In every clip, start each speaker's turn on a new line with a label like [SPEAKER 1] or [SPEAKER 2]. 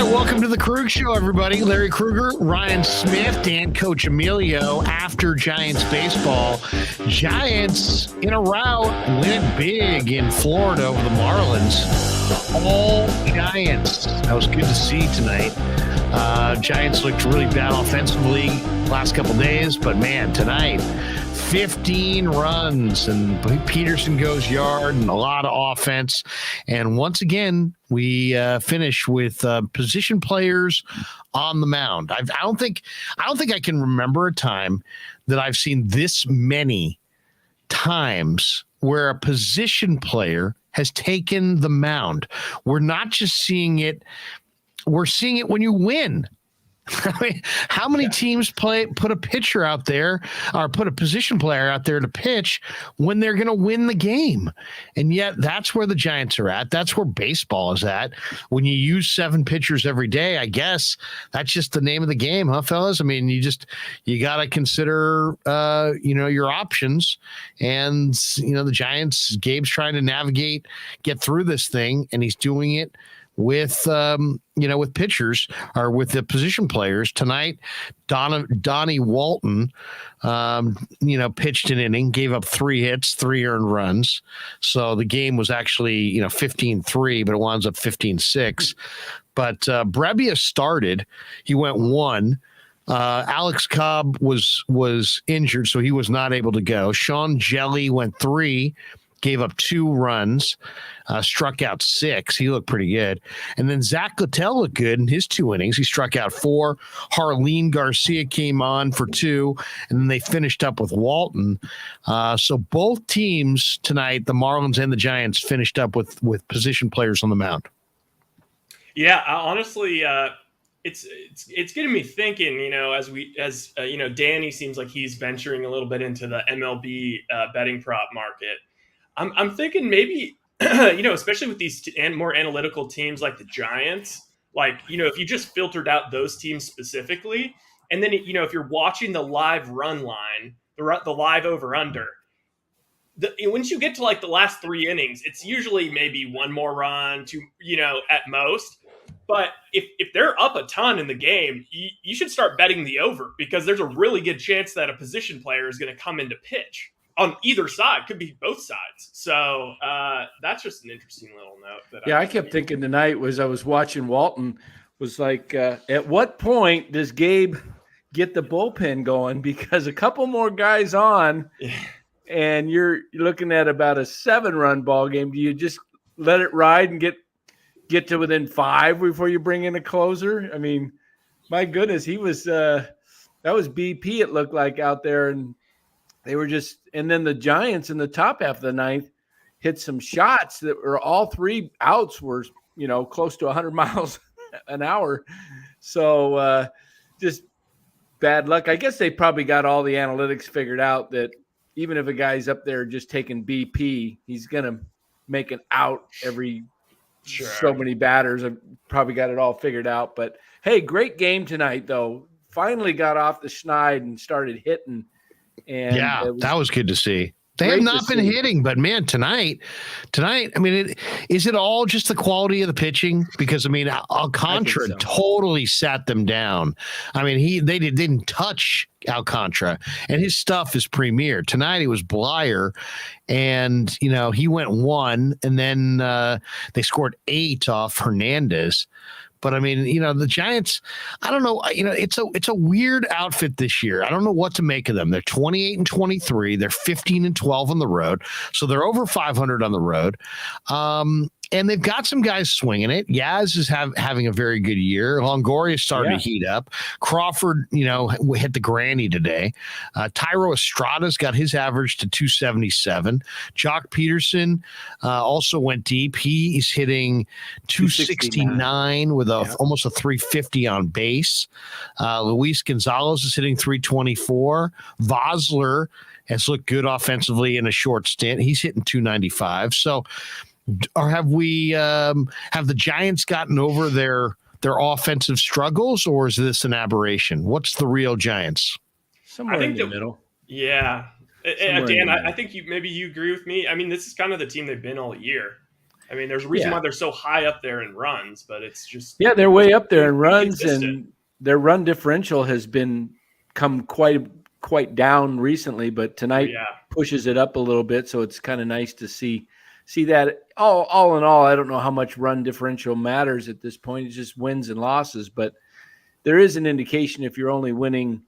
[SPEAKER 1] right, welcome to the Krueg Show, everybody. Larry Krueger, Ryan Smith, Dan Coccimilgio. After Giants baseball, Giants in a rout win it big in Florida over the Marlins. All Giants. That was good to see tonight. Giants looked really bad offensively last couple days, but man, tonight 15 runs and Peterson goes yard and a lot of offense. And once again, we finish with position players on the mound. I don't think I can remember a time that I've seen this many times where a position player has taken the mound. We're not just seeing it. We're seeing it when you win. I mean, how many teams put a pitcher out there or put a position player out there to pitch when they're going to win the game? And yet that's where the Giants are at. That's where baseball is at. When you use 7 pitchers every day, I guess that's just the name of the game, huh, fellas? I mean, you got to consider, your options. And, the Giants, Gabe's trying to get through this thing, and he's doing it with with pitchers or with the position players tonight. Donnie Walton pitched an inning, gave up 3 hits, 3 earned runs, so the game was actually 15-3, but it winds up 15-6. But Brebbia started. He went 1. Alex Cobb was injured, so he was not able to go. Sean Jelly went 3, gave up 2 runs, struck out 6. He looked pretty good. And then Zach Littell looked good in his 2 innings. He struck out 4. Harleen Garcia came on for 2, and then they finished up with Walton. So both teams tonight, the Marlins and the Giants, finished up with position players on the mound.
[SPEAKER 2] Yeah, honestly, it's getting me thinking. As Danny seems like he's venturing a little bit into the MLB betting prop market. I'm thinking maybe, especially with these more analytical teams like the Giants, if you just filtered out those teams specifically, and then, if you're watching the live run line, the live over under, once you get to the last 3 innings, it's usually maybe 1 more run, 2, at most. But if they're up a ton in the game, you should start betting the over, because there's a really good chance that a position player is going to come into pitch on either side. Could be both sides. So that's just an interesting little note.
[SPEAKER 3] I kept thinking tonight as I was watching Walton was at what point does Gabe get the bullpen going? Because a couple more guys on and you're looking at about a 7-run ball game. Do you just let it ride and get to within 5 before you bring in a closer? I mean, my goodness, he was that was BP, it looked like, out there, and they were just, and then the Giants in the top half of the 9th hit some shots that were all 3 outs were, close to 100 miles an hour. So just bad luck. I guess they probably got all the analytics figured out that even if a guy's up there just taking BP, he's going to make an out every so many batters. I've probably got it all figured out. But, hey, great game tonight, though. Finally got off the schneid and started hitting. And
[SPEAKER 1] that was good to see. They have not been hitting, but man, tonight, I mean, is it all just the quality of the pitching? Because Alcantara totally sat them down. I mean, they didn't touch Alcantara, and his stuff is premier. Tonight it was Blyer, and he went 1, and then they scored 8 off Hernandez. But I mean, the Giants, I don't know, it's a weird outfit this year. I don't know what to make of them. They're 28-23. They're 15-12 on the road. So they're over 500 on the road. And they've got some guys swinging it. Yaz is having a very good year. Longoria started to heat up. Crawford, hit the granny today. Tyro Estrada's got his average to 277. Jock Peterson also went deep. He's hitting 269 with almost a 350 on base. Luis Gonzalez is hitting 324. Vossler has looked good offensively in a short stint. He's hitting 295. So, or have the Giants gotten over their offensive struggles, or is this an aberration? What's the real Giants?
[SPEAKER 3] Somewhere in the middle.
[SPEAKER 2] Yeah. Dan, I think you agree with me. I mean, this is kind of the team they've been all year. I mean, there's a reason why they're so high up there in runs, but it's just
[SPEAKER 3] they're way up there in runs,
[SPEAKER 2] consistent.
[SPEAKER 3] and their run differential has come quite down recently, but tonight pushes it up a little bit, so it's kind of nice to see that. All in all, I don't know how much run differential matters at this point. It's just wins and losses, but there is an indication if you're only winning,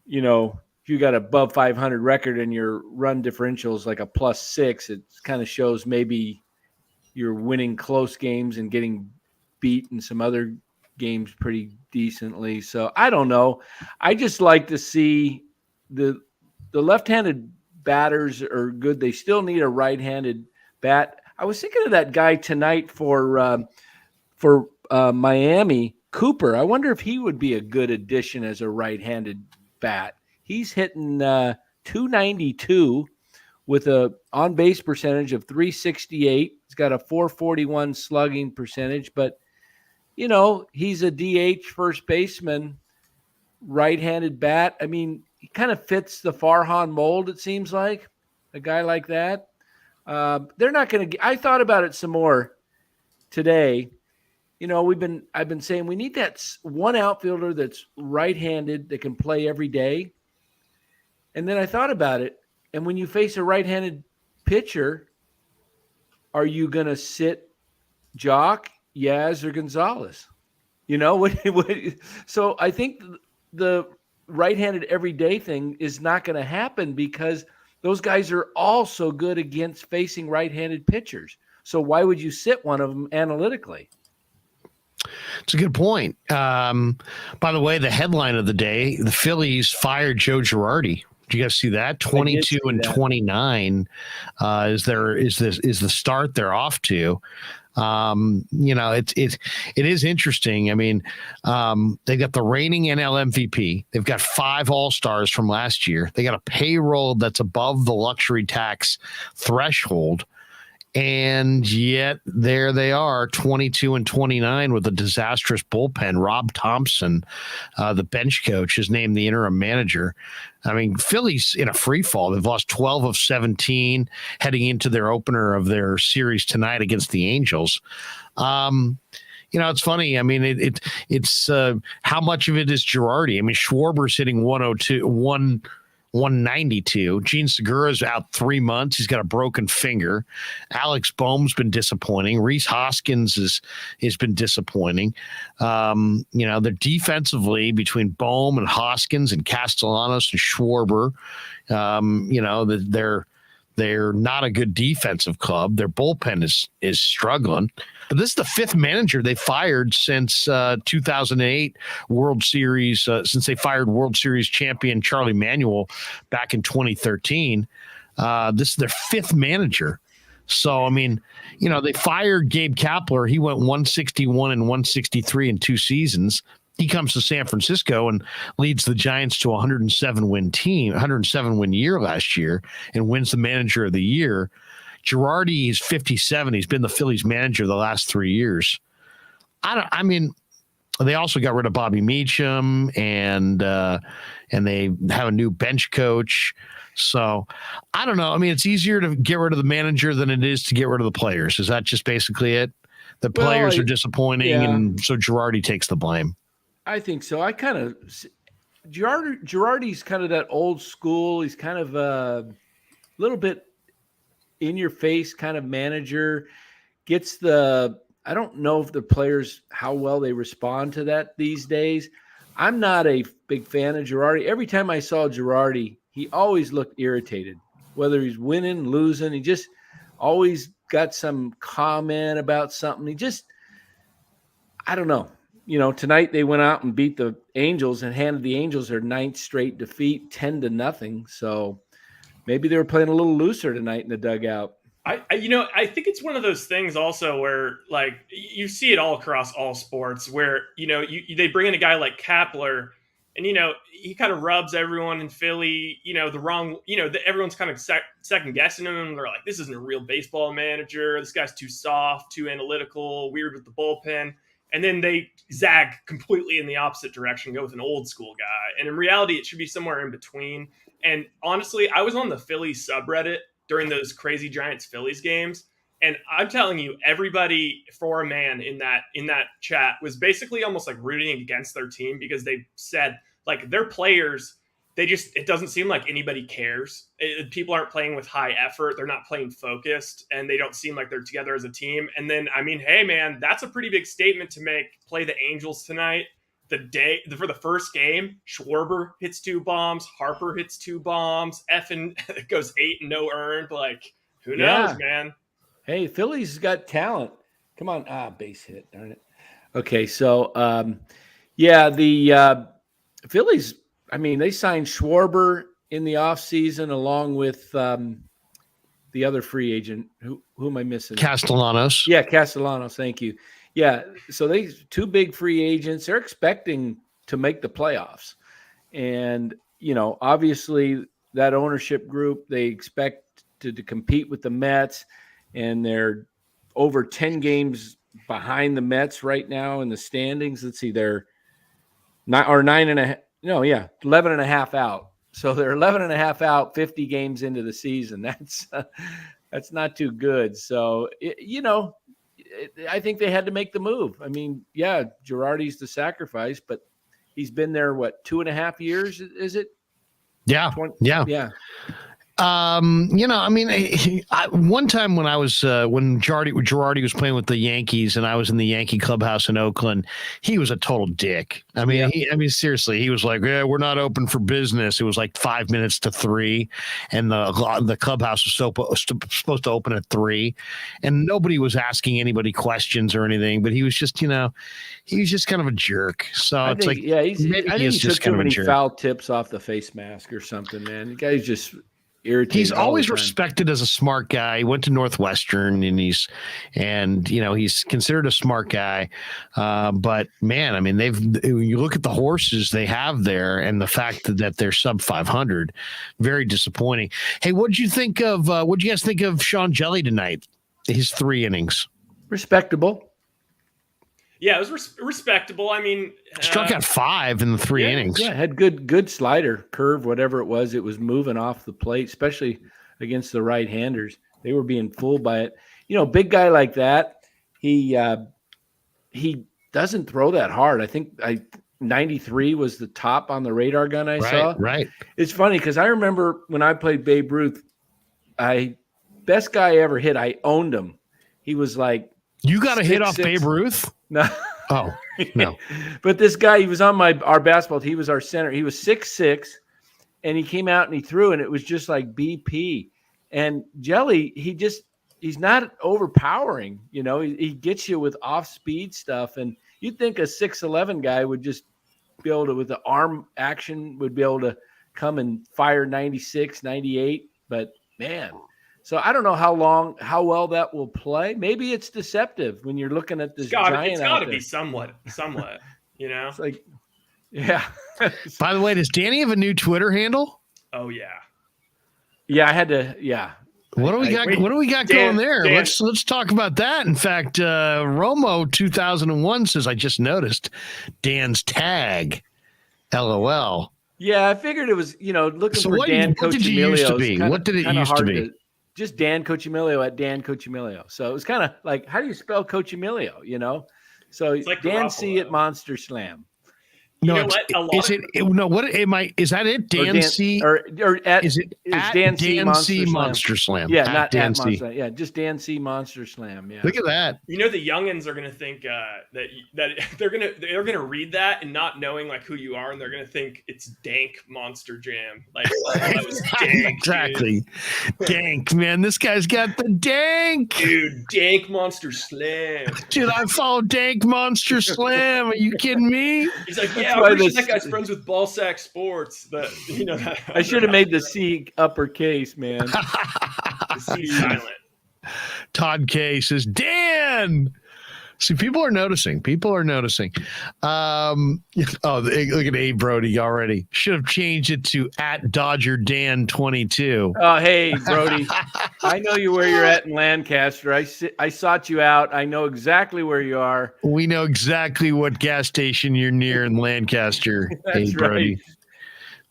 [SPEAKER 3] if you got above 500 record and your run differential is like a +6, it kind of shows maybe you're winning close games and getting beat in some other games pretty decently. So I don't know. I just like to see the left-handed batters are good. They still need a right-handed bat. I was thinking of that guy tonight for Miami, Cooper. I wonder if he would be a good addition as a right-handed bat. He's hitting 292 with a on-base percentage of 368. He's got a 441 slugging percentage, but he's a DH first baseman, right-handed bat. I mean, he kind of fits the Farhan mold, it seems like, a guy like that. They're not going to – I thought about it some more today. I've been saying we need that one outfielder that's right-handed that can play every day. And then I thought about it. And when you face a right-handed pitcher, are you going to sit Jock, Yaz, or Gonzalez? So I think the right-handed everyday thing is not going to happen because those guys are all so good against facing right-handed pitchers. So why would you sit one of them analytically?
[SPEAKER 1] It's a good point. By the way, the headline of the day, the Phillies fired Joe Girardi. Did you guys see that? 22 and 29 is the start they're off to. It is interesting. I mean, they got the reigning NL MVP. They've got 5 All-Stars from last year. They got a payroll that's above the luxury tax threshold. And yet there they are, 22 and 29 with a disastrous bullpen. Rob Thompson, the bench coach, is named the interim manager. I mean, Phillies in a free fall. They've lost 12 of 17 heading into their opener of their series tonight against the Angels. It's funny. I mean, it's how much of it is Girardi? I mean, Schwarber's hitting 192. Gene Segura's out 3 months. He's got a broken finger. Alex Boehm's been disappointing. Rhys Hoskins has been disappointing. They're defensively between Boehm and Hoskins and Castellanos and Schwarber. They're not a good defensive club. Their bullpen is struggling. But this is the 5th manager they fired since 2008 World Series, since they fired World Series champion Charlie Manuel back in 2013. This is their 5th manager. So, I mean, they fired Gabe Kapler. He went 161 and 163 in 2 seasons. He comes to San Francisco and leads the Giants to a 107 win year last year and wins the manager of the year. Girardi is 57. He's been the Phillies manager the last 3 years. They also got rid of Bobby Meacham and they have a new bench coach. So I don't know. I mean, it's easier to get rid of the manager than it is to get rid of the players. Is that just basically it? The players are disappointing, and so Girardi takes the blame.
[SPEAKER 3] I think so. I kind of Girardi's kind of that old school. He's kind of a little bit in your face kind of manager. I don't know if the players, how well they respond to that these days. I'm not a big fan of Girardi. Every time I saw Girardi, he always looked irritated, whether he's winning, losing. He just always got some comment about something. I don't know. Tonight they went out and beat the Angels and handed the Angels their 9th straight defeat, 10-0. So maybe they were playing a little looser tonight in the dugout.
[SPEAKER 2] I think it's one of those things also where, like, you see it all across all sports where, they bring in a guy like Kapler and, he kind of rubs everyone in Philly, everyone's kind of second guessing him. They're like, this isn't a real baseball manager. This guy's too soft, too analytical, weird with the bullpen. And then they zag completely in the opposite direction, go with an old school guy. And in reality, it should be somewhere in between. And honestly, I was on the Phillies subreddit during those crazy Giants-Phillies games. And I'm telling you, everybody for a man in that chat was basically almost like rooting against their team because they said like their players, it doesn't seem like anybody cares. People aren't playing with high effort. They're not playing focused, and they don't seem like they're together as a team. And then, I mean, hey man, that's a pretty big statement to make. Play the Angels tonight. For the first game, Schwarber hits 2 bombs, Harper hits 2 bombs, Effin goes 8 and no earned. Like, who knows, man?
[SPEAKER 3] Hey, Phillies got talent. Come on. Base hit. Darn it. Okay, so, the Phillies, I mean, they signed Schwarber in the offseason along with the other free agent. Who am I missing?
[SPEAKER 1] Castellanos.
[SPEAKER 3] Yeah, Castellanos. Thank you. Yeah, so they 2 big free agents. They're expecting to make the playoffs. And, obviously that ownership group, they expect to compete with the Mets. And they're over 10 games behind the Mets right now in the standings. Let's see, they're 11 and a half out. So they're 11 and a half out, 50 games into the season. That's not too good. So, I think they had to make the move. I mean, yeah, Girardi's the sacrifice, but he's been there, 2.5 years, is it?
[SPEAKER 1] Yeah.
[SPEAKER 3] 20,
[SPEAKER 1] yeah.
[SPEAKER 3] Yeah.
[SPEAKER 1] One time when I was when Girardi was playing with the Yankees and I was in the Yankee clubhouse in Oakland, he was a total dick. I mean, seriously, he was like, "Yeah, we're not open for business." It was like 5 minutes to 3, and the clubhouse was supposed to open at 3, and nobody was asking anybody questions or anything. But he was just, he was just kind of a jerk. So I think
[SPEAKER 3] he took too many foul tips off the face mask or something, man. The guy's just irritating.
[SPEAKER 1] He's always respected as a smart guy. He went to Northwestern, and he's considered a smart guy. But man, I mean, you look at the horses they have there, and the fact that they're sub 500, very disappointing. Hey, what'd you guys think of Sean Jelly tonight? His 3 innings,
[SPEAKER 3] respectable.
[SPEAKER 2] Yeah, it was respectable. I mean,
[SPEAKER 1] struck out 5 in the 3 innings.
[SPEAKER 3] Yeah, had good slider, curve, whatever it was. It was moving off the plate, especially against the right-handers. They were being fooled by it. Big guy like that, he doesn't throw that hard. I think 93 was the top on the radar gun I saw.
[SPEAKER 1] Right.
[SPEAKER 3] It's funny because I remember when I played Babe Ruth, best guy I ever hit, I owned him. He was like,
[SPEAKER 1] you got a hit off Babe Ruth?
[SPEAKER 3] No.
[SPEAKER 1] Oh, no.
[SPEAKER 3] But this guy, he was on our basketball team. He was our center. He was 6'6", and he came out and he threw, and it was just like BP. And Jelly, he's not overpowering. He gets you with off-speed stuff. And you'd think a 6'11" guy would just be able to, with the arm action, would be able to come and fire 96, 98. But, man – so I don't know how well that will play. Maybe it's deceptive when you're looking at this giant.
[SPEAKER 2] It's got to be somewhat.
[SPEAKER 3] It's like, yeah.
[SPEAKER 1] By the way, does Danny have a new Twitter handle?
[SPEAKER 2] Oh yeah.
[SPEAKER 3] Yeah, I had to. Yeah.
[SPEAKER 1] What do we got? What do we got going there? Let's talk about that. In fact, Romo 2001 says, "I just noticed Dan's tag." LOL.
[SPEAKER 3] Yeah, I figured it was looking
[SPEAKER 1] so
[SPEAKER 3] for Dan Coccimilgio.
[SPEAKER 1] What did it used to be? What did it used to be?
[SPEAKER 3] Just Dan Coccimilgio at Dan Coccimilgio. So it was kind of like, how do you spell Coccimilgio? So it's like Dan C at Monster Slam.
[SPEAKER 2] Is that it? Dan C
[SPEAKER 3] or at,
[SPEAKER 1] is it
[SPEAKER 3] at
[SPEAKER 1] Dan C Monster Slam?
[SPEAKER 3] Yeah, not Dan at Monster. Yeah, just Dan C Monster Slam. Yeah.
[SPEAKER 1] Look at that.
[SPEAKER 2] The youngins are gonna think that they're gonna read that and not knowing like who you are, and they're gonna think it's Dank Monster Jam. Like that was dank,
[SPEAKER 1] exactly. Dank, man. This guy's got the dank.
[SPEAKER 2] Dude, Dank Monster Slam.
[SPEAKER 1] Dude, I follow Dank Monster Slam. Are you kidding me?
[SPEAKER 2] He's like, yeah, I'm pretty sure that guy's friends with Ballsack Sports.
[SPEAKER 3] I should have made the C uppercase, man.
[SPEAKER 2] The C silent.
[SPEAKER 1] Todd K says, Dan. See, people are noticing. Look at Abe Brody already. Should have changed it to at Dodger Dan 22.
[SPEAKER 3] Oh, hey, Brody. I know where you're at in Lancaster. I sought you out. I know exactly where you are.
[SPEAKER 1] We know exactly what gas station you're near in Lancaster.
[SPEAKER 3] That's
[SPEAKER 1] hey, Brody.
[SPEAKER 3] Right.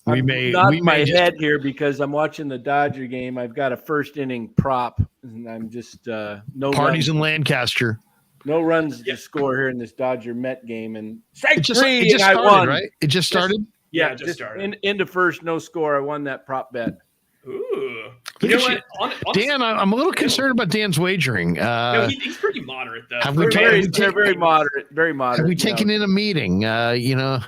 [SPEAKER 3] I'm nodding my head here because I'm watching the Dodger game. I've got a first inning prop, and I'm just no
[SPEAKER 1] parties
[SPEAKER 3] runs.
[SPEAKER 1] in Lancaster.
[SPEAKER 3] No runs to score here in this Dodger Met game, and strike
[SPEAKER 1] it just
[SPEAKER 3] and
[SPEAKER 1] started,
[SPEAKER 3] I won.
[SPEAKER 1] Right? It just started.
[SPEAKER 2] It just started.
[SPEAKER 3] Into first, no score. I won that prop bet.
[SPEAKER 2] Ooh. You know what? Honestly,
[SPEAKER 1] Dan, I'm a little concerned about Dan's wagering.
[SPEAKER 2] No, he's pretty moderate though.
[SPEAKER 3] They're very moderate. Very moderate.
[SPEAKER 1] Have we taken in a meeting? Have you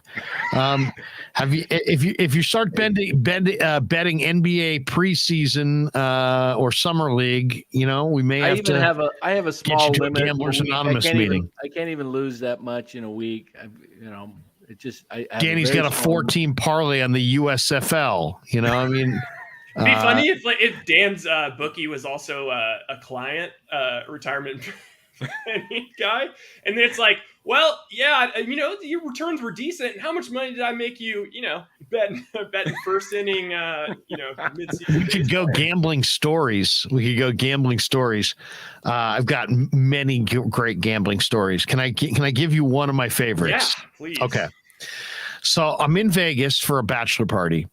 [SPEAKER 1] if you start betting NBA preseason or summer league, we may have to.
[SPEAKER 3] I have a small limit.
[SPEAKER 1] Gamblers Anonymous meeting.
[SPEAKER 3] I can't even lose that much in a week.
[SPEAKER 1] Danny's got a 4-team parlay on the USFL.
[SPEAKER 2] It'd be funny if Dan's bookie was also a client retirement planning guy, and then it's like, well, yeah, your returns were decent. And how much money did I make you? Bet in first inning. Mid-season.
[SPEAKER 1] We could go gambling stories. I've got many great gambling stories. Can I give you one of my favorites?
[SPEAKER 2] Yeah, please.
[SPEAKER 1] Okay. So I'm in Vegas for a bachelor party.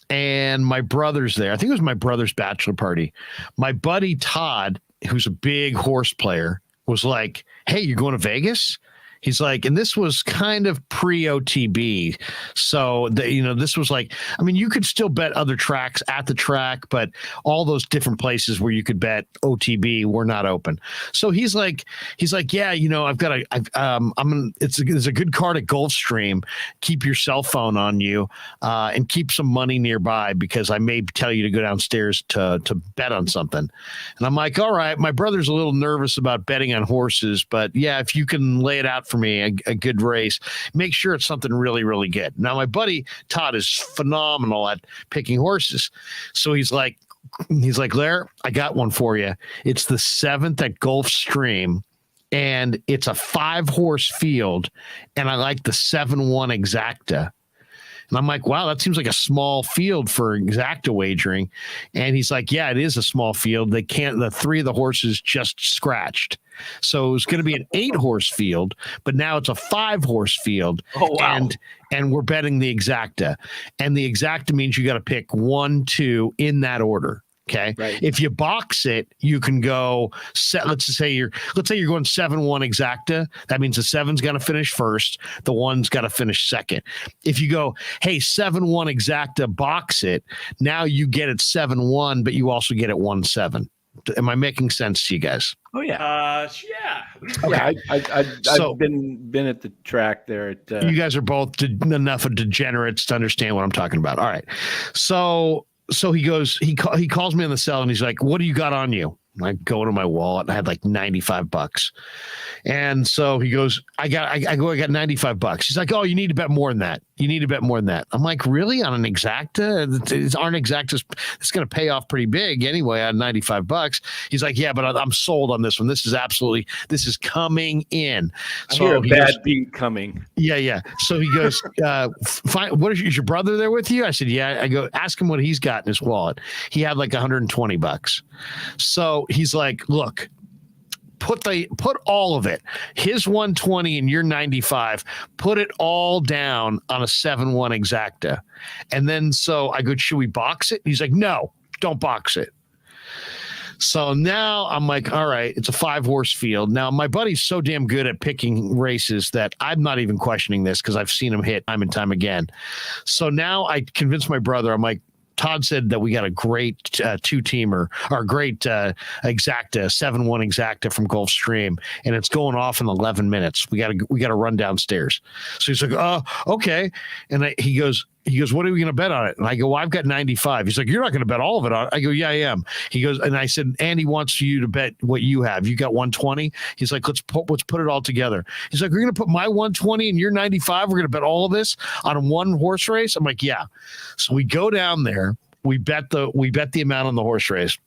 [SPEAKER 1] And my brother's there. I think it was my brother's bachelor party. My buddy Todd, who's a big horse player, was like, "Hey, you're going to Vegas?" He's like, and this was kind of pre-OTB. So, this was like, you could still bet other tracks at the track, but all those different places where you could bet OTB were not open. So he's like, yeah, it's a good card at Gulfstream. Keep your cell phone on you and keep some money nearby because I may tell you to go downstairs to bet on something. And I'm like, all right, my brother's a little nervous about betting on horses, but yeah, if you can lay it out for me, a good race, make sure it's something really, really good. Now, my buddy Todd is phenomenal at picking horses. So he's like, Lair, I got one for you. It's the 7th at Gulfstream, and it's a 5-horse field, and I like the 7-1 exacta. And I'm like, wow, that seems like a small field for exacta wagering. And he's like, yeah, it is a small field. The 3 of the horses just scratched. So it was going to be an 8-horse field, but now it's a 5-horse field.
[SPEAKER 3] Oh, wow.
[SPEAKER 1] And we're betting the exacta. And the exacta means you got to pick 1, 2 in that order. Okay.
[SPEAKER 3] Right.
[SPEAKER 1] If you box it, you can go let's say you're going 7-1 exacta. That means the 7's got to finish first. The 1's got to finish second. If you go, hey, 7-1 exacta, box it. Now you get it 7-1, but you also get it 1-7. Am I making sense to you guys?
[SPEAKER 3] Oh yeah.
[SPEAKER 2] Yeah.
[SPEAKER 3] Okay. Yeah. I've been at the track there.
[SPEAKER 1] You guys are both enough of degenerates to understand what I'm talking about. All right. So he goes, he calls me on the cell and he's like, what do you got on you? And I go to my wallet and I had like $95. And so he goes, I got $95. He's like, oh, you need to bet more than that. I'm like, really? On an exacta? Aren't exactas? It's going to pay off pretty big anyway on $95. He's like, yeah, but I'm sold on this one. This is coming in.
[SPEAKER 3] So I hear a bad beat coming.
[SPEAKER 1] Yeah. So he goes, is your brother there with you? I said, yeah. I go, ask him what he's got in his wallet. He had like $120. So he's like, look, put all of it, his 120 and your 95, put it all down on a 7-1 exacta. And then so I go, should we box it? He's like, no, don't box it. So now I'm like, all right, it's a 5-horse field. Now my buddy's so damn good at picking races that I'm not even questioning this because I've seen him hit time and time again. So now I convinced my brother, I'm like, Todd said that we got a great 2-teamer or great exacta, 7-1 exacta from Gulfstream, and it's going off in 11 minutes. We got to run downstairs. So he's like, okay. And he goes, what are we going to bet on it? And I go, well, I've got 95. He's like, you're not going to bet all of it on it. I go, yeah, I am. He goes, and I said, Andy wants you to bet what you have. You got 120. He's like, let's put it all together. He's like, we're going to put my 120 and your 95. We're going to bet all of this on one horse race. I'm like, yeah. So we go down there. We bet the amount on the horse race.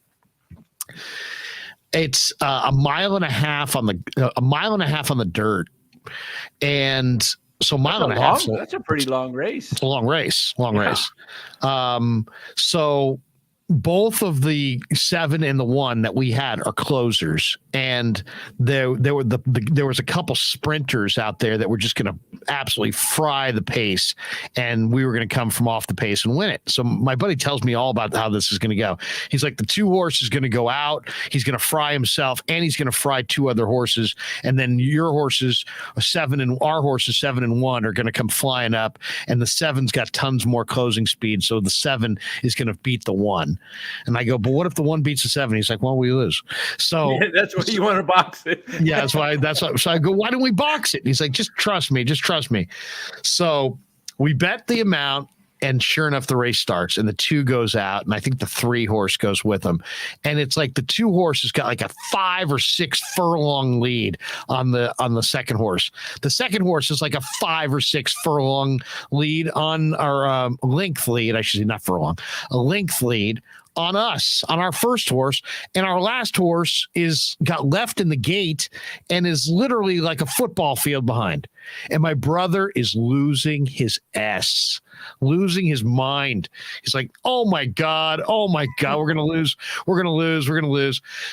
[SPEAKER 1] It's a mile and a half on the dirt. And so mile and a half.
[SPEAKER 3] That's a pretty long race.
[SPEAKER 1] It's a long race. So both of the 7 and the 1 that we had are closers, and there was a couple sprinters out there that were just going to absolutely fry the pace, and we were going to come from off the pace and win it. So my buddy tells me all about how this is going to go. He's like, the 2 horse is going to go out, he's going to fry himself, and he's going to fry 2 other horses, and then your horses 7 and our horses 7 and 1 are going to come flying up, and the 7's got tons more closing speed, so the 7 is going to beat the 1. And I go, but what if the 1 beats the 7? He's like, well, we lose. So
[SPEAKER 3] yeah, that's why you want to box it.
[SPEAKER 1] Yeah, that's why. So I go, why don't we box it? And he's like, just trust me. So we bet the amount, and sure enough, the race starts, and the 2 goes out, and I think the 3 horse goes with them. And it's like the 2 horse has got like a 5 or 6 furlong lead on the second horse. The second horse is like a 5 or 6 furlong lead on our length lead. I should say not furlong, a length lead on us, on our first horse, and our last horse got left in the gate and is literally like a football field behind. And my brother is losing his mind. He's like, oh my God, we're gonna lose.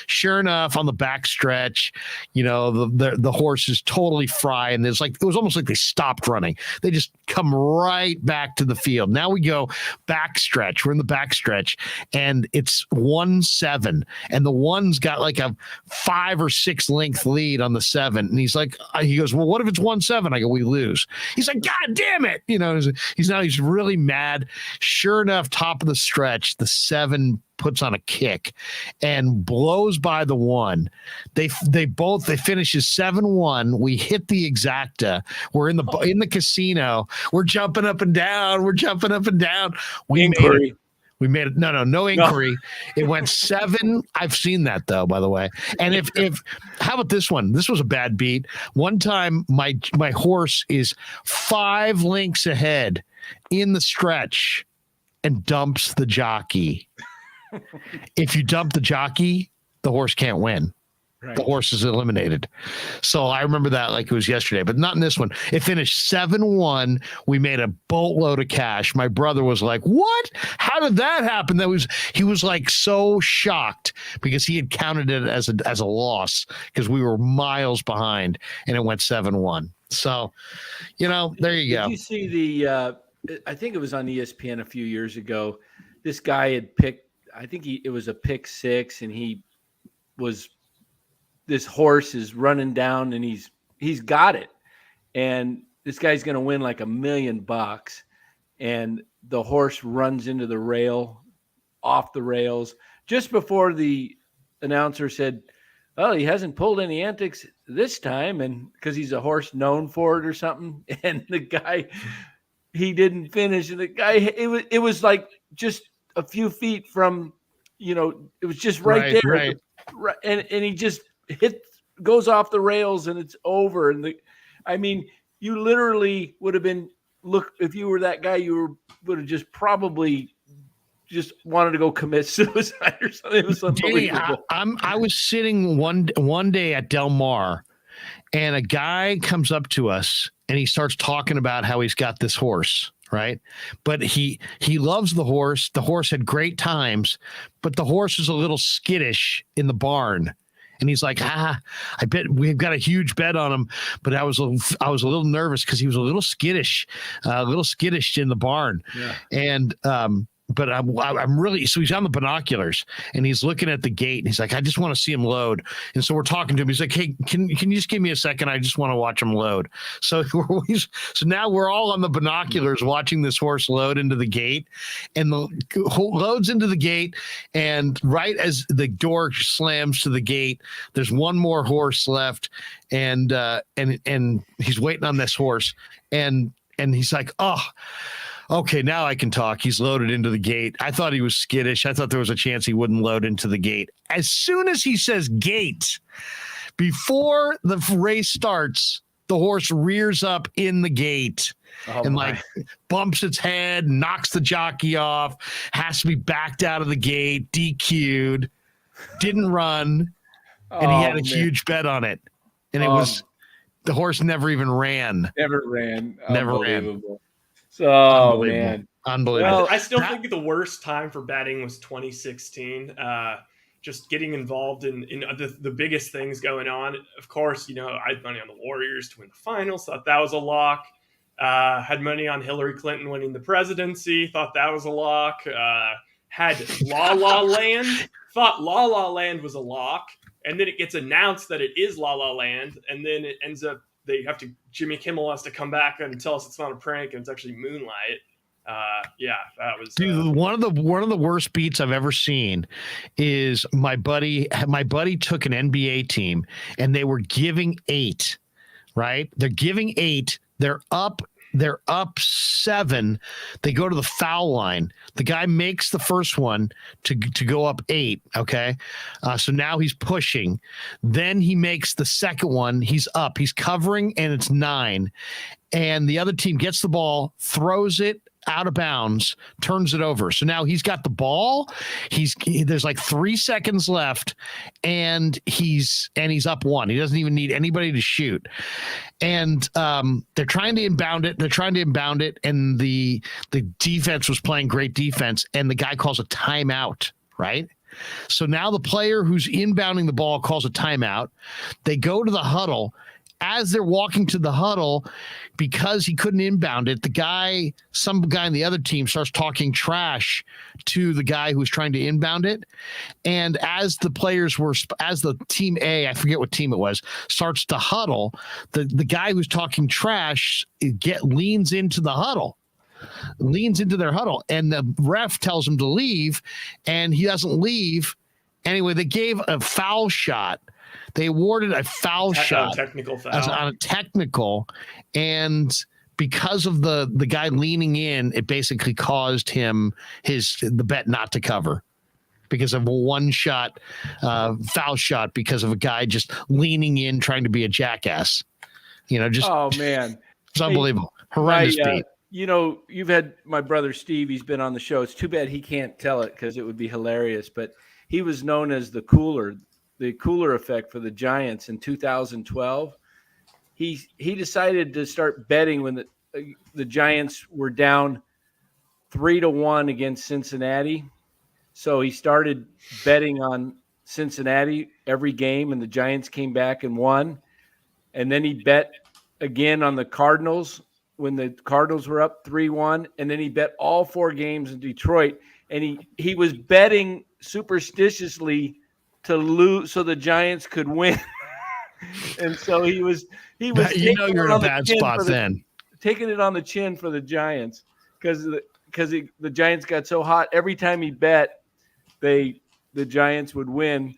[SPEAKER 1] Sure enough, on the back stretch, the horse is totally fry, and it was almost like they stopped running. They just come right back to the field. Now we go back stretch. We're in the back stretch, and it's 1-7, and the 1's got like a 5 or 6 length lead on the 7. And he goes, well, what if it's 1-7? I go, we lose. He's like, God damn it. He's really mad. Sure enough, top of the stretch, the 7 puts on a kick and blows by the 1. They finishes 7-1. We hit the exacta. We're in the casino. We're jumping up and down. We made it. No inquiry. No. It went 7. I've seen that though, by the way. And if how about this one? This was a bad beat. One time my horse is 5 lengths ahead in the stretch and dumps the jockey. If you dump the jockey, the horse can't win. Right. The horse is eliminated. So I remember that like it was yesterday, but not in this one. It finished 7-1. We made a boatload of cash. My brother was like, what? How did that happen? He was like so shocked because he had counted it as a loss because we were miles behind, and it went 7-1. So, there you go.
[SPEAKER 3] Did you see the I think it was on ESPN a few years ago. This guy had picked, I think it was a pick 6, and this horse is running down, and he's got it. And this guy's going to win like $1 million. And the horse runs into the rail, off the rails, just before the announcer said, well, he hasn't pulled any antics this time, and because he's a horse known for it or something. And the guy, he didn't finish. And the guy, it was like just a few feet from, it was just right there. Right. And he just goes off the rails, and it's over. And you literally would have been, if you were that guy, would have just probably just wanted to go commit suicide or something. It was unbelievable.
[SPEAKER 1] I was sitting one day at Del Mar, and a guy comes up to us, and he starts talking about how he's got this horse, right? But he loves the horse. The horse had great times, but the horse is a little skittish in the barn. And he's like, I bet we've got a huge bet on him, but I was a little nervous because he was a little skittish in the barn. Yeah. And but I'm really, so he's on the binoculars, and he's looking at the gate, and he's like, I just want to see him load. And so we're talking to him. He's like, hey, can you just give me a second? I just want to watch him load. So now we're all on the binoculars watching this horse load into the gate, and loads into the gate. And right as the door slams to the gate, there's one more horse left. And he's waiting on this horse, and he's like, oh, okay, now I can talk. He's loaded into the gate. I thought he was skittish. I thought there was a chance he wouldn't load into the gate. As soon as he says gate, before the race starts, the horse rears up in the gate and bumps its head, knocks the jockey off, has to be backed out of the gate, DQ'd, didn't run, and he had a huge bet on it. And it was, the horse never even ran.
[SPEAKER 3] Never ran.
[SPEAKER 1] Never ran.
[SPEAKER 3] So, man.
[SPEAKER 1] Unbelievable.
[SPEAKER 3] Well,
[SPEAKER 2] I still think the worst time for betting was 2016. Just getting involved in the biggest things going on. Of course, I had money on the Warriors to win the finals. Thought that was a lock. Had money on Hillary Clinton winning the presidency. Thought that was a lock. Had La La Land. Thought La La Land was a lock. And then it gets announced that it is La La Land. And then it ends up Jimmy Kimmel has to come back and tell us it's not a prank and it's actually Moonlight. That was
[SPEAKER 1] Dude, one of the worst beats I've ever seen is my buddy took an NBA team and they were giving 8, right? They're giving 8. They're up 7. They go to the foul line. The guy makes the first one to go up 8. Okay. So now he's pushing. Then he makes the second one. He's up, he's covering, and it's 9. And the other team gets the ball, throws it out of bounds, turns it over. So now he's got the ball. There's like 3 seconds left, and he's up 1. He doesn't even need anybody to shoot. And they're trying to inbound it. And the defense was playing great defense, and the guy calls a timeout, right? So now the player who's inbounding the ball calls a timeout. They go to the huddle. As they're walking to the huddle, because he couldn't inbound it, some guy on the other team starts talking trash to the guy who was trying to inbound it. And as the team A, I forget what team it was, starts to huddle, the guy who's talking trash leans into their huddle. And the ref tells him to leave, and he doesn't leave. Anyway, they gave a foul shot. They awarded a foul shot,
[SPEAKER 2] technical foul,
[SPEAKER 1] on a technical, and because of the guy leaning in, it basically caused him the bet not to cover because of a one shot foul shot because of a guy just leaning in trying to be a jackass.
[SPEAKER 3] Oh man,
[SPEAKER 1] it's unbelievable, horrendous beat.
[SPEAKER 3] You've had my brother Steve. He's been on the show. It's too bad he can't tell it because it would be hilarious. But he was known as the Cooler effect for the Giants in 2012. He decided to start betting when the Giants were down 3-1 against Cincinnati. So he started betting on Cincinnati every game, and the Giants came back and won. And then he bet again on the Cardinals when the Cardinals were up 3-1, and then he bet all 4 games in Detroit. And he was betting superstitiously to lose so the Giants could win. And so he was
[SPEAKER 1] you're in a bad spot then,
[SPEAKER 3] taking it on the chin for the Giants because the Giants got so hot. Every time he bet, the Giants would win.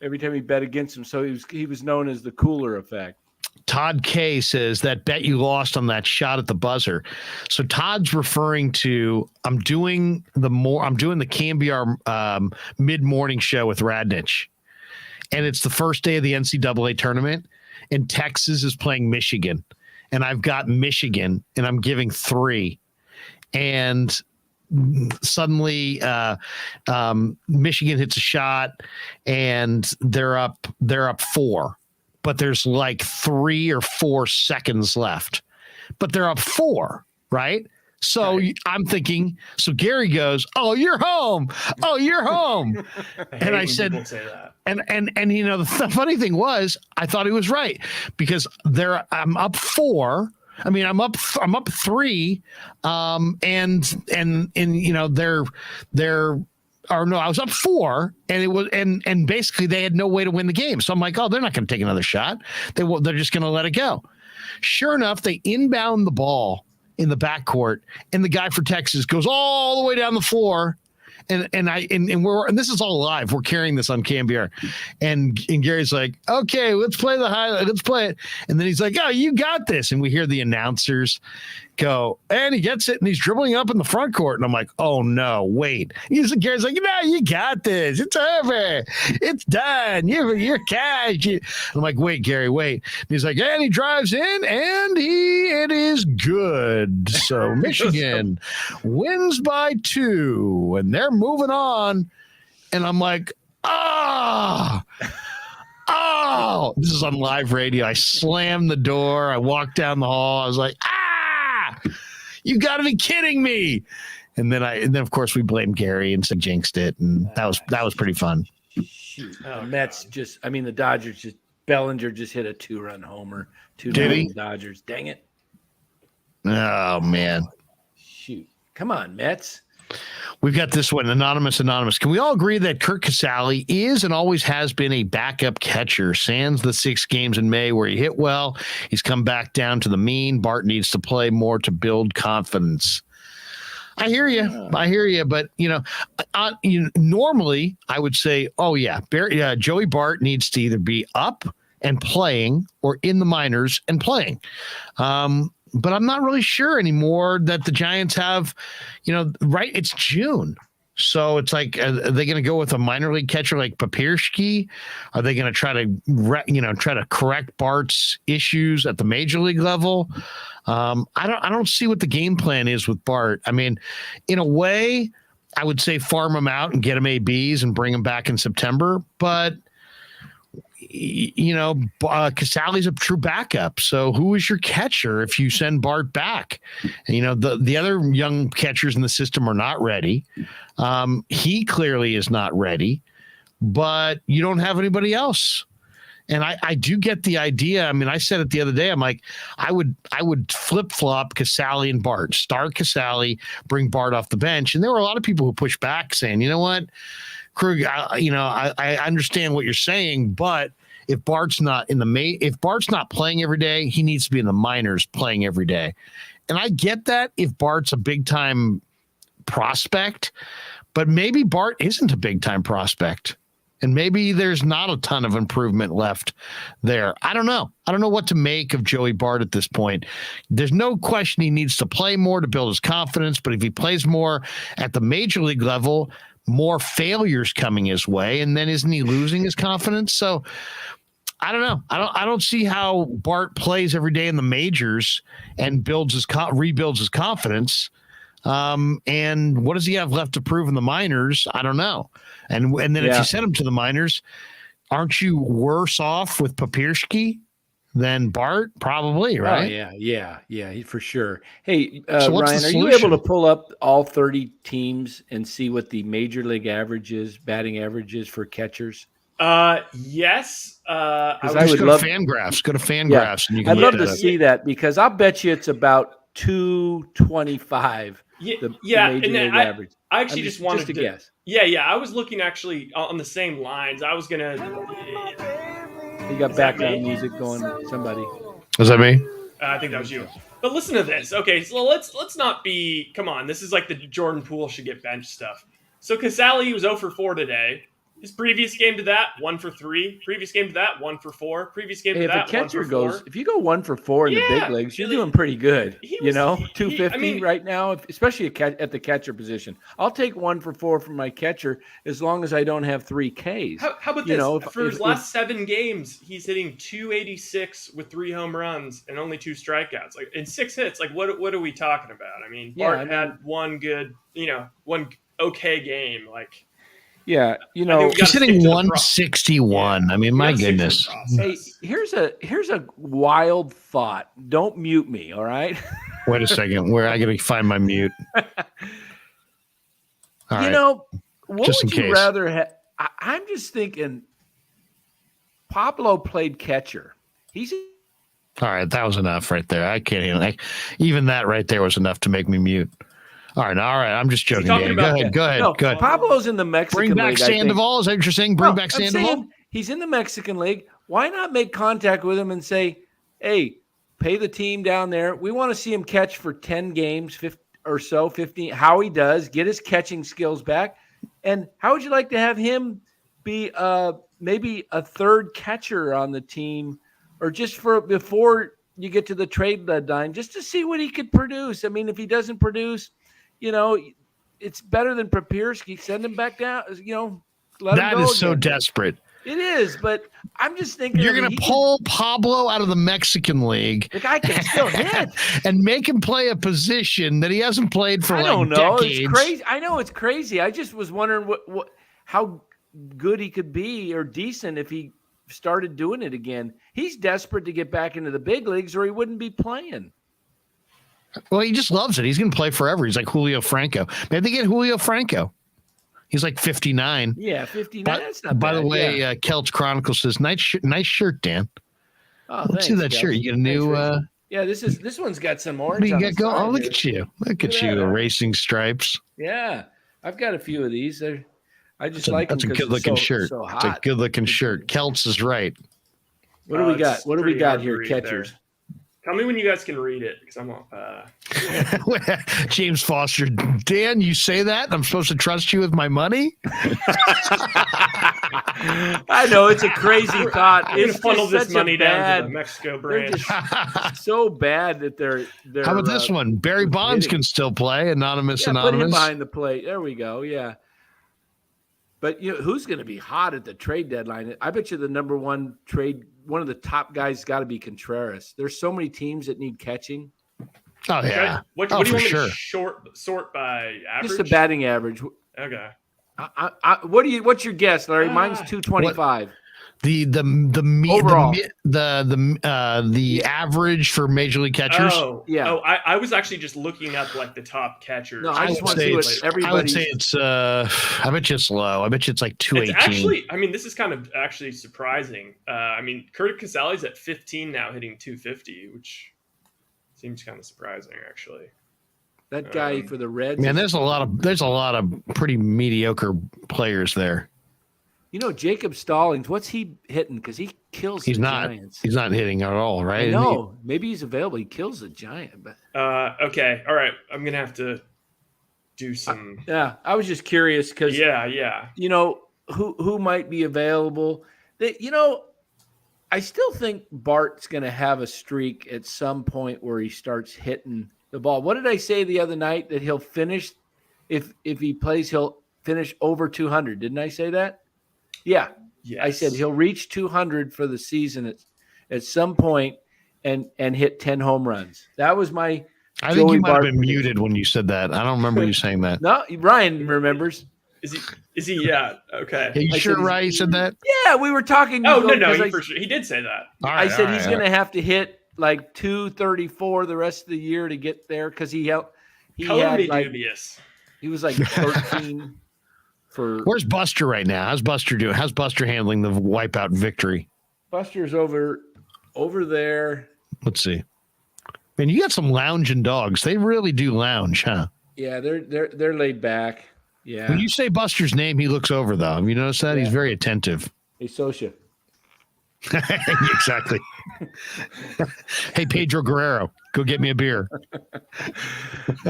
[SPEAKER 3] Every time he bet against them. So he was known as the Cooler effect.
[SPEAKER 1] Todd K says that bet you lost on that shot at the buzzer. So Todd's referring to I'm doing the Cambiar mid-morning show with Radnich, and it's the first day of the NCAA tournament, and Texas is playing Michigan, and I've got Michigan, and I'm giving 3, and suddenly Michigan hits a shot, and they're up 4. But there's like 3 or 4 seconds left, but they're up 4, right? So I'm thinking, so Gary goes, "Oh, you're home. Oh, you're home." And I said,
[SPEAKER 2] say that.
[SPEAKER 1] and the funny thing was, I thought he was right because I'm up 4. I mean, I'm up 3. I was up 4, and it was, and basically they had no way to win the game. So I'm like, oh, they're not going to take another shot. They're just going to let it go. Sure enough, they inbound the ball in the backcourt, and the guy for Texas goes all the way down the floor. And this is all live. We're carrying this on Cambiar, and Gary's like, okay, let's play the highlight. Let's play it. And then he's like, oh, you got this. And we hear the announcers go, and he gets it, and he's dribbling up in the front court. And I'm like, oh no, wait. Gary's like, no, you got this. It's over. It's done. You're cash. I'm like, wait, Gary, wait. And he's like, and he drives in, and it is good. So Michigan wins by 2, and they're moving on. And I'm like, oh, this is on live radio. I slammed the door. I walked down the hall. I was like, you got to be kidding me. And then of course we blamed Gary and said jinxed it, and that was pretty fun.
[SPEAKER 3] Shoot, the Mets the Dodgers Bellinger just hit a 2-run homer.
[SPEAKER 1] Did he?
[SPEAKER 3] Dodgers. Dang it.
[SPEAKER 1] Oh man.
[SPEAKER 3] Shoot. Come on, Mets.
[SPEAKER 1] We've got this one, anonymous. Can we all agree that Curt Casali is and always has been a backup catcher? Sans the 6 games in May where he hit well, he's come back down to the mean. Bart needs to play more to build confidence. I hear you, but normally I would say, Joey Bart needs to either be up and playing or in the minors and playing. But I'm not really sure anymore that the Giants have, right? It's June. So it's like, are they going to go with a minor league catcher like Papirski? Are they going to try to correct Bart's issues at the major league level? I don't see what the game plan is with Bart. I mean, in a way, I would say farm him out and get him ABs and bring him back in September. But Casali's a true backup. So who is your catcher if you send Bart back? And, the other young catchers in the system are not ready. He clearly is not ready, but you don't have anybody else. And I do get the idea. I mean, I said it the other day. I'm like, I would flip-flop Casali and Bart. Start Casali, bring Bart off the bench. And there were a lot of people who pushed back saying, you know what, Krug, I understand what you're saying, but if Bart's not if Bart's not playing every day, he needs to be in the minors playing every day. And I get that if Bart's a big-time prospect, but maybe Bart isn't a big-time prospect. And maybe there's not a ton of improvement left there. I don't know. I don't know what to make of Joey Bart at this point. There's no question he needs to play more to build his confidence, but if he plays more at the major league level, more failures coming his way, and then isn't he losing his confidence? So I don't know. I don't see how Bart plays every day in the majors and rebuilds his confidence. And what does he have left to prove in the minors? I don't know. And then if you send him to the minors, aren't you worse off with Papirski than Bart? Probably, right?
[SPEAKER 3] Oh, yeah, for sure. Hey,
[SPEAKER 1] so
[SPEAKER 3] Ryan, are you able to pull up all 30 teams and see what the major league batting average is for catchers?
[SPEAKER 2] Yes.
[SPEAKER 3] I would love
[SPEAKER 1] Fangraphs. Go to Fangraphs, and you can.
[SPEAKER 3] I'd love to see that because I'll bet you it's about 225. The major league average.
[SPEAKER 2] I actually just wanted
[SPEAKER 3] to guess.
[SPEAKER 2] Yeah. I was looking actually on the same lines. I was gonna.
[SPEAKER 3] You got background music going. Somebody.
[SPEAKER 1] Was that me?
[SPEAKER 2] I think that was you. But listen to this. Okay, so let's not be. Come on, this is like the Jordan Poole should get benched stuff. So Casali was 0 for 4 today. His previous game to that, 1 for 3. Previous game to that, 1 for 4. Previous game to that, 1 for 4.
[SPEAKER 3] If you go 1 for 4 in the big leagues, you're doing pretty good. 250 right now, especially at the catcher position. I'll take 1 for 4 from my catcher as long as I don't have 3 Ks.
[SPEAKER 2] How about this? For his last 7 games, he's hitting 286 with 3 home runs and only 2 strikeouts. Like in 6 hits, like what are we talking about? I mean, Bart had one good, one okay game, like.
[SPEAKER 3] Yeah,
[SPEAKER 1] he's hitting 161. I mean, my goodness.
[SPEAKER 3] Hey, here's a wild thought. Don't mute me, all right?
[SPEAKER 1] Wait a second. Where I got to find my mute? All right.
[SPEAKER 3] What
[SPEAKER 1] just
[SPEAKER 3] would you rather have? I'm just thinking. Pablo played catcher.
[SPEAKER 1] All right, that was enough right there. I can't even that right there was enough to make me mute. All right. I'm just joking. Go ahead.
[SPEAKER 3] No, Pablo's in the Mexican League.
[SPEAKER 1] Bring back Sandoval. Is that what you're saying? Bring back Sandoval?
[SPEAKER 3] He's in the Mexican League. Why not make contact with him and say, hey, pay the team down there. We want to see him catch for 10 games 15, how he does, get his catching skills back. And how would you like to have him be maybe a third catcher on the team or just before you get to the trade deadline, just to see what he could produce? I mean, if he doesn't produce, it's better than Papirski. Send him back down. Let him go.
[SPEAKER 1] That is so desperate.
[SPEAKER 3] It is, but I'm just thinking
[SPEAKER 1] you're going to pull Pablo out of the Mexican League.
[SPEAKER 3] The guy can still hit
[SPEAKER 1] and make him play a position that he hasn't played for decades.
[SPEAKER 3] It's crazy. I know it's crazy. I just was wondering how good he could be or decent if he started doing it again. He's desperate to get back into the big leagues, or he wouldn't be playing.
[SPEAKER 1] Well, he just loves it. He's going to play forever. He's like Julio Franco. Maybe they get Julio Franco. He's like 59.
[SPEAKER 3] Yeah, 59. That's not
[SPEAKER 1] by
[SPEAKER 3] bad.
[SPEAKER 1] the way,
[SPEAKER 3] yeah.
[SPEAKER 1] Kelch Chronicle says, nice shirt, Dan.
[SPEAKER 3] Oh,
[SPEAKER 1] Let's see that
[SPEAKER 3] Kels.
[SPEAKER 1] shirt. You get a new.
[SPEAKER 3] Yeah, this one's got some
[SPEAKER 1] What
[SPEAKER 3] orange.
[SPEAKER 1] do you
[SPEAKER 3] on
[SPEAKER 1] got
[SPEAKER 3] the
[SPEAKER 1] going?
[SPEAKER 3] side
[SPEAKER 1] Oh, look
[SPEAKER 3] here.
[SPEAKER 1] at you! Look at
[SPEAKER 3] Look
[SPEAKER 1] you,
[SPEAKER 3] at that, huh?
[SPEAKER 1] racing stripes.
[SPEAKER 3] Yeah, I've got a few of these. I just like them.
[SPEAKER 1] That's a good looking shirt.
[SPEAKER 3] So
[SPEAKER 1] It's a good looking shirt. Kelts is right.
[SPEAKER 3] What do we got? What do we got here, catchers?
[SPEAKER 2] There. Tell me when you guys can read it, because I'm
[SPEAKER 1] James Foster. Dan, you say that? I'm supposed to trust you with my money?
[SPEAKER 3] I know it's a crazy thought.
[SPEAKER 2] I'm gonna funnel this money down
[SPEAKER 3] bad,
[SPEAKER 2] to the Mexico branch.
[SPEAKER 3] So bad that they're
[SPEAKER 1] How about this one? Barry Bonds can still play. Anonymous.
[SPEAKER 3] Put him behind the plate. There we go. Yeah. But who's going to be hot at the trade deadline? I bet you the number one trade, one of the top guys, got to be Contreras. There's so many teams that need catching.
[SPEAKER 1] Oh yeah.
[SPEAKER 2] What do you want me to sort by average?
[SPEAKER 3] Just the batting average.
[SPEAKER 2] Okay.
[SPEAKER 3] What's your guess, Larry? Mine's 225.
[SPEAKER 1] The
[SPEAKER 3] overall
[SPEAKER 1] the average for major league catchers.
[SPEAKER 2] I was actually just looking up like the top catchers.
[SPEAKER 3] No, I just want to see what everybody.
[SPEAKER 1] I would say it's I bet you it's low. I bet you it's like 218.
[SPEAKER 2] It's actually, I mean, this is kind of actually surprising. I mean, Curtis Gonzalez at 15 now, hitting 250, which seems kind of surprising actually.
[SPEAKER 3] That guy for the Reds.
[SPEAKER 1] Man, there's a lot of pretty mediocre players there.
[SPEAKER 3] Jacob Stallings, what's he hitting? Because he kills the Giants.
[SPEAKER 1] He's not hitting at all, right?
[SPEAKER 3] No, maybe he's available. He kills the Giant. But
[SPEAKER 2] okay, all right. I'm gonna have to do some.
[SPEAKER 3] I was just curious because who might be available. I still think Bart's gonna have a streak at some point where he starts hitting the ball. What did I say the other night? That he'll finish if he plays, he'll finish over 200. Didn't I say that? Yeah. Yes. I said he'll reach 200 for the season at some point and hit 10 home runs. That was my
[SPEAKER 1] I think you might have been muted when you said that. I don't remember you saying that.
[SPEAKER 3] No, Ryan remembers.
[SPEAKER 2] Is he? Yeah. Okay.
[SPEAKER 1] Are you sure Ryan said that?
[SPEAKER 3] Yeah, we were talking.
[SPEAKER 2] Oh, no, for sure. He did say that.
[SPEAKER 3] I said he's going to have to hit like 234 the rest of the year to get there because he had
[SPEAKER 2] dubious.
[SPEAKER 3] He was like 13.
[SPEAKER 1] Where's Buster right now? How's Buster doing? How's Buster handling the wipeout victory?
[SPEAKER 3] Buster's over there.
[SPEAKER 1] Let's see. Man, you got some lounging dogs. They really do lounge, huh?
[SPEAKER 3] Yeah, they're laid back. Yeah.
[SPEAKER 1] When you say Buster's name, he looks over though. Have you noticed that? Yeah. He's very attentive.
[SPEAKER 3] Hey, Socia.
[SPEAKER 1] Exactly. Hey, Pedro Guerrero, go get me a beer.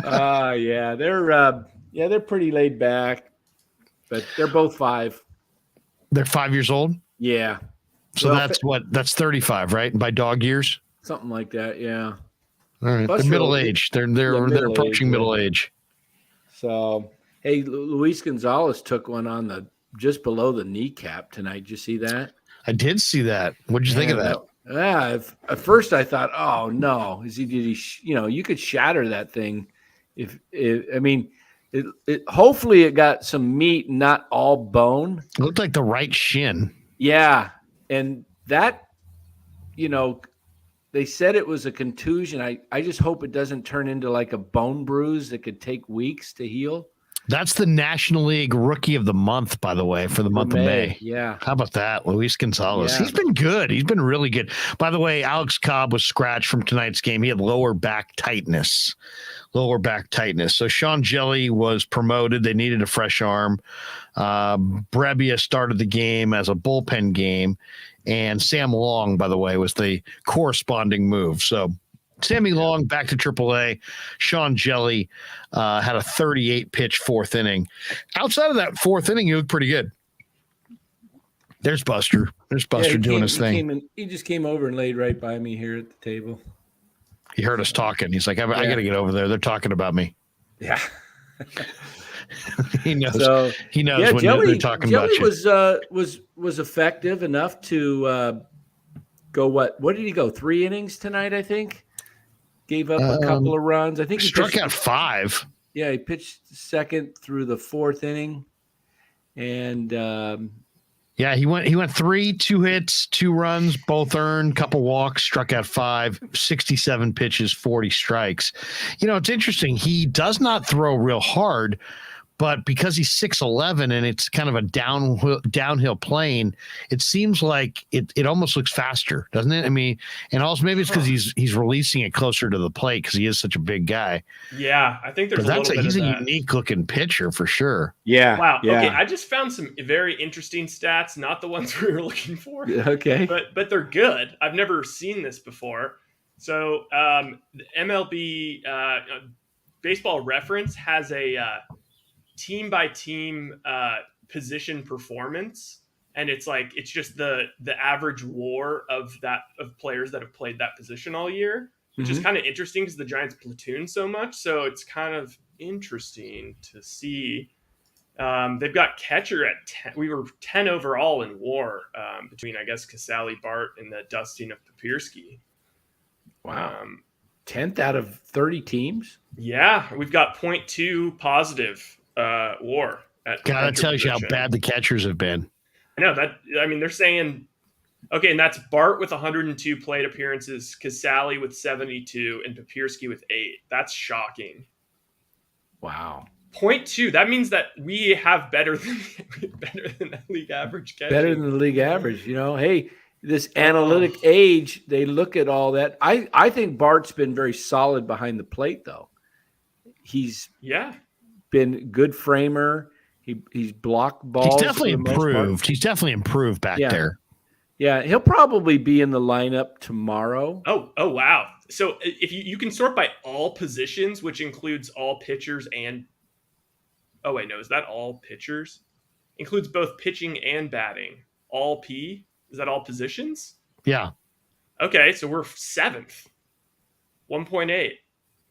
[SPEAKER 3] Yeah, they're pretty laid back. But they're both 5.
[SPEAKER 1] They're 5 years old?
[SPEAKER 3] Yeah.
[SPEAKER 1] So that's 35, right? By dog years?
[SPEAKER 3] Something like that, yeah.
[SPEAKER 1] All right. They're middle age. They're approaching middle age.
[SPEAKER 3] So, hey, Luis Gonzalez took one on just below the kneecap tonight. Did you see that?
[SPEAKER 1] I did see that. What did you think of that?
[SPEAKER 3] Yeah, at first I thought, oh no, you could shatter that thing hopefully it got some meat, not all bone.
[SPEAKER 1] It looked like the right shin.
[SPEAKER 3] Yeah. And that, they said it was a contusion. I just hope it doesn't turn into like a bone bruise that could take weeks to heal.
[SPEAKER 1] That's the National League Rookie of the Month, by the way, for the month of May.
[SPEAKER 3] Yeah.
[SPEAKER 1] How about that? Luis Gonzalez.
[SPEAKER 3] Yeah.
[SPEAKER 1] He's been good. He's been really good. By the way, Alex Cobb was scratched from tonight's game. He had lower back tightness. So Sean Jelly was promoted. They needed a fresh arm. Brebbia started the game as a bullpen game. And Sam Long, by the way, was the corresponding move. So Sammy Long back to AAA. Sean Jelly had a 38-pitch fourth inning. Outside of that fourth inning, he looked pretty good. There's Buster. Doing his thing.
[SPEAKER 3] He just came over and laid right by me here at the table.
[SPEAKER 1] He heard us talking. He's like, I got to get over there. They're talking about me.
[SPEAKER 3] Yeah.
[SPEAKER 1] He knows. He knows when they're talking about you.
[SPEAKER 3] Jelly was effective enough to go. What did he go? 3 innings tonight, I think. Gave up a couple of runs. I think he
[SPEAKER 1] struck out 5.
[SPEAKER 3] Yeah, he pitched second through the 4th inning, and
[SPEAKER 1] Yeah, he went 3, 2 hits, 2 runs, both earned, couple walks, struck out 5, 67 pitches, 40 strikes. It's interesting. He does not throw real hard, but because he's 6'11" and it's kind of a downhill plane, it seems like it almost looks faster, doesn't it? I mean, and also maybe it's because he's releasing it closer to the plate because he is such a big guy.
[SPEAKER 2] Yeah, I think there's
[SPEAKER 1] he's a unique looking pitcher for sure.
[SPEAKER 3] Yeah.
[SPEAKER 2] Wow.
[SPEAKER 3] Yeah.
[SPEAKER 2] Okay, I just found some very interesting stats, not the ones we were looking for.
[SPEAKER 3] Okay.
[SPEAKER 2] But they're good. I've never seen this before. So the MLB Baseball Reference has a team by team position performance, and it's just the average WAR of players that have played that position all year, which is kind of interesting because the Giants platoon so much. So it's kind of interesting to see. They've got catcher at 10. We were 10 overall in WAR between, I guess, Casale, Bart, and the dusting of Papierski.
[SPEAKER 3] Wow. 10th out of 30 teams?
[SPEAKER 2] Yeah, we've got 0.2 positive WAR.
[SPEAKER 1] Gotta tell you how bad the catchers have been.
[SPEAKER 2] I know that. I mean, they're saying, okay, and that's Bart with 102 plate appearances, Casale with 72, and Papierski with 8. That's shocking.
[SPEAKER 3] Wow.
[SPEAKER 2] 0.2. That means that we have better than the league average catching.
[SPEAKER 3] Better than the league average. Hey, this analytic age, they look at all that. I think Bart's been very solid behind the plate, though. He's been good framer. He's blocked balls.
[SPEAKER 1] He's definitely improved. He's definitely improved back there.
[SPEAKER 3] Yeah, he'll probably be in the lineup tomorrow.
[SPEAKER 2] Oh, wow. So if you can sort by all positions, which includes all pitchers and – oh, wait, no. Is that all pitchers? Includes both pitching and batting. All P? Is that all positions?
[SPEAKER 1] Yeah.
[SPEAKER 2] Okay, so we're 7th. 1.8.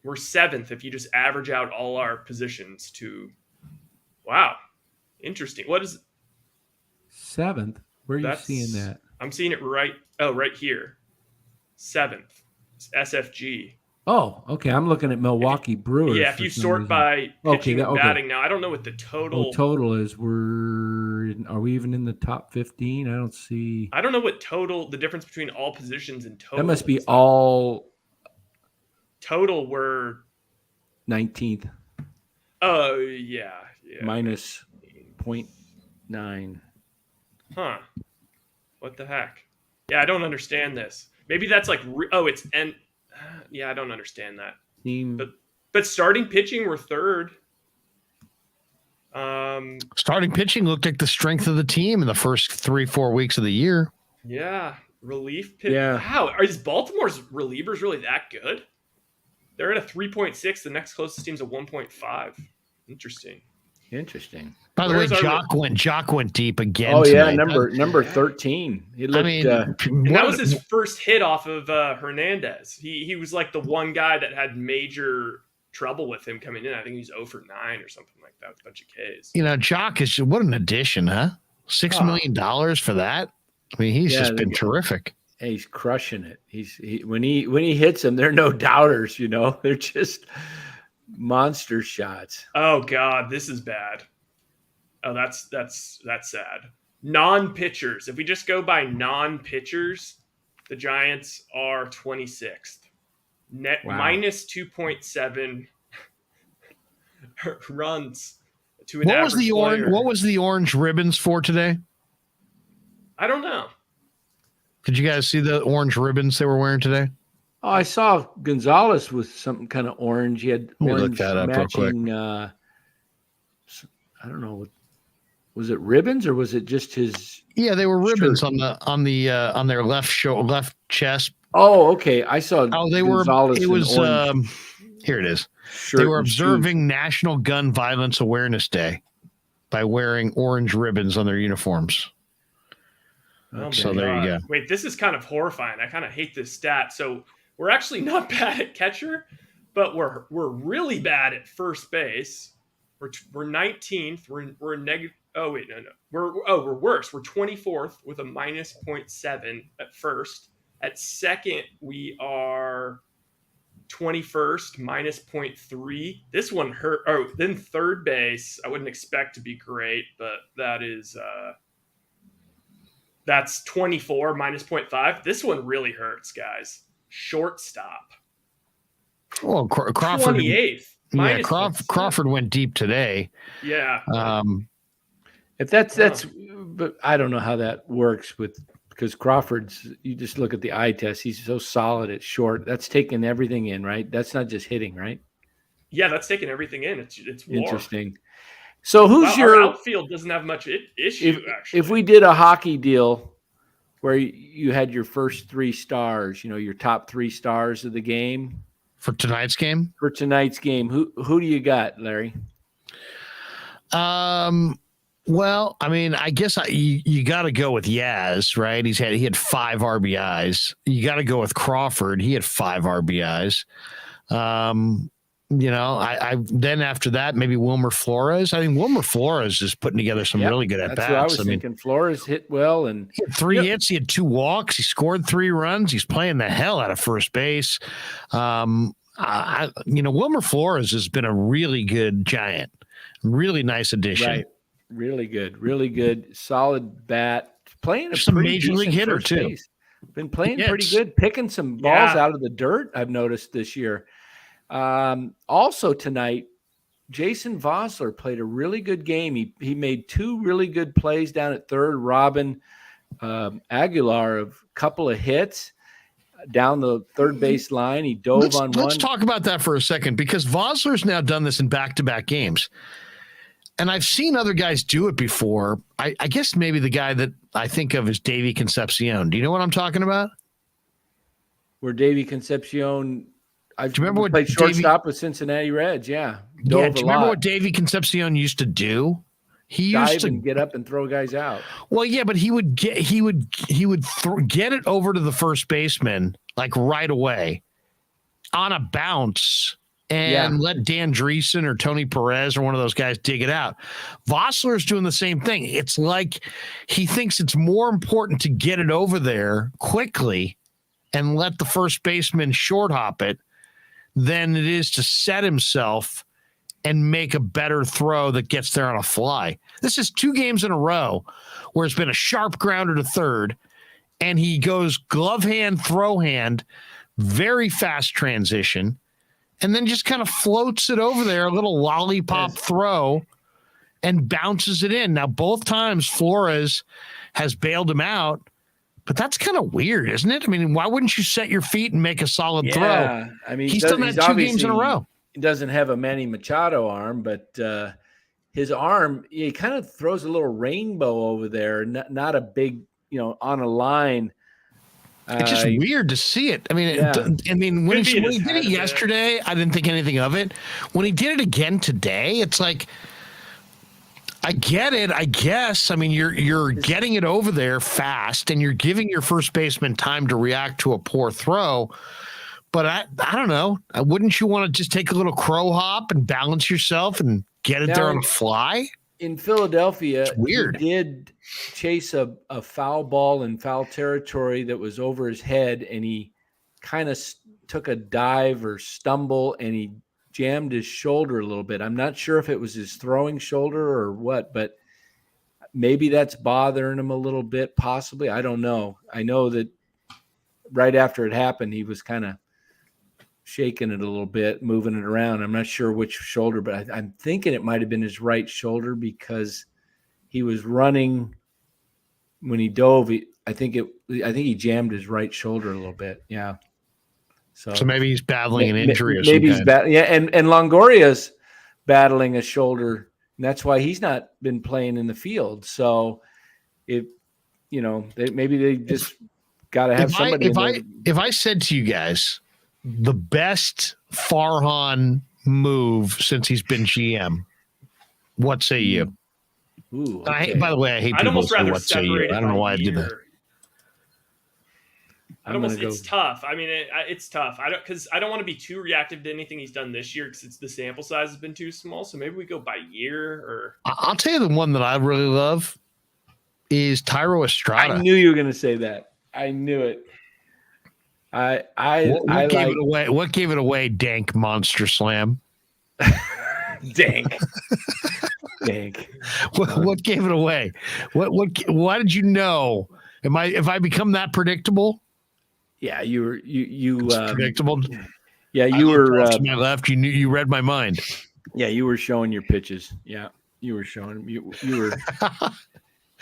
[SPEAKER 2] We're 7th if you just average out all our positions to – wow. Interesting. What is –
[SPEAKER 4] 7th? Where are you seeing that?
[SPEAKER 2] I'm seeing it right here. 7th. It's SFG.
[SPEAKER 4] Oh, okay. I'm looking at Milwaukee Brewers.
[SPEAKER 2] Yeah, if you sort by pitching and batting now, I don't know what the total
[SPEAKER 4] total is. Are we even in the top 15? I don't see.
[SPEAKER 2] I don't know what the difference between all positions and total.
[SPEAKER 4] That must be all.
[SPEAKER 2] Total we're
[SPEAKER 4] 19th.
[SPEAKER 2] Oh, yeah.
[SPEAKER 3] Minus 0.9.
[SPEAKER 2] Huh. What the heck? Yeah, I don't understand this. Maybe that's like it's and yeah, I don't understand that. But starting pitching, we're 3rd.
[SPEAKER 1] Starting pitching looked like the strength of the team in the first 3-4 weeks of the year.
[SPEAKER 2] Yeah, relief pitch.
[SPEAKER 3] Yeah.
[SPEAKER 2] Wow, is Baltimore's relievers really that good? They're at a 3.6. The next closest team's a 1.5. Interesting.
[SPEAKER 1] By the way, Jock went deep again.
[SPEAKER 3] Oh
[SPEAKER 1] tonight.
[SPEAKER 3] yeah, number 13. He looked,
[SPEAKER 2] and that was his first hit off of Hernandez. He was like the one guy that had major trouble with him coming in. I think he's 0 for 9 or something like that with a bunch of Ks.
[SPEAKER 1] Jock is what an addition, huh? $6 million for that. I mean, he's just been terrific.
[SPEAKER 3] He's crushing it. When he hits them, they're no doubters. They're just monster shots.
[SPEAKER 2] Oh God, this is bad. Oh, that's sad. Non-pitchers. If we just go by non-pitchers, the Giants are 26th. Net minus 2.7 runs to an average player.
[SPEAKER 1] What was the orange ribbons for today?
[SPEAKER 2] I don't know.
[SPEAKER 1] Did you guys see the orange ribbons they were wearing today?
[SPEAKER 3] Oh, I saw Gonzalez with something kind of orange. He had orange matching. I don't know. Was it ribbons or was it just his?
[SPEAKER 1] Yeah, they were ribbons shirt? on their left chest.
[SPEAKER 3] Oh, okay. I saw.
[SPEAKER 1] Oh, they
[SPEAKER 3] Gonzalez
[SPEAKER 1] were. It was. Here it is. They were observing National Gun Violence Awareness Day by wearing orange ribbons on their uniforms.
[SPEAKER 2] Okay.
[SPEAKER 1] So there you go.
[SPEAKER 2] Wait, this is kind of horrifying. I kind of hate this stat. So we're actually not bad at catcher, but we're really bad at first base. We're 19th. We're negative. Oh wait, no. We're worse. We're 24th with a minus 0.7 at first. At second, we are 21st minus 0.3. This one hurt. Oh, then third base. I wouldn't expect to be great, but that is That's 24 minus 0.5. This one really hurts, guys. Shortstop.
[SPEAKER 1] Well, Crawford
[SPEAKER 2] 28th.
[SPEAKER 1] Yeah, Crawford went deep today.
[SPEAKER 2] Yeah.
[SPEAKER 3] If that's, but I don't know how that works because Crawford's. You just look at the eye test; he's so solid at short. That's taking everything in, right? That's not just hitting, right?
[SPEAKER 2] Yeah, that's taking everything in. It's war.
[SPEAKER 3] Interesting. So who's your
[SPEAKER 2] our outfield doesn't have much issue actually.
[SPEAKER 3] If we did a hockey deal where you had your first 3 stars, your top 3 stars of the game
[SPEAKER 1] for tonight's game.
[SPEAKER 3] Who do you got, Larry?
[SPEAKER 1] Well, I mean, I guess you got to go with Yaz, right? He had 5 RBIs. You got to go with Crawford. He had 5 RBIs. I then after that, maybe Wilmer Flores. I think Wilmer Flores is putting together some really good at bats.
[SPEAKER 3] That's what I was thinking. Flores hit well, and
[SPEAKER 1] he had 3 hits. He had 2 walks. He scored 3 runs. He's playing the hell out of first base. Wilmer Flores has been a really good Giant. Really nice addition.
[SPEAKER 3] Right. Really good, solid bat. Playing
[SPEAKER 1] a major league hitter too.
[SPEAKER 3] Base. Been playing pretty good, picking some balls out of the dirt. I've noticed this year. Also tonight, Jason Vossler played a really good game. He made 2 really good plays down at third. Robin Aguilar a couple of hits down the third base line. He dove on one.
[SPEAKER 1] Let's talk about that for a second, because Vossler's now done this in back-to-back games. And I've seen other guys do it before. I guess maybe the guy that I think of is Davey Concepcion. Do you know what I'm talking about?
[SPEAKER 3] Where Davey Concepcion,
[SPEAKER 1] do you remember what
[SPEAKER 3] played shortstop with Cincinnati Reds? Yeah.
[SPEAKER 1] Do you remember what Davey Concepcion used to do? He
[SPEAKER 3] dive
[SPEAKER 1] used to
[SPEAKER 3] and get up and throw guys out.
[SPEAKER 1] Well, yeah, but he would get it over to the first baseman like right away on a bounce. And let Dan Dreesen or Tony Perez or one of those guys dig it out. Vossler's doing the same thing. It's like he thinks it's more important to get it over there quickly and let the first baseman short hop it than it is to set himself and make a better throw that gets there on a fly. This is 2 games in a row where it's been a sharp grounder to third, and he goes glove hand, throw hand, very fast transition, and then just kind of floats it over there, a little lollipop throw, and bounces it in. Now, both times Flores has bailed him out, but that's kind of weird, isn't it? I mean, why wouldn't you set your feet and make a solid throw?
[SPEAKER 3] I mean,
[SPEAKER 1] he's done that 2 games in a row.
[SPEAKER 3] He doesn't have a Manny Machado arm, but his arm, he kind of throws a little rainbow over there, not a big, on a line.
[SPEAKER 1] It's just weird to see it. I mean, when he did it yesterday, I didn't think anything of it. When he did it again today, it's like, I get it, I guess. I mean, you're getting it over there fast, and you're giving your first baseman time to react to a poor throw. But I don't know. Wouldn't you want to just take a little crow hop and balance yourself and get it there on a fly?
[SPEAKER 3] In Philadelphia,
[SPEAKER 1] it's weird.
[SPEAKER 3] He did chase a foul ball in foul territory that was over his head, and he kind of took a dive or stumble, and he jammed his shoulder a little bit. I'm not sure if it was his throwing shoulder or what, but maybe that's bothering him a little bit, possibly. I don't know. I know that right after it happened, he was kind of shaking it a little bit, moving it around. I'm not sure which shoulder, but I'm thinking it might have been his right shoulder, because he was running when he dove. I think he jammed his right shoulder a little bit. Yeah.
[SPEAKER 1] So maybe he's battling an injury or
[SPEAKER 3] maybe
[SPEAKER 1] something.
[SPEAKER 3] And Longoria's battling a shoulder, and that's why he's not been playing in the field. So maybe they just got to have somebody.
[SPEAKER 1] If I said to you guys, the best Farhan move since he's been GM, what say you?
[SPEAKER 3] Ooh, okay.
[SPEAKER 1] By the way, I hate people who say what say you. I don't know why I did that.
[SPEAKER 2] It's tough. I mean, it's tough. I don't want to be too reactive to anything he's done this year, because the sample size has been too small. So maybe we go by year. Or
[SPEAKER 1] I'll tell you the one that I really love is Tyro Estrada.
[SPEAKER 3] I knew you were going to say that. I knew it.
[SPEAKER 1] What gave it away? Dank Monster Slam.
[SPEAKER 3] Dank.
[SPEAKER 1] What gave it away? Why did you know If I become that predictable?
[SPEAKER 3] Yeah, you
[SPEAKER 1] Predictable.
[SPEAKER 3] Yeah,
[SPEAKER 1] I
[SPEAKER 3] you
[SPEAKER 1] looked
[SPEAKER 3] were.
[SPEAKER 1] off to my left. You read my mind.
[SPEAKER 3] Yeah, you were showing your pitches. Yeah, you were showing. You were.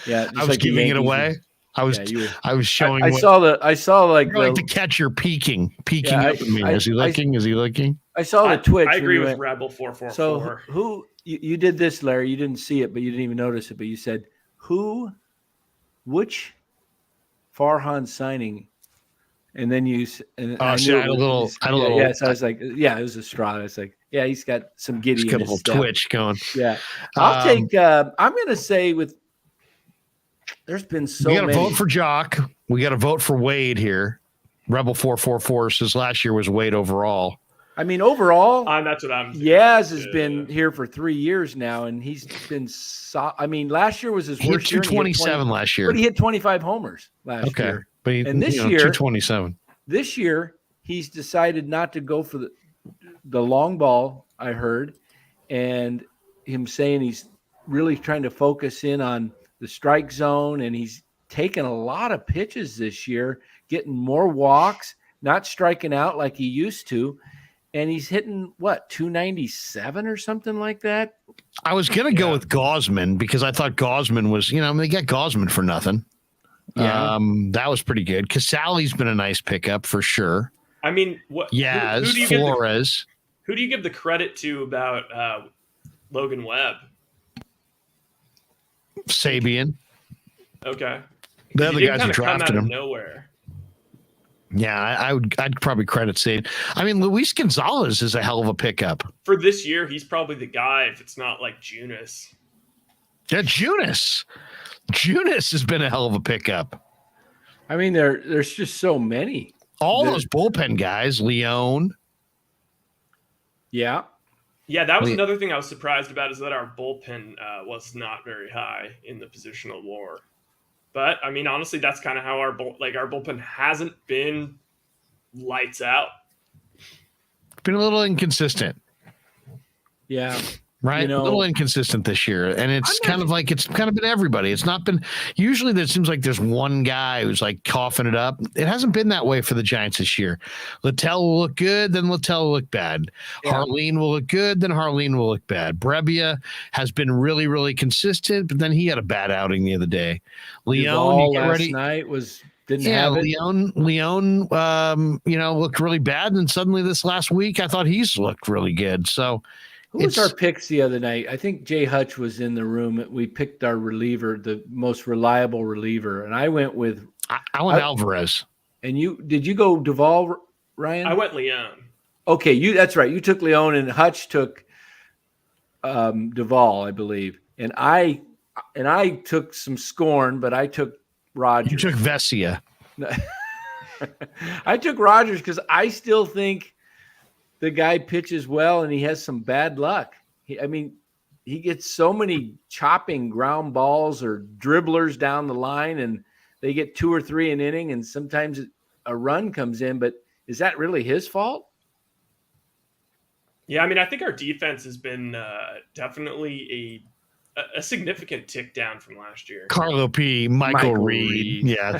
[SPEAKER 3] Yeah, just
[SPEAKER 1] I was
[SPEAKER 3] like
[SPEAKER 1] giving it away. I was showing.
[SPEAKER 3] I saw like
[SPEAKER 1] the catcher peeking
[SPEAKER 3] Yeah,
[SPEAKER 1] up at me. Is he looking? Is he looking?
[SPEAKER 3] I saw the twitch.
[SPEAKER 2] I agree
[SPEAKER 3] when you
[SPEAKER 2] with
[SPEAKER 3] went,
[SPEAKER 2] Rebel 444.
[SPEAKER 3] So who you did this, Larry? You didn't see it, but you didn't even notice it. But you said which Farhan signing, and then you and
[SPEAKER 1] I had a little.
[SPEAKER 3] Yeah, so I was like, yeah, it was a straw. I was like, yeah, he's got some giddy in his step.
[SPEAKER 1] Twitch going.
[SPEAKER 3] Yeah, I'll take. I'm going to say there's been so many.
[SPEAKER 1] We got to vote for Jock. We got to vote for Wade here. Rebel 444 says last year was Wade overall.
[SPEAKER 3] I mean, overall,
[SPEAKER 2] that's what I'm.
[SPEAKER 3] Yaz has been here for 3 years now, and he's been. I mean, last year was his worst year.
[SPEAKER 1] 227 last year,
[SPEAKER 3] but he hit 25 homers last year.
[SPEAKER 1] But
[SPEAKER 3] this year,
[SPEAKER 1] 227.
[SPEAKER 3] This year, he's decided not to go for the long ball. I heard, and him saying he's really trying to focus in on the strike zone, and he's taken a lot of pitches this year, getting more walks, not striking out like he used to. And he's hitting 297 or something like that.
[SPEAKER 1] I was going to go with Gausman because I thought Gausman was, they got Gausman for nothing. Yeah. That was pretty good. Casale's been a nice pickup for sure.
[SPEAKER 2] I mean, what?
[SPEAKER 1] Yaz, who do you Flores.
[SPEAKER 2] Who do you give the credit to about Logan Webb?
[SPEAKER 1] Sabian.
[SPEAKER 2] Okay.
[SPEAKER 1] The other guys who drafted him.
[SPEAKER 2] Nowhere.
[SPEAKER 1] Yeah, I'd probably credit Sabian. I mean, Luis Gonzalez is a hell of a pickup.
[SPEAKER 2] For this year, he's probably the guy if it's not like Junis.
[SPEAKER 1] Yeah, Junis. Junis has been a hell of a pickup.
[SPEAKER 3] I mean, there's just so many.
[SPEAKER 1] All those bullpen guys, Leone.
[SPEAKER 3] Yeah.
[SPEAKER 2] Yeah, that was another thing I was surprised about is that our bullpen was not very high in the positional war. But, I mean, honestly, that's kind of how our bullpen hasn't been lights out.
[SPEAKER 1] Been a little inconsistent.
[SPEAKER 3] Yeah.
[SPEAKER 1] Right? A little inconsistent this year. And it's kind of been everybody. It's not been – usually it seems like there's one guy who's like coughing it up. It hasn't been that way for the Giants this year. Littell will look good, then Littell will look bad. Yeah. Harleen will look good, then Harleen will look bad. Brebbia has been really, really consistent, but then he had a bad outing the other day. Leone
[SPEAKER 3] last night didn't have it.
[SPEAKER 1] Leone looked really bad, and suddenly this last week I thought he's looked really good. So –
[SPEAKER 3] who was our picks the other night? I think Jay Hutch was in the room. We picked our reliever, the most reliable reliever, and I went with
[SPEAKER 1] I went Alvarez.
[SPEAKER 3] And did you go Duvall, Ryan?
[SPEAKER 2] I went Leone.
[SPEAKER 3] Okay, that's right. You took Leone, and Hutch took Duvall, I believe. And I took some scorn, but I took Rogers.
[SPEAKER 1] You took Vesia.
[SPEAKER 3] I took Rogers because I still think the guy pitches well, and he has some bad luck. He gets so many chopping ground balls or dribblers down the line, and they get 2 or 3 an inning, and sometimes a run comes in. But is that really his fault?
[SPEAKER 2] Yeah, I mean, I think our defense has been definitely a significant tick down from last year.
[SPEAKER 1] Carlo P. Michael Reed. Yeah.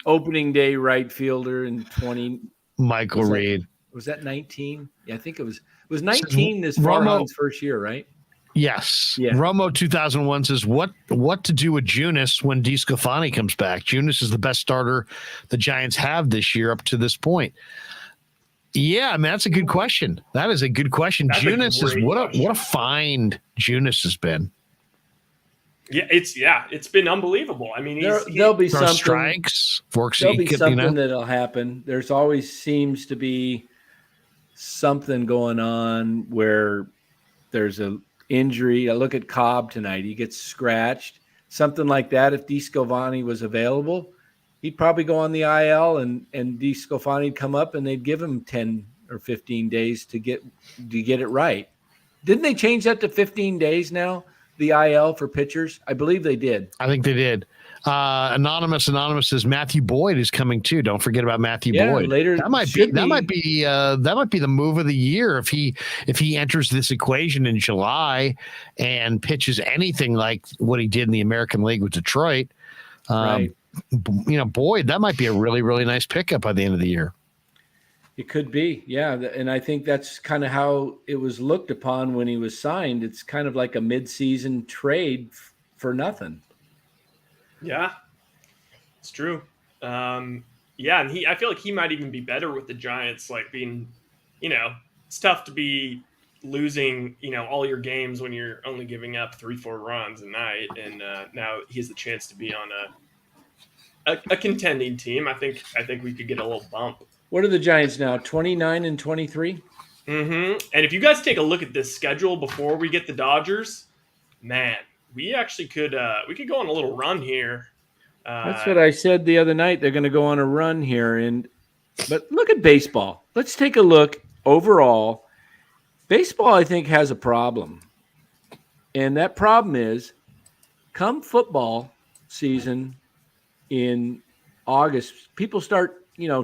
[SPEAKER 3] opening day right fielder in 20.
[SPEAKER 1] Michael Reed.
[SPEAKER 3] Was that 19? Yeah, I think it was 19 this Farhan's first year, right?
[SPEAKER 1] Yes.
[SPEAKER 3] Yeah.
[SPEAKER 1] Romo 2001 says, what to do with Junis when DeSclafani comes back? Junis is the best starter the Giants have this year up to this point. Yeah, I mean, that's a good question. That is a good question. Junis is what a find Junis has been.
[SPEAKER 2] Yeah, it's been unbelievable. I mean,
[SPEAKER 3] there'll be some
[SPEAKER 1] strikes.
[SPEAKER 3] There'll be something that'll happen. There's always seems to be something going on where there's an injury. I look at Cobb tonight. He gets scratched. Something like that. If DeSclafani was available, he'd probably go on the IL, and DeSclafani'd come up, and they'd give him 10 or 15 days to get it right. Didn't they change that to 15 days now? The IL for pitchers? I believe they did.
[SPEAKER 1] I think they did. Anonymous says Matthew Boyd is coming too. Don't forget about Matthew Boyd.
[SPEAKER 3] Later
[SPEAKER 1] that might be the move of the year if he enters this equation in July and pitches anything like what he did in the American League with Detroit.
[SPEAKER 3] Right.
[SPEAKER 1] Boyd, that might be a really, really nice pickup by the end of the year.
[SPEAKER 3] It could be, yeah. And I think that's kind of how it was looked upon when he was signed. It's kind of like a mid-season trade for nothing.
[SPEAKER 2] Yeah, it's true. And I feel like he might even be better with the Giants, like being, it's tough to be losing, all your games when you're only giving up 3-4 runs a night. And now he has the chance to be on a contending team. I think we could get a little bump.
[SPEAKER 3] What are the Giants now? 29 and 23?
[SPEAKER 2] Mm-hmm. And if you guys take a look at this schedule before we get the Dodgers, man, we actually could go on a little run here.
[SPEAKER 3] That's what I said the other night. They're going to go on a run here. But look at baseball. Let's take a look overall. Baseball, I think, has a problem. And that problem is come football season in August, people start,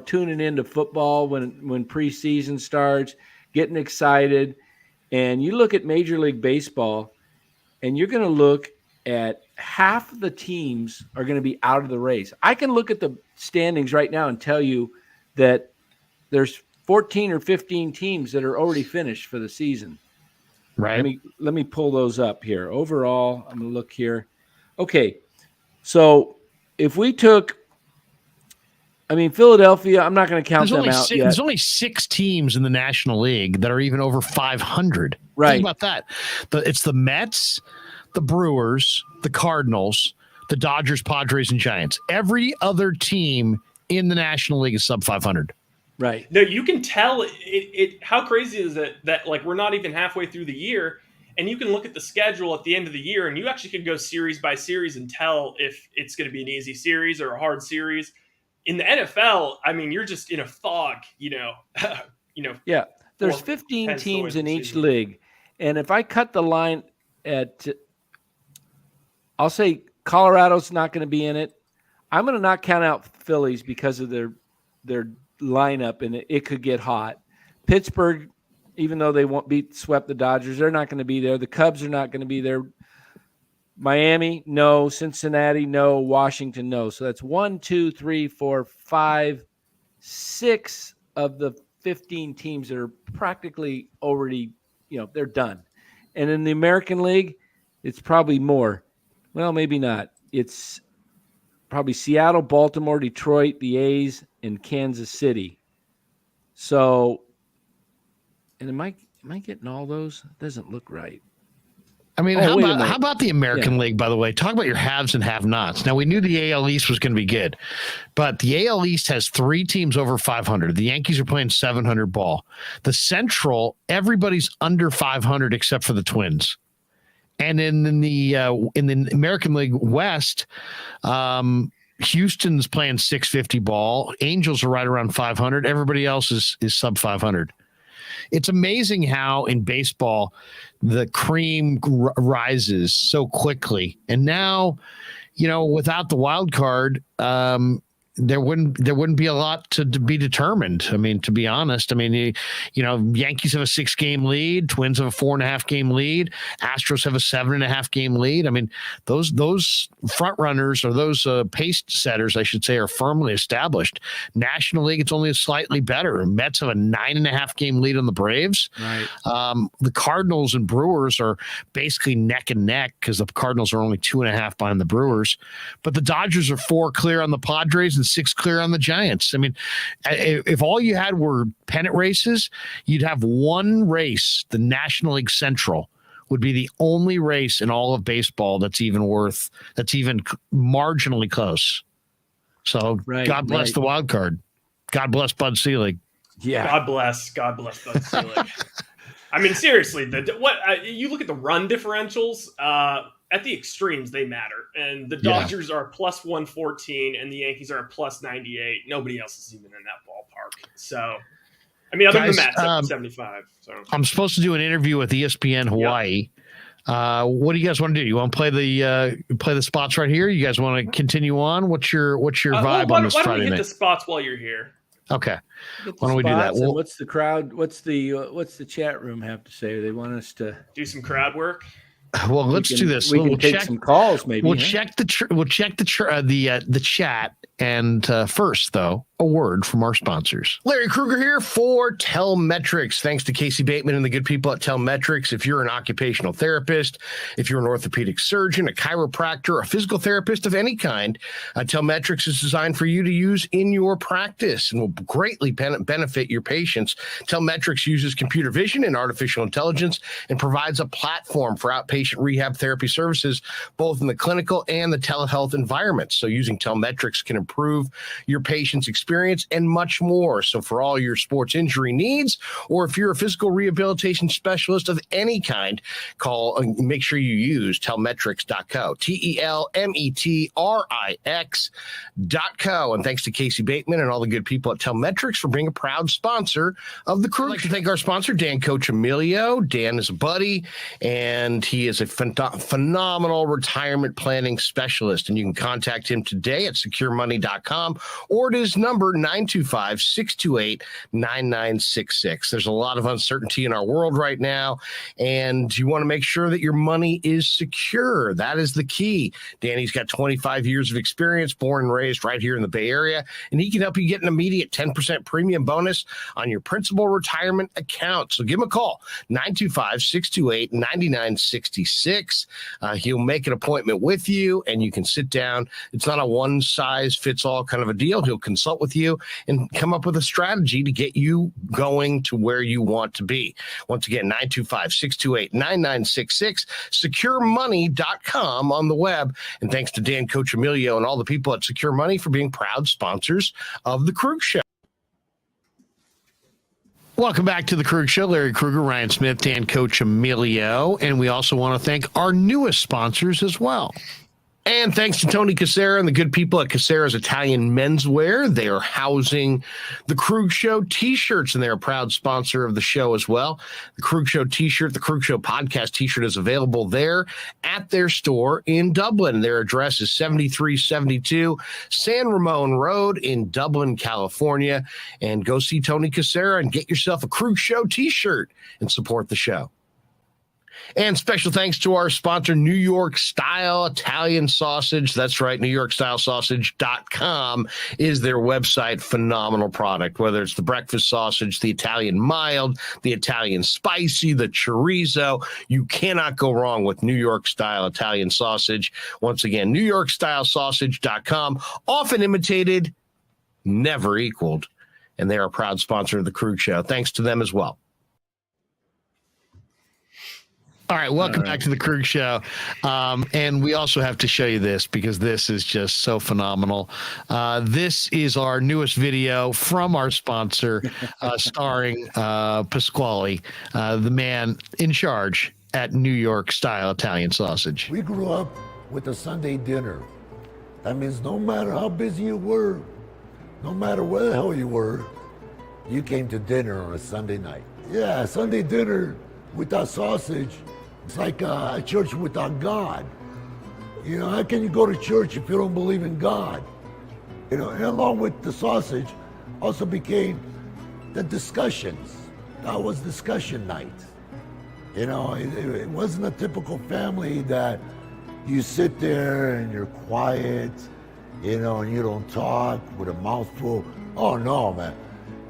[SPEAKER 3] tuning into football when preseason starts, getting excited. And you look at Major League Baseball, and you're going to look at half of the teams are going to be out of the race. I can look at the standings right now and tell you that there's 14 or 15 teams that are already finished for the season.
[SPEAKER 1] Right.
[SPEAKER 3] Let me pull those up here. Overall, I'm going to look here. Okay. So if we took, Philadelphia, I'm not going to count them out yet.
[SPEAKER 1] There's only 6 teams in the National League that are even over 500.
[SPEAKER 3] Right.
[SPEAKER 1] Think about that. It's the Mets, the Brewers, the Cardinals, the Dodgers, Padres, and Giants. Every other team in the National League is sub 500.
[SPEAKER 3] Right.
[SPEAKER 2] No, you can tell it. How crazy is it that like we're not even halfway through the year, and you can look at the schedule at the end of the year, and you actually could go series by series and tell if it's going to be an easy series or a hard series. In the NFL, you're just in a fog.
[SPEAKER 3] Yeah. There's 15 teams in each league, and if I cut the line at, I'll say Colorado's not going to be in it. I'm going to not count out Phillies because of their lineup, and it could get hot. Pittsburgh, even though they won't swept the Dodgers, they're not going to be there. The Cubs are not going to be there. Miami, no. Cincinnati, no. Washington, no. So that's 1, 2, 3, 4, 5, 6 of the 15 teams that are practically already, they're done. And in the American League, it's probably more. Well, maybe not. It's probably Seattle, Baltimore, Detroit, the A's, and Kansas City. So, and am I getting all those? It doesn't look right.
[SPEAKER 1] How about the American League, by the way? Talk about your haves and have-nots. Now, we knew the AL East was going to be good, but the AL East has 3 teams over 500. The Yankees are playing 700 ball. The Central, everybody's under 500 except for the Twins. And in the American League West, Houston's playing 650 ball. Angels are right around 500. Everybody else is sub 500. It's amazing how in baseball the cream rises so quickly. And now, without the wild card, there wouldn't be a lot to be determined. To be honest, Yankees have a 6-game lead, Twins have a 4.5-game lead, Astros have a 7.5-game lead. Those front runners, or those pace setters, I should say, are firmly established. National League, it's only slightly better. Mets have a 9.5-game lead on the Braves.
[SPEAKER 3] Right.
[SPEAKER 1] The Cardinals and Brewers are basically neck and neck because the Cardinals are only 2.5 behind the Brewers, but the Dodgers are 4 clear on the Padres and 6 clear on the Giants. If all you had were pennant races, you'd have one race. The National League Central would be the only race in all of baseball that's even marginally close. So God bless the wild card. God bless Bud Selig.
[SPEAKER 3] Yeah.
[SPEAKER 2] God bless Bud Selig. Seriously, you look at the run differentials, at the extremes, they matter. And the Dodgers are plus 114 and the Yankees are plus 98. Nobody else is even in that ballpark. So, other
[SPEAKER 1] Guys,
[SPEAKER 2] than that, 75. So
[SPEAKER 1] I'm supposed to do an interview with ESPN Hawaii. Yep. What do you guys want to do? You want to play the spots right here? You guys want to continue on? What's your vibe on this Friday night?
[SPEAKER 2] Why don't we hit the spots while you're here?
[SPEAKER 1] Okay. Why don't we do that?
[SPEAKER 3] What's the crowd? What's the chat room have to say? They want us to
[SPEAKER 2] do some crowd work.
[SPEAKER 1] Well, let's do this.
[SPEAKER 3] We can take some calls, maybe.
[SPEAKER 1] We'll check the chat. And first, though, a word from our sponsors. Larry Krueger here for Telmetrics. Thanks to Casey Bateman and the good people at Telmetrics. If you're an occupational therapist, if you're an orthopedic surgeon, a chiropractor, a physical therapist of any kind, Telmetrics is designed for you to use in your practice and will greatly benefit your patients. Telmetrics uses computer vision and artificial intelligence and provides a platform for outpatient rehab therapy services, both in the clinical and the telehealth environments. So using Telmetrics can improve your patient's experience and much more. So for all your sports injury needs, or if you're a physical rehabilitation specialist of any kind, make sure you use telmetrics.co, TELMETRIX.co. And thanks to Casey Bateman and all the good people at Telmetrics for being a proud sponsor of the Krueg. I'd like to thank our sponsor, Dan Coccimilgio. Dan is a buddy, and he is a phenomenal retirement planning specialist. And you can contact him today at securemoney.com or at his number 925-628-9966. There's a lot of uncertainty in our world right now, and you want to make sure that your money is secure. That is the key. Danny's got 25 years of experience, born and raised right here in the Bay Area, and he can help you get an immediate 10% premium bonus on your principal retirement account. So give him a call, 925-628-9966. He'll make an appointment with you, and you can sit down. It's not a one-size-fits-all kind of a deal. He'll consult with you and come up with a strategy to get you going to where you want to be. Once again, 925-628-9966, securemoney.com on the web. And thanks to Dan Coccimilgio and all the people at Secure Money for being proud sponsors of the Krueg Show. Welcome back to the Krueg Show. Larry Krueger, Ryan Smith, Dan Coccimilgio. And we also want to thank our newest sponsors as well. And thanks to Tony Casera and the good people at Casera's Italian Menswear. They are housing the Krueg Show T-shirts, and they're a proud sponsor of the show as well. The Krueg Show T-shirt, the Krueg Show Podcast T-shirt is available there at their store in Dublin. Their address is 7372 San Ramon Road in Dublin, California. And go see Tony Casera and get yourself a Krueg Show T-shirt and support the show. And special thanks to our sponsor, New York Style Italian Sausage. That's right, NewYorkStyleSausage.com is their website. Phenomenal product, whether it's the breakfast sausage, the Italian mild, the Italian spicy, the chorizo. You cannot go wrong with New York Style Italian Sausage. Once again, NewYorkStyleSausage.com, often imitated, never equaled. And they are a proud sponsor of the Krueg Show. Thanks to them as well. All right, welcome back to the Krueg Show. And we also have to show you this because this is just so phenomenal. This is our newest video from our sponsor, starring Pasquale, the man in charge at New York Style Italian Sausage.
[SPEAKER 5] We grew up with a Sunday dinner. That means no matter how busy you were, no matter where the hell you were, you came to dinner on a Sunday night. Yeah, Sunday dinner without sausage, it's like a church without God. You know, how can you go to church if you don't believe in God? You know, and along with the sausage also became the discussions. That was discussion night. You know, it wasn't a typical family that you sit there and you're quiet, you know, and you don't talk with a mouthful. Oh no, man.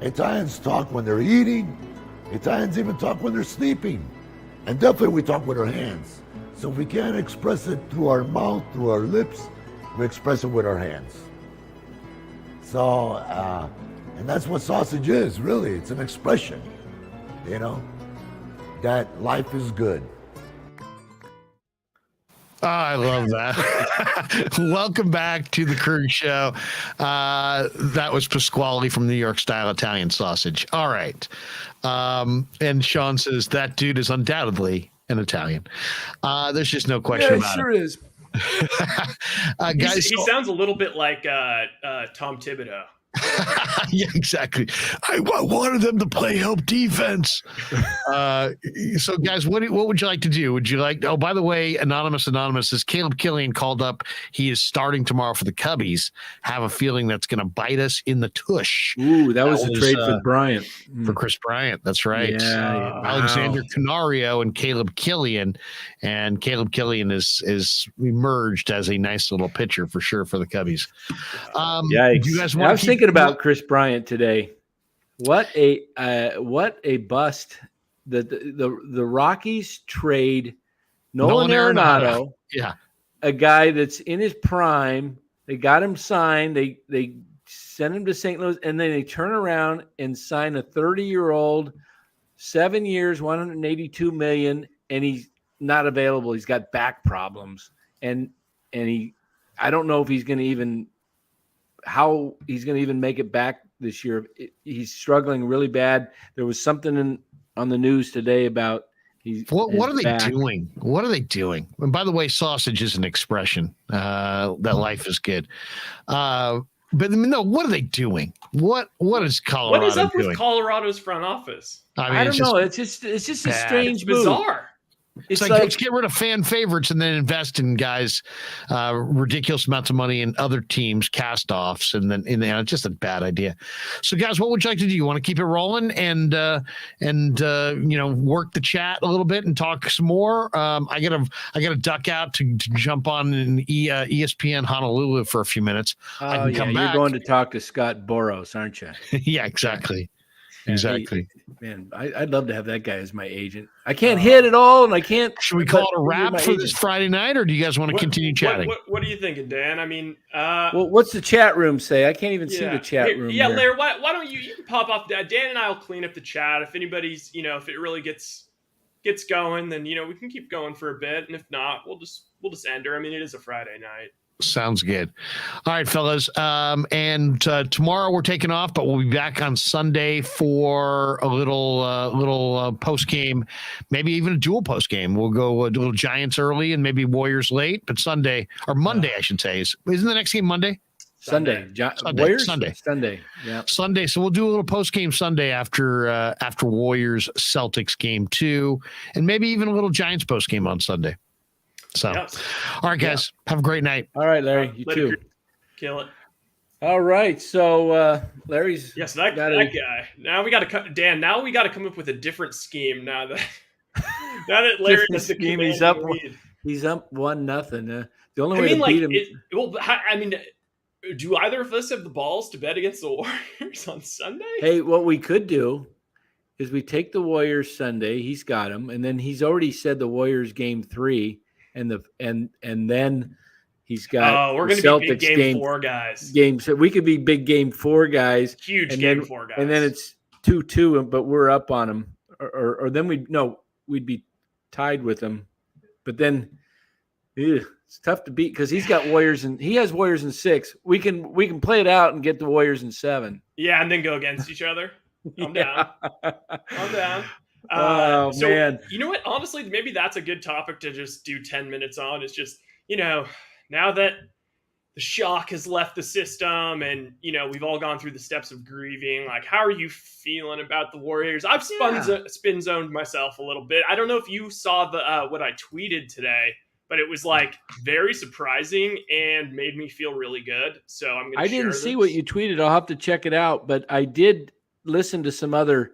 [SPEAKER 5] Italians talk when they're eating. Italians even talk when they're sleeping. And definitely we talk with our hands. So if we can't express it through our mouth, through our lips, we express it with our hands. So, and that's what sausage is, really. It's an expression, you know, that life is good.
[SPEAKER 1] Oh, I love that. Welcome back to the Krueg Show. That was Pasquale from New York Style Italian Sausage. All right. And Sean says that dude is undoubtedly an Italian. There's just no question about
[SPEAKER 3] sure
[SPEAKER 1] it.
[SPEAKER 3] Is.
[SPEAKER 1] Guys,
[SPEAKER 2] he sounds a little bit like Tom Thibodeau.
[SPEAKER 1] Yeah, exactly. I wanted them to play help defense. So, guys, what would you like to do? Would you like? Oh, by the way, anonymous says Caleb Killian called up. He is starting tomorrow for the Cubbies. Have a feeling that's going to bite us in the tush.
[SPEAKER 3] Ooh, that was a trade for Bryant.
[SPEAKER 1] For Chris Bryant. That's right.
[SPEAKER 3] Yeah,
[SPEAKER 1] Alexander Canario and Caleb Killian. And Caleb Killian is emerged as a nice little pitcher for sure for the Cubbies.
[SPEAKER 3] Yikes.
[SPEAKER 1] You guys
[SPEAKER 3] I was thinking about Chris Bryant today. What a bust. The Rockies trade Nolan Arenado.
[SPEAKER 1] Yeah.
[SPEAKER 3] A guy that's in his prime. They got him signed. They sent him to St. Louis, and then they turn around and sign a 30-year-old, 7 years, $182 million, and he's not available. He's got back problems, and I don't know if he's going to even make it back this year. He's struggling really bad. There was something on the news today about
[SPEAKER 1] what are they doing? What are they doing? And by the way, sausage is an expression that life is good. But no, what are they doing? What is Colorado doing?
[SPEAKER 2] What is up with Colorado's front office?
[SPEAKER 1] I
[SPEAKER 3] don't know. It's just a strange move.
[SPEAKER 2] Bizarre.
[SPEAKER 1] It's like let's get rid of fan favorites and then invest in guys, ridiculous amounts of money in other teams, cast-offs, and then it's just a bad idea. So, guys, what would you like to do? You want to keep it rolling and work the chat a little bit and talk some more? I gotta duck out to jump on an ESPN Honolulu for a few minutes. I can come back.
[SPEAKER 3] You're going to talk to Scott Boros, aren't you?
[SPEAKER 1] Yeah, exactly. Exactly.
[SPEAKER 3] Man, I'd love to have that guy as my agent. I can't hit at all, and I can't.
[SPEAKER 1] Should we call it a wrap for this Friday night, or do you guys want to continue chatting?
[SPEAKER 2] What are you thinking, Dan? I mean,
[SPEAKER 3] well, what's the chat room say? I can't even see the chat room.
[SPEAKER 2] Yeah, Larry, why don't you can pop off that? Dan and I will clean up the chat. If anybody's, if it really gets going, then we can keep going for a bit, and if not, we'll just end her. I mean, it is a Friday night.
[SPEAKER 1] Sounds good. All right, fellas. And tomorrow we're taking off, but we'll be back on Sunday for a little post game, maybe even a dual post game. We'll go a little Giants early and maybe Warriors late, but Monday, I should say. Isn't the next game Monday?
[SPEAKER 3] Sunday.
[SPEAKER 1] Warriors?
[SPEAKER 3] Sunday. Yeah.
[SPEAKER 1] Sunday. So we'll do a little post game Sunday after Warriors Celtics game 2, and maybe even a little Giants post game on Sunday. So, All right, guys, have a great night.
[SPEAKER 3] All right, Larry, you too.
[SPEAKER 2] Kill it.
[SPEAKER 3] All right, so Larry's
[SPEAKER 2] that guy. Now we got to Dan. Now we got to come up with a different scheme. Now that Larry has the
[SPEAKER 3] scheme, he's up 1-0. The only way to beat him.
[SPEAKER 2] Do either of us have the balls to bet against the Warriors on Sunday?
[SPEAKER 3] Hey, what we could do is we take the Warriors Sunday. He's got them, and then he's already said the Warriors game 3. And then he's got
[SPEAKER 2] we're going to be big game 4 guys.
[SPEAKER 3] So we could be big game 4 guys.
[SPEAKER 2] Huge game 4 guys.
[SPEAKER 3] And then it's 2-2, but we're up on them. Or then we'd be tied with them. But then it's tough to beat because he's got Warriors and he has Warriors in 6. We can play it out and get the Warriors in 7.
[SPEAKER 2] Yeah, and then go against each other. I'm down.
[SPEAKER 3] Man.
[SPEAKER 2] You know what? Honestly, maybe that's a good topic to just do 10 minutes on. It's just, now that the shock has left the system and, we've all gone through the steps of grieving, like, how are you feeling about the Warriors? I've spin zoned myself a little bit. I don't know if you saw what I tweeted today, but it was like very surprising and made me feel really good. So I'm going to share
[SPEAKER 3] I didn't see what you tweeted. I'll have to check it out, but I did listen to some other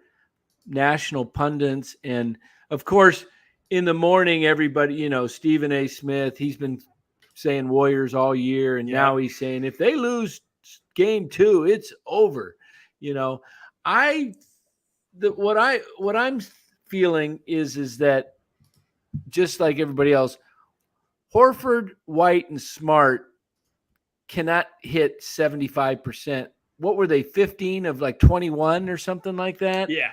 [SPEAKER 3] national pundits, and of course in the morning everybody, Stephen A. Smith, he's been saying Warriors all year, and now he's saying if they lose game 2 it's over. What I'm feeling is that just like everybody else, Horford, White, and Smart cannot hit 75%. What were they, 15 of like 21 or something like that?
[SPEAKER 2] Yeah.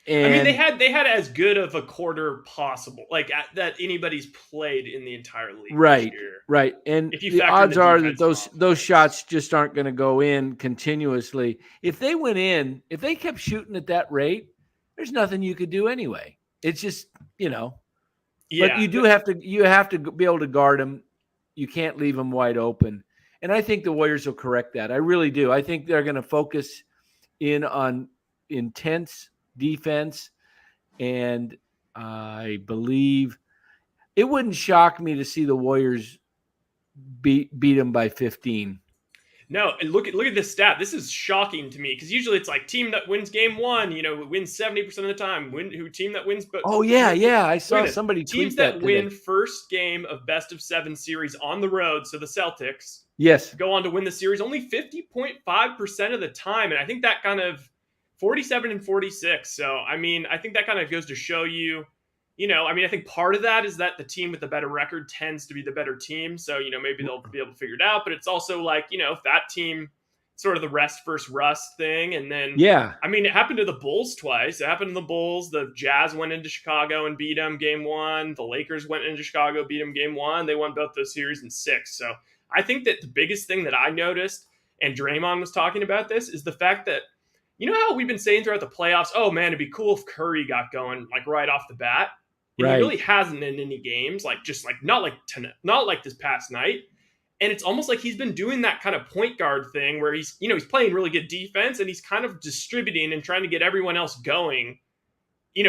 [SPEAKER 3] And
[SPEAKER 2] they had as good of a quarter possible, like that anybody's played in the entire league.
[SPEAKER 3] Right,
[SPEAKER 2] this year.
[SPEAKER 3] right. And the odds are that those shots just aren't going to go in continuously. If they went in, if they kept shooting at that rate, there's nothing you could do anyway. It's just, But you have to be able to guard them. You can't leave them wide open. And I think the Warriors will correct that. I really do. I think they're going to focus in on intense defense. And I believe it wouldn't shock me to see the Warriors beat them by 15.
[SPEAKER 2] No, and look at this stat. This is shocking to me because usually it's like team that wins game one, wins 70% of the time. Team that wins, but
[SPEAKER 3] Oh yeah. I saw somebody tweet
[SPEAKER 2] teams
[SPEAKER 3] that
[SPEAKER 2] that
[SPEAKER 3] today.
[SPEAKER 2] win first game of best of 7 series on the road. So the Celtics,
[SPEAKER 3] yes,
[SPEAKER 2] go on to win the series only 50.5% of the time, and I think that kind of 47 and 46. So I mean, I think that kind of goes to show you. I think part of that is that the team with the better record tends to be the better team. So, maybe they'll be able to figure it out. But it's also like, if that team, sort of the rest versus rust thing. And then, I mean, it happened to the Bulls twice. It happened to the Bulls. The Jazz went into Chicago and beat them game 1. The Lakers went into Chicago, beat them game 1. They won both those series in 6. So I think that the biggest thing that I noticed, and Draymond was talking about this, is the fact that, how we've been saying throughout the playoffs, oh man, it'd be cool if Curry got going like right off the bat. And he really hasn't in any games, not like this past night. And it's almost like he's been doing that kind of point guard thing where he's playing really good defense and he's kind of distributing and trying to get everyone else going,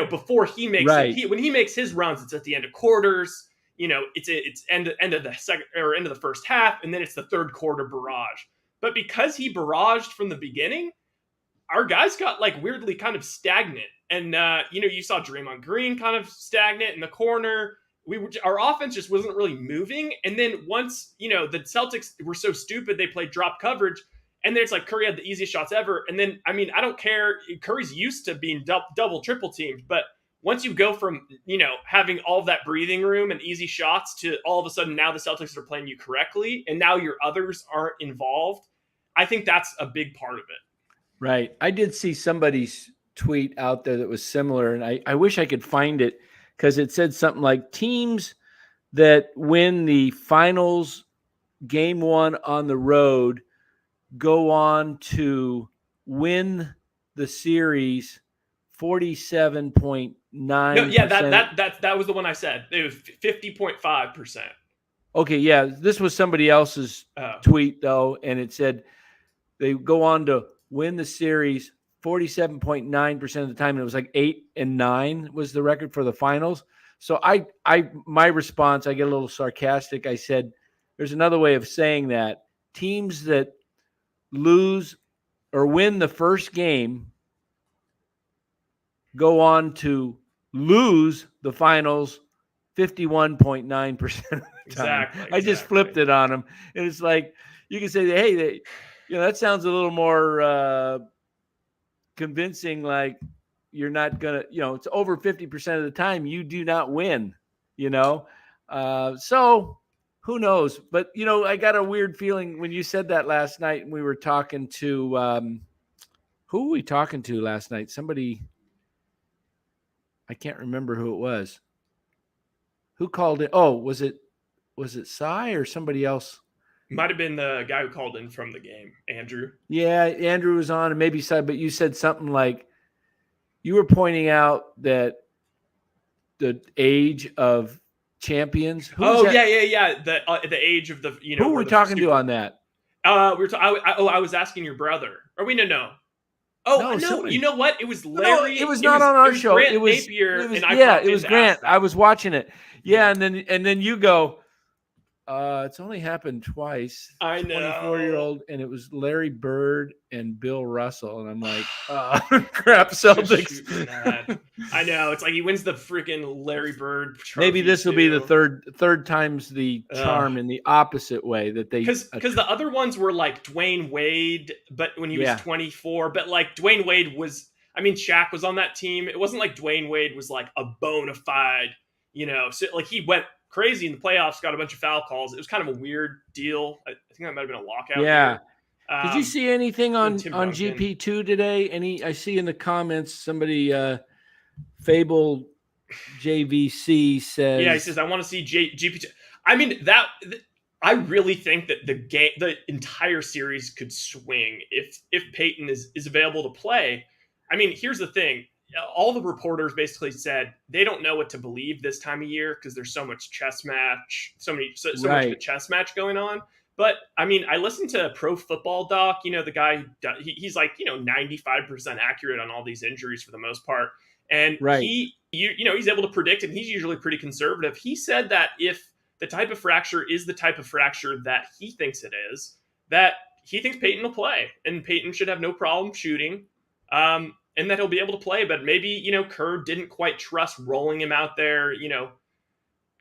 [SPEAKER 2] before he makes it. When he makes his runs, it's at the end of quarters, it's end of the second or end of the first half, and then it's the third quarter barrage. But because he barraged from the beginning, our guys got like weirdly kind of stagnant. And, you saw Draymond Green kind of stagnant in the corner. Our offense just wasn't really moving. And then once, the Celtics were so stupid, they played drop coverage. And then it's like Curry had the easiest shots ever. And then, I mean, I don't care. Curry's used to being double, triple teamed. But once you go from, having all of that breathing room and easy shots to all of a sudden now the Celtics are playing you correctly and now your others aren't involved, I think that's a big part of it.
[SPEAKER 3] Right. I did see somebody's tweet out there that was similar, and I wish I could find it because it said something like teams that win the finals game 1 on the road go on to win the series 47.9%.
[SPEAKER 2] No, yeah, that was the one I said. It was 50.5%.
[SPEAKER 3] Okay, yeah, this was somebody else's tweet though, and it said they go on to win the series 47.9% of the time. And it was like 8 and 9 was the record for the finals. So my response, I get a little sarcastic. I said, there's another way of saying that teams that lose or win the first game go on to lose the finals 51.9% of the time.
[SPEAKER 2] Exactly.
[SPEAKER 3] I just flipped it on them. And it's like, you can say, hey, that sounds a little more convincing, like you're not gonna, it's over 50% of the time you do not win, so who knows? But I got a weird feeling when you said that last night, and we were talking to who were we talking to last night? Somebody, I can't remember who it was. Who called it? Oh, was it Cy or somebody else?
[SPEAKER 2] Might have been the guy who called in from the game, Andrew.
[SPEAKER 3] Yeah, Andrew was on, and maybe Cy, but you said something like you were pointing out that the age of champions.
[SPEAKER 2] Yeah. The age of the
[SPEAKER 3] Who were we talking to on that?
[SPEAKER 2] I was asking your brother. Or we no. Oh no! You know what? It was Larry.
[SPEAKER 3] No, it was not on our show.
[SPEAKER 2] Grant
[SPEAKER 3] it was
[SPEAKER 2] Napier,
[SPEAKER 3] it was Grant. I was watching it. Yeah, and then you go. It's only happened twice.
[SPEAKER 2] I know.
[SPEAKER 3] 24-year-old, and it was Larry Bird and Bill Russell, and I'm like, crap, Celtics.
[SPEAKER 2] I know. It's like he wins the freaking Larry Bird trophy.
[SPEAKER 3] Maybe this will be the third time's the charm in the opposite way that they
[SPEAKER 2] because the other ones were like Dwayne Wade, but when he was 24, but like Dwayne Wade was, I mean, Shaq was on that team. It wasn't like Dwayne Wade was like a bona fide, so like he went crazy in the playoffs, got a bunch of foul calls. It was kind of a weird deal. I think that might have been a lockout.
[SPEAKER 3] Yeah. Did you see anything on GP2 today? I see in the comments somebody Fable JVC says.
[SPEAKER 2] Yeah, he says I want to see GP2. I mean I really think that the entire series could swing if Peyton is available to play. I mean, here's the thing. All the reporters basically said they don't know what to believe this time of year because there's so much chess match, so much of a chess match going on. But I mean, I listened to Pro Football Doc. The guy, he's like 95% accurate on all these injuries for the most part, and
[SPEAKER 3] Right.
[SPEAKER 2] he's able to predict, and he's usually pretty conservative. He said that if the type of fracture is the type of fracture that he thinks it is, that he thinks Peyton will play, and Peyton should have no problem shooting, and that he'll be able to play. But maybe Kerr didn't quite trust rolling him out there.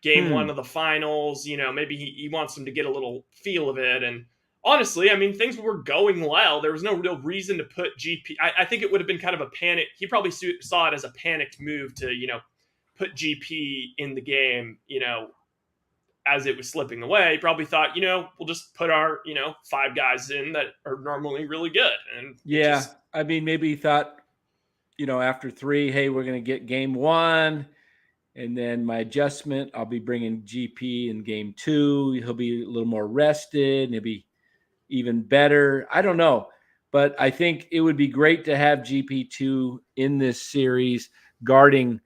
[SPEAKER 2] Game one of the finals, maybe he wants him to get a little feel of it. And honestly, I mean, things were going well. There was no real reason to put GP. I think it would have been kind of a panic. He probably saw it as a panicked move to, put GP in the game, as it was slipping away. He probably thought, we'll just put our, 5 guys in that are normally really good. And
[SPEAKER 3] I mean, maybe he thought, after 3, hey, we're going to get game 1. And then my adjustment, I'll be bringing GP in game 2. He'll be a little more rested and he'll be even better. I don't know. But I think it would be great to have GP2 in this series guarding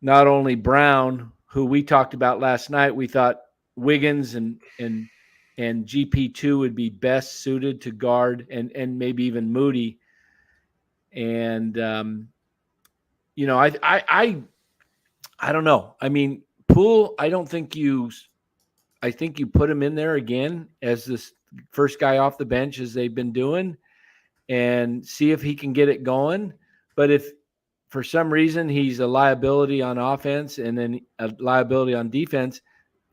[SPEAKER 3] not only Brown, who we talked about last night. We thought Wiggins and GP2 would be best suited to guard and maybe even Moody. And, I don't know. I mean, Poole, I think you put him in there again as this first guy off the bench as they've been doing and see if he can get it going. But if for some reason he's a liability on offense and then a liability on defense,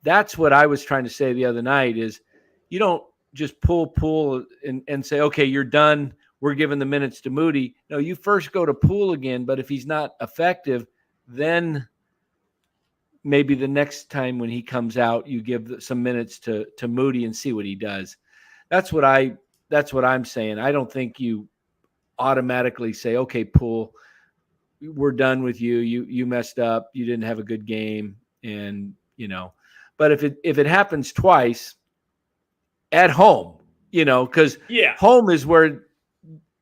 [SPEAKER 3] that's what I was trying to say the other night is you don't just pull and say, okay, you're done. We're giving the minutes to Moody. No, you first go to Poole again. But if he's not effective, then maybe the next time when he comes out, you give some minutes to Moody and see what he does. That's what I'm saying. I don't think you automatically say, okay, Poole, we're done with you. You messed up. You didn't have a good game. And, but if it happens twice at home, because home is where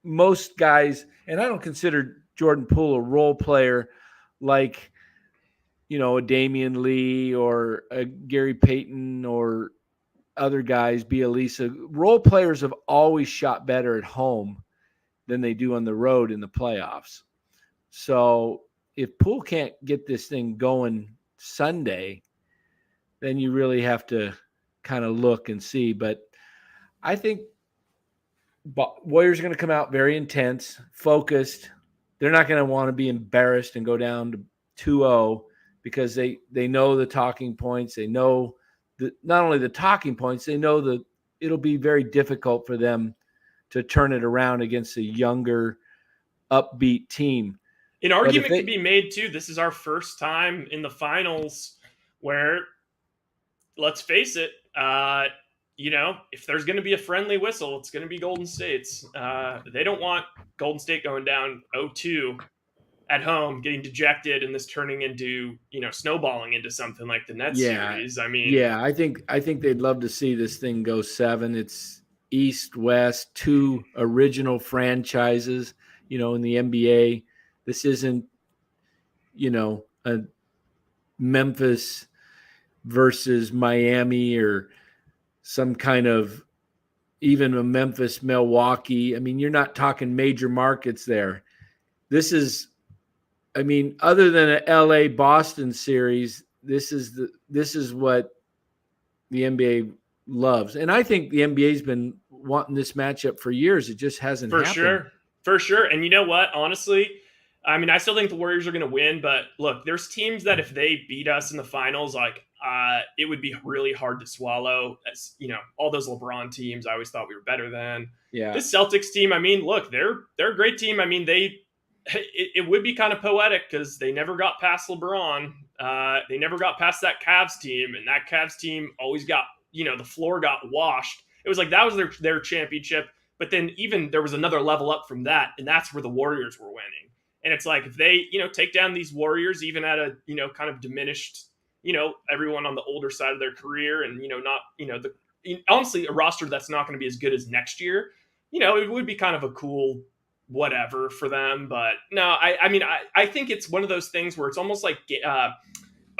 [SPEAKER 3] most guys, and I don't consider Jordan Poole a role player like, a Damian Lee or a Gary Payton or other guys, Bielisa. Role players have always shot better at home than they do on the road in the playoffs. So if Poole can't get this thing going Sunday, then you really have to kind of look and see. But I think Warriors are going to come out very intense, focused. They're not going to want to be embarrassed and go down to 2-0 because they know the talking points. They know not only the talking points, they know that it'll be very difficult for them to turn it around against a younger, upbeat team.
[SPEAKER 2] An argument could be made, too. This is our first time in the finals where, let's face it, if there's going to be a friendly whistle, it's going to be Golden State's. They don't want Golden State going down 0-2 at home, getting dejected, and this turning into, snowballing into something like the Nets series. I mean,
[SPEAKER 3] I think they'd love to see this thing go 7. It's East, West, 2 original franchises, in the NBA. This isn't, a Memphis versus Miami or some kind of even a Memphis, Milwaukee. I mean, you're not talking major markets there. This is, other than an LA Boston series, this is what the NBA loves. And I think the NBA's been wanting this matchup for years. It just hasn't happened.
[SPEAKER 2] For sure. And you know what? Honestly, I still think the Warriors are going to win, but look, there's teams that if they beat us in the finals, it would be really hard to swallow. As all those LeBron teams, I always thought we were better than.
[SPEAKER 3] Yeah.
[SPEAKER 2] This Celtics team, look, they're a great team. It would be kind of poetic because they never got past LeBron. They never got past that Cavs team, and that Cavs team always got, the floor got washed. It was like that was their championship. But then even there was another level up from that, and that's where the Warriors were winning. And it's like if they, take down these Warriors, even at a, kind of diminished, everyone on the older side of their career, and not, honestly, a roster that's not going to be as good as next year. It would be kind of a cool whatever for them. But no, I think it's one of those things where it's almost like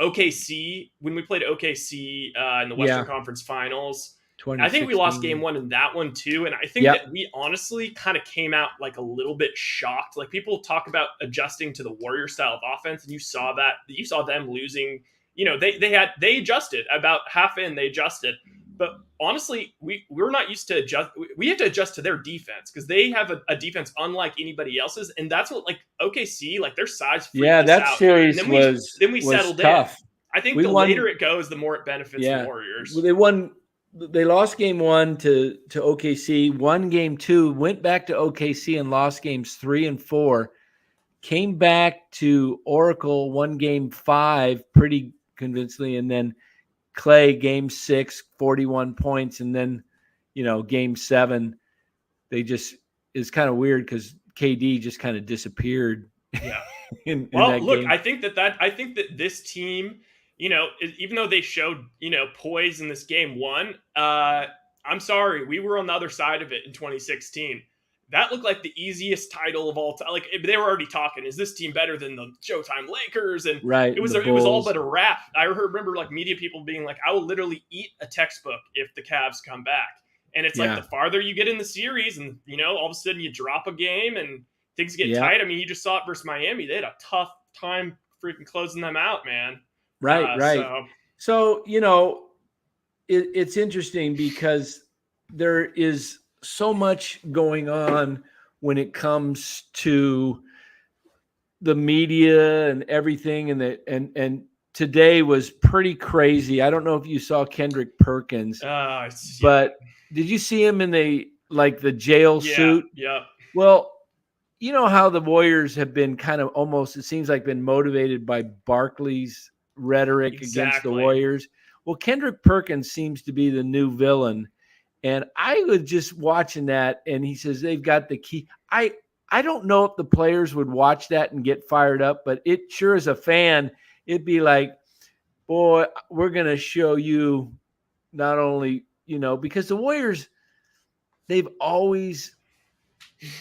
[SPEAKER 2] OKC when we played OKC in the Western Conference Finals. I think we lost
[SPEAKER 3] 2016.
[SPEAKER 2] game 1 in that one too. And I think that we honestly kind of came out like a little bit shocked. Like people talk about adjusting to the Warrior style of offense, and you saw them losing. They adjusted about half in, they adjusted. But honestly, we're not used to adjust. We have to adjust to their defense because they have a defense unlike anybody else's, and that's what like OKC, like their size.
[SPEAKER 3] That series
[SPEAKER 2] and
[SPEAKER 3] then
[SPEAKER 2] we
[SPEAKER 3] was
[SPEAKER 2] settled
[SPEAKER 3] tough.
[SPEAKER 2] in. I think
[SPEAKER 3] We
[SPEAKER 2] the
[SPEAKER 3] won,
[SPEAKER 2] later it goes, the more it benefits the Warriors.
[SPEAKER 3] They lost game 1 to OKC, won game 2, went back to OKC and lost games 3 and 4, came back to Oracle, won game 5 pretty convincingly, and then Clay game 6, 41 points, and then game 7, it's kind of weird because KD just kind of disappeared.
[SPEAKER 2] Yeah.
[SPEAKER 3] in that game.
[SPEAKER 2] I think that this team, even though they showed, poise in this game 1, I'm sorry, we were on the other side of it in 2016. That looked like the easiest title of all time. Like they were already talking, is this team better than the Showtime Lakers? And
[SPEAKER 3] right,
[SPEAKER 2] it was all but a wrap. I remember like media people being like, I will literally eat a textbook if the Cavs come back. And it's like the farther you get in the series and, all of a sudden you drop a game and things get tight. I mean, you just saw it versus Miami. They had a tough time freaking closing them out, man.
[SPEAKER 3] Right. So, it's interesting because there is so much going on when it comes to the media and everything. And today was pretty crazy. I don't know if you saw Kendrick Perkins, but did you see him in the jail suit?
[SPEAKER 2] Yeah.
[SPEAKER 3] Well, you know how the Warriors have been kind of almost, it seems like, been motivated by Barkley's rhetoric against the Warriors. Well, Kendrick Perkins seems to be the new villain. And I was just watching that, and he says they've got the key. I don't know if the players would watch that and get fired up, but it sure as a fan, it'd be like, boy, we're going to show you not only, because the Warriors, they've always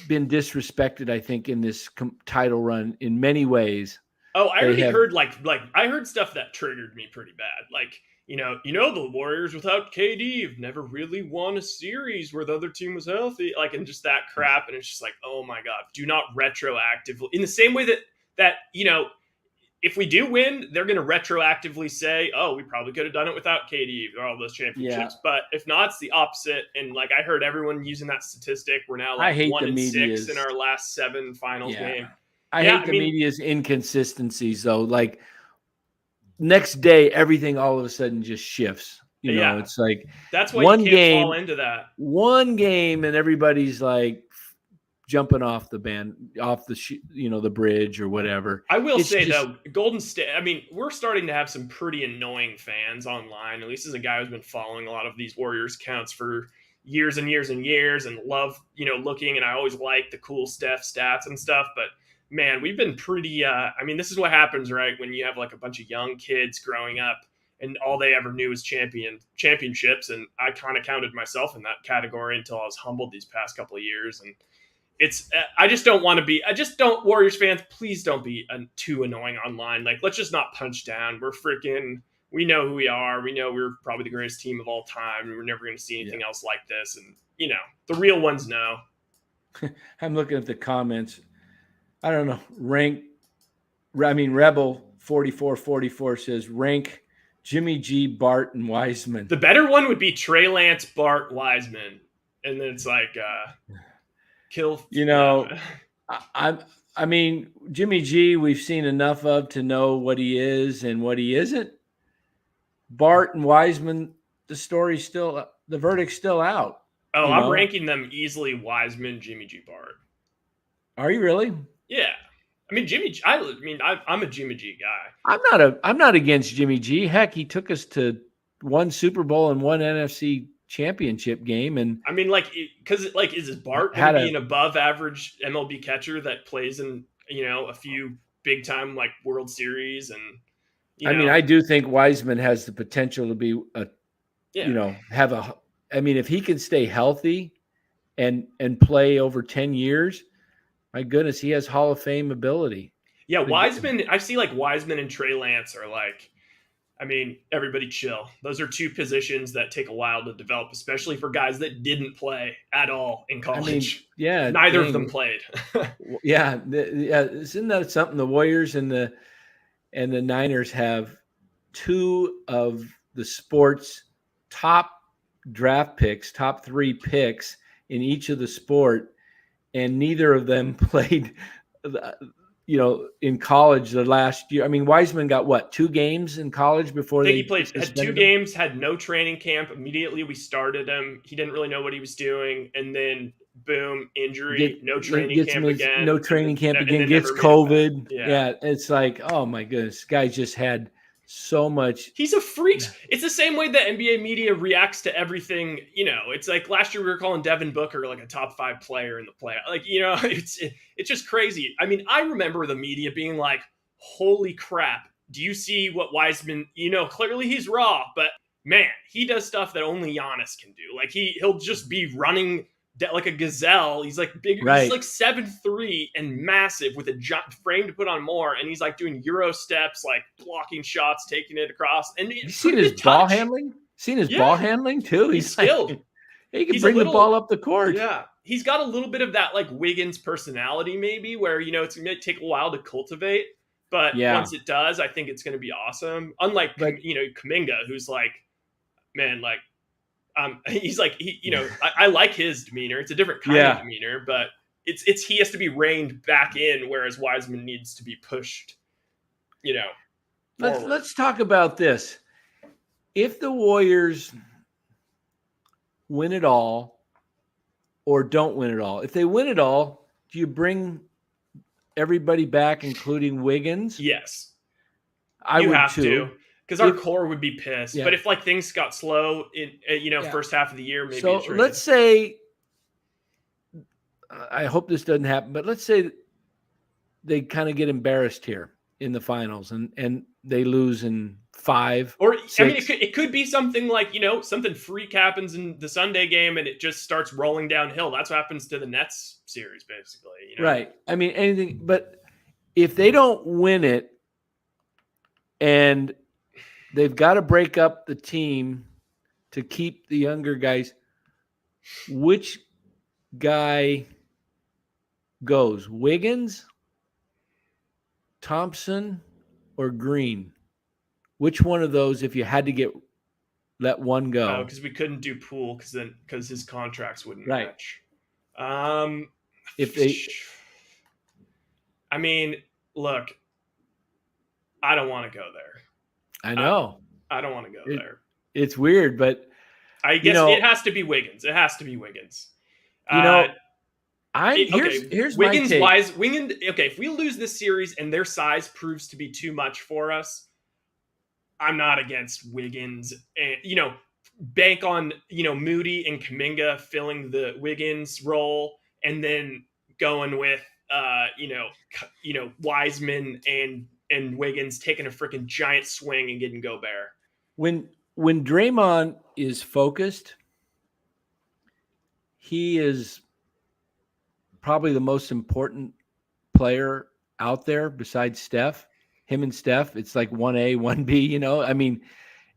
[SPEAKER 3] been disrespected, I think, in this title run in many ways.
[SPEAKER 2] Oh, I already heard I heard stuff that triggered me pretty bad. Like, the Warriors without KD have never really won a series where the other team was healthy, like, and just that crap. And it's just like, oh my God, do not retroactively, in the same way that if we do win, they're going to retroactively say, oh, we probably could have done it without KD or all those championships. But if not, it's the opposite. And like, I heard everyone using that statistic. We're now like 1-6 in our last 7 finals game.
[SPEAKER 3] I hate the media's inconsistencies, though. Like, next day, everything all of a sudden just shifts. It's like
[SPEAKER 2] that's why you can't fall into that.
[SPEAKER 3] One game, and everybody's like jumping off the the bridge or whatever.
[SPEAKER 2] I will say though, Golden State. I mean, we're starting to have some pretty annoying fans online. At least as a guy who's been following a lot of these Warriors accounts for years and years and years, and love looking. And I always like the cool Steph stats and stuff, but. Man, we've been pretty, this is what happens, right? When you have like a bunch of young kids growing up and all they ever knew was championships. And I kind of counted myself in that category until I was humbled these past couple of years. And Warriors fans, please don't be too annoying online. Like, let's just not punch down. We know who we are. We know we're probably the greatest team of all time. We're never going to see anything else like this. And, the real ones know.
[SPEAKER 3] I'm looking at the comments. I don't know. Rebel 4444 says rank Jimmy G, Bart, and Wiseman.
[SPEAKER 2] The better one would be Trey Lance, Bart, Wiseman, and then it's like kill.
[SPEAKER 3] Jimmy G, we've seen enough of to know what he is and what he isn't. Bart and Wiseman, the verdict's still out.
[SPEAKER 2] Oh, I'm ranking them easily. Wiseman, Jimmy G, Bart.
[SPEAKER 3] Are you really?
[SPEAKER 2] Yeah, I mean Jimmy. I'm a Jimmy G guy.
[SPEAKER 3] I'm not against Jimmy G. Heck, he took us to 1 Super Bowl and 1 NFC championship game, and
[SPEAKER 2] I mean, is Bart going to be an above-average MLB catcher that plays in a few big-time World Series and
[SPEAKER 3] I do think Wiseman has the potential to be if he can stay healthy and play over 10 years. My goodness, he has Hall of Fame ability.
[SPEAKER 2] Yeah, Wiseman. I see Wiseman and Trey Lance are I mean, everybody chill. Those are two positions that take a while to develop, especially for guys that didn't play at all in college.
[SPEAKER 3] I mean, yeah,
[SPEAKER 2] neither of them played.
[SPEAKER 3] Yeah, isn't that something? The Warriors and the Niners have two of the sport's top draft picks, top 3 picks in each of the sport, and neither of them played, in college the last year. I mean, Wiseman got what, 2 games in college before
[SPEAKER 2] he had 2 games, had no training camp. Immediately we started him. He didn't really know what he was doing, and then boom, injury, no training camp again.
[SPEAKER 3] No training camp again, gets COVID. Yeah, it's like, oh my goodness, guy just had so much.
[SPEAKER 2] He's a freak. Yeah. It's the same way that NBA media reacts to everything. It's like last year we were calling Devin Booker like a top 5 player in the play. Like, it's just crazy. I mean, I remember the media being like, holy crap. Do you see what Wiseman, clearly he's raw, but man, he does stuff that only Giannis can do. Like he'll just be running like a gazelle. He's like big, right. He's like 7'3" and massive with a frame to put on more. And he's like doing Euro steps, like blocking shots, taking it across. And
[SPEAKER 3] you seen his ball handling? Seen his ball handling too?
[SPEAKER 2] He's skilled.
[SPEAKER 3] Like, he can bring the ball up the court.
[SPEAKER 2] Yeah. He's got a little bit of that like Wiggins personality maybe where, it's going to take a while to cultivate. But once it does, I think it's going to be awesome. Unlike, Kuminga, who's like, man, like, he's like, I like his demeanor. It's a different kind of demeanor, but it's he has to be reined back in, whereas Wiseman needs to be pushed,
[SPEAKER 3] Let's talk about this. If the Warriors win it all or don't win it all, if they win it all, do you bring everybody back, including Wiggins?
[SPEAKER 2] Yes.
[SPEAKER 3] I would have too.
[SPEAKER 2] Because our core would be pissed. Yeah. But if like things got slow in first half of the year, maybe. So
[SPEAKER 3] let's say, I hope this doesn't happen, but let's say they kind of get embarrassed here in the finals and they lose in 5
[SPEAKER 2] or
[SPEAKER 3] 6.
[SPEAKER 2] I mean, it could be something like something freak happens in the Sunday game and it just starts rolling downhill. That's what happens to the Nets series, basically.
[SPEAKER 3] Right. I mean, anything. But if they don't win it and they've got to break up the team to keep the younger guys, which guy goes? Wiggins, Thompson, or Green? Which one of those, if you had to let one go?
[SPEAKER 2] Because we couldn't do Poole because his contracts wouldn't match. I mean, look, I don't want to go there.
[SPEAKER 3] I know.
[SPEAKER 2] I don't want to go there.
[SPEAKER 3] It's weird, but
[SPEAKER 2] I guess it has to be Wiggins. It has to be Wiggins.
[SPEAKER 3] Here's
[SPEAKER 2] Wiggins.
[SPEAKER 3] my take.
[SPEAKER 2] Wiggins. Okay, if we lose this series and their size proves to be too much for us, I'm not against Wiggins. And bank on Moody and Kuminga filling the Wiggins role, and then going with Wiseman and Wiggins taking a freaking giant swing and getting Gobert.
[SPEAKER 3] When Draymond is focused, he is probably the most important player out there besides Steph. Him and Steph, it's like 1A, 1B, I mean,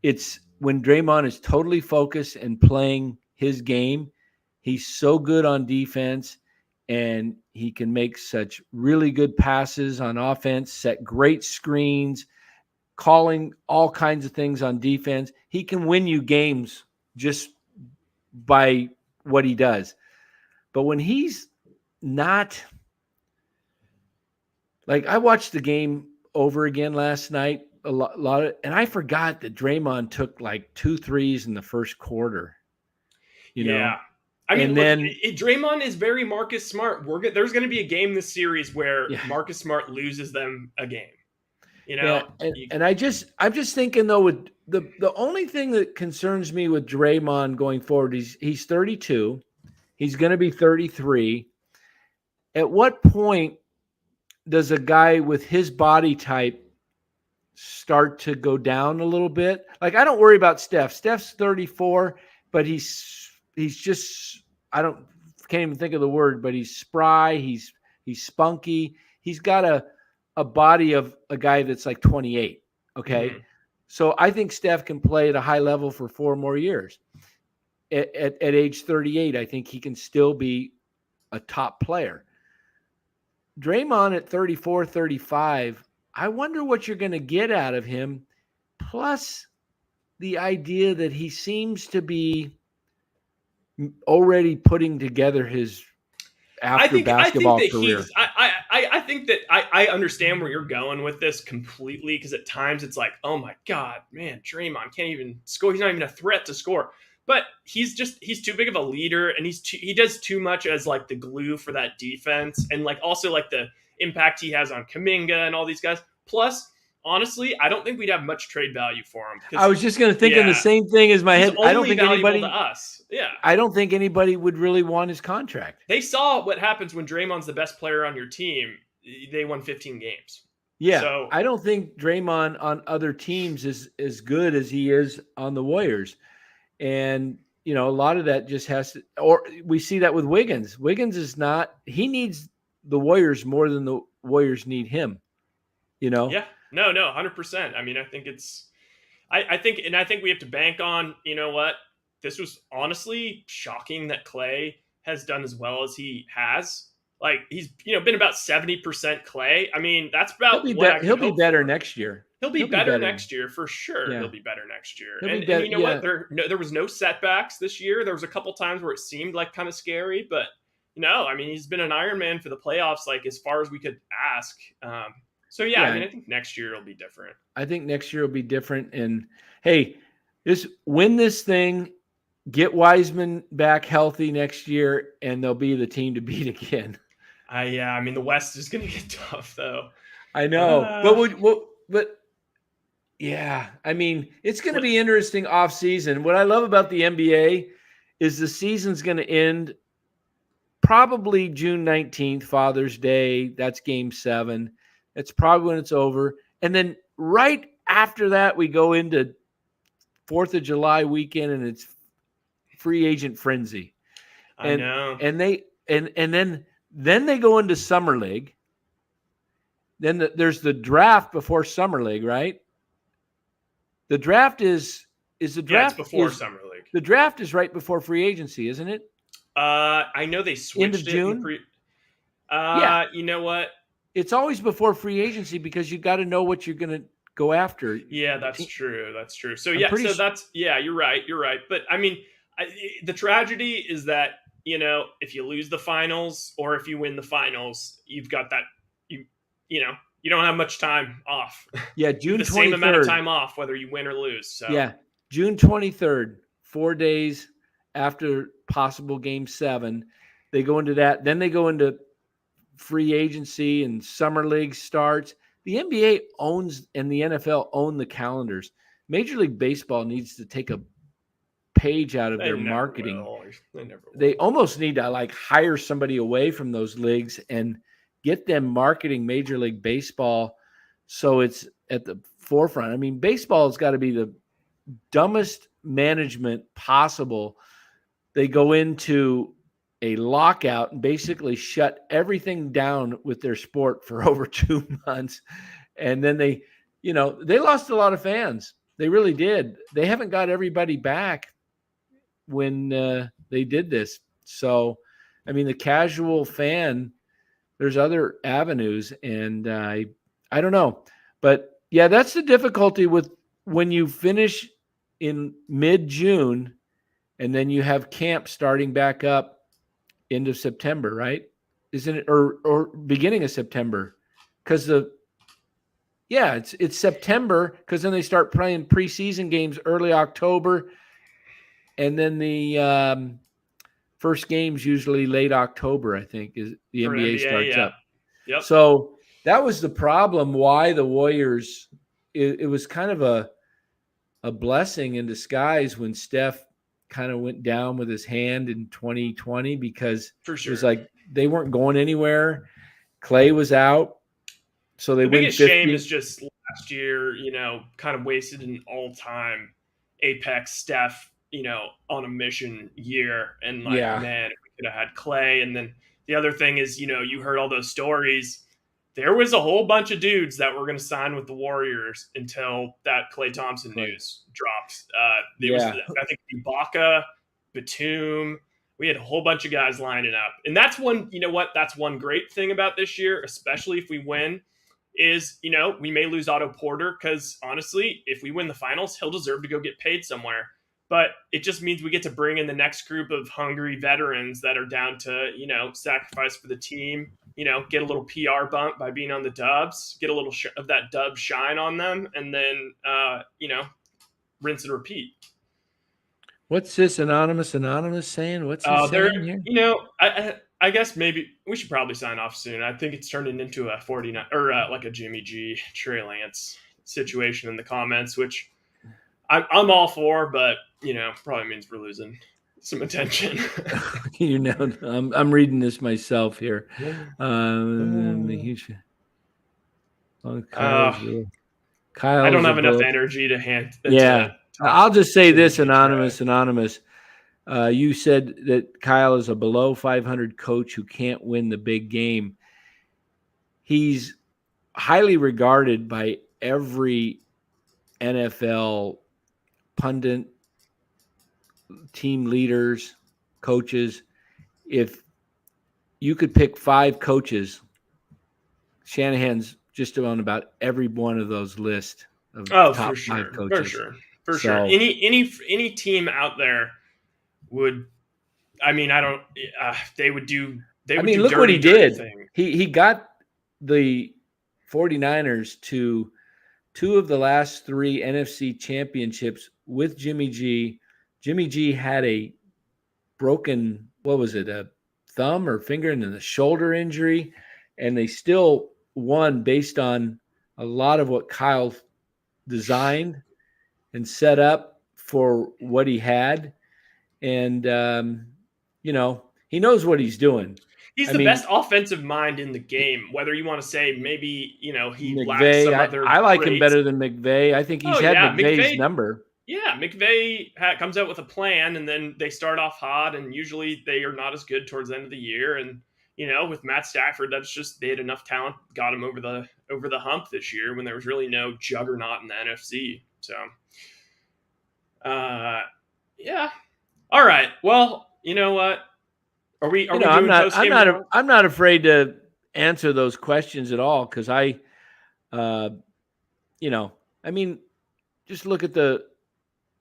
[SPEAKER 3] it's when Draymond is totally focused and playing his game, he's so good on defense and he can make such really good passes on offense, set great screens, calling all kinds of things on defense. He can win you games just by what he does. But when he's not, like, I watched the game over again last night, a lot of, and I forgot that Draymond took like 2 threes in the first quarter.
[SPEAKER 2] Yeah. I mean, Draymond is very Marcus Smart. There's going to be a game this series where Marcus Smart loses them a game.
[SPEAKER 3] And I'm just thinking though, with the only thing that concerns me with Draymond going forward, he's 32, he's going to be 33. At what point does a guy with his body type start to go down a little bit? Like, I don't worry about Steph. Steph's 34, but he's just, can't even think of the word, but he's spry. He's spunky. He's got a body of a guy that's like 28. Okay. Mm-hmm. So I think Steph can play at a high level for 4 more years. At age 38, I think he can still be a top player. Draymond at 34, 35, I wonder what you're going to get out of him. Plus the idea that he seems to be already putting together his basketball career.
[SPEAKER 2] I think that I understand where you're going with this completely, because at times it's like, oh my God, man, Draymond can't even score. He's not even a threat to score. But he's too big of a leader, and he does too much as like the glue for that defense, and like also like the impact he has on Kuminga and all these guys. Plus, honestly, I don't think we'd have much trade value for him.
[SPEAKER 3] I was just going to think of the same thing as my head. I don't think anybody
[SPEAKER 2] to us. Yeah,
[SPEAKER 3] I don't think anybody would really want his contract.
[SPEAKER 2] They saw what happens when Draymond's the best player on your team. They won 15 games.
[SPEAKER 3] Yeah, so I don't think Draymond on other teams is as good as he is on the Warriors. And, a lot of that just has to, or we see that with Wiggins. Wiggins is not, he needs the Warriors more than the Warriors need him,
[SPEAKER 2] Yeah, no, 100%. I mean, I think I think we have to bank on, what? This was honestly shocking that Clay has done as well as he has. Like, he's, been about 70% Clay. I mean, that's about
[SPEAKER 3] he'll be better next year.
[SPEAKER 2] He'll be better next year for sure. Yeah. He'll be better next year. And you know what? There was no setbacks this year. There was a couple times where it seemed like kind of scary, but no, I mean, he's been an Iron Man for the playoffs, like as far as we could ask. So yeah, I mean, I think next year will be different.
[SPEAKER 3] I think next year will be different. And hey, win this thing, get Wiseman back healthy next year, and they'll be the team to beat again.
[SPEAKER 2] Yeah, I mean, the West is going to get tough, though.
[SPEAKER 3] I know, but yeah, I mean, it's going to be interesting off season. What I love about the NBA is the season's going to end probably June 19th, Father's Day. That's Game 7. That's probably when it's over. And then right after that, we go into 4th of July weekend, and it's free agent frenzy.
[SPEAKER 2] I know.
[SPEAKER 3] And then they go into Summer League. Then there's the draft before Summer League, right? The draft is the draft
[SPEAKER 2] before Summer League.
[SPEAKER 3] The draft is right before free agency, isn't it?
[SPEAKER 2] I know they switched
[SPEAKER 3] end of June.
[SPEAKER 2] Yeah. You know what?
[SPEAKER 3] It's always before free agency because you got to know what you're going to go after.
[SPEAKER 2] Yeah, that's true. That's true. So you're right. But I mean, the tragedy is that, if you lose the finals or if you win the finals, you've got that, you don't have much time off.
[SPEAKER 3] Yeah, June 23rd.
[SPEAKER 2] The same amount of time off, whether you win or lose. So
[SPEAKER 3] yeah, June 23rd, 4 days after possible Game 7, they go into that. Then they go into free agency and Summer League starts. The NBA owns and the NFL own the calendars. Major League Baseball needs to take a page out of their marketing. They almost need to hire somebody away from those leagues and get them marketing Major League Baseball so it's at the forefront. I mean, baseball has got to be the dumbest management possible. They go into a lockout and basically shut everything down with their sport for over 2 months. And then they lost a lot of fans. They really did. They haven't got everybody back when they did this. So, I mean, the casual fan, there's other avenues, and I don't know. But yeah, that's the difficulty with when you finish in mid-June and then you have camp starting back up end of September, right? Isn't it? Or beginning of September? Because it's September, because then they start playing preseason games early October, and then the first game's usually late October, I think, is the NBA starts up.
[SPEAKER 2] Yep.
[SPEAKER 3] So that was the problem why the Warriors, it was kind of a blessing in disguise when Steph kind of went down with his hand in 2020, because it was like they weren't going anywhere. Clay was out. So they win 50.
[SPEAKER 2] The biggest shame is just last year, kind of wasted an all-time apex Steph, on a mission year. And man, if we could have had Clay. And then the other thing is, you heard all those stories there was a whole bunch of dudes that were going to sign with the Warriors until that Klay Thompson news dropped. It was, I think, Ibaka, Batum. We had a whole bunch of guys lining up. And that's one, you know what? That's one great thing about this year, especially if we win, is, you know, we may lose Otto Porter because, honestly, if we win the finals, he'll deserve to go get paid somewhere. But it just means we get to bring in the next group of hungry veterans that are down to, you know, sacrifice for the team, you know, get a little PR bump by being on the Dubs, get a little of that Dub shine on them, and then, you know, rinse and repeat.
[SPEAKER 3] What's this anonymous saying? What's he saying here?
[SPEAKER 2] You know, I guess maybe we should probably sign off soon. I think it's turning into a 49 or like a Jimmy G, Trey Lance situation in the comments, which I'm all for, but, you know, probably means we're losing some attention.
[SPEAKER 3] You know, I'm reading this myself here. Kyle,
[SPEAKER 2] I don't have enough energy to hand.
[SPEAKER 3] Yeah, I'll just say this, anonymous. You said that Kyle is a below 500 coach who can't win the big game. He's highly regarded by every NFL pundit, team leaders, coaches. If you could pick 5 coaches, Shanahan's just on about every one of those lists of top
[SPEAKER 2] for sure.
[SPEAKER 3] 5 coaches.
[SPEAKER 2] For sure. Any team out there would. I mean, I don't. They would do. They would. I mean,
[SPEAKER 3] look what he did. He got the 49ers to 2 of the last 3 NFC championships with Jimmy G. Jimmy G had a broken, what was it, a thumb or finger and then a shoulder injury, and they still won based on a lot of what Kyle designed and set up for what he had. And, you know, he knows what he's doing.
[SPEAKER 2] He's the best offensive mind in the game, whether you want to say maybe, you know, he lacks some other
[SPEAKER 3] I like him better than McVay. I think he's had McVay's number.
[SPEAKER 2] Yeah, McVay comes out with a plan, and then they start off hot, and usually they are not as good towards the end of the year. And, you know, with Matt Stafford, that's just they had enough talent, got him over the hump this year when there was really no juggernaut in the NFC. So, yeah. All right. Well, you know what? Are we doing post-game?
[SPEAKER 3] I'm not afraid to answer those questions at all because I, you know, I mean, just look at the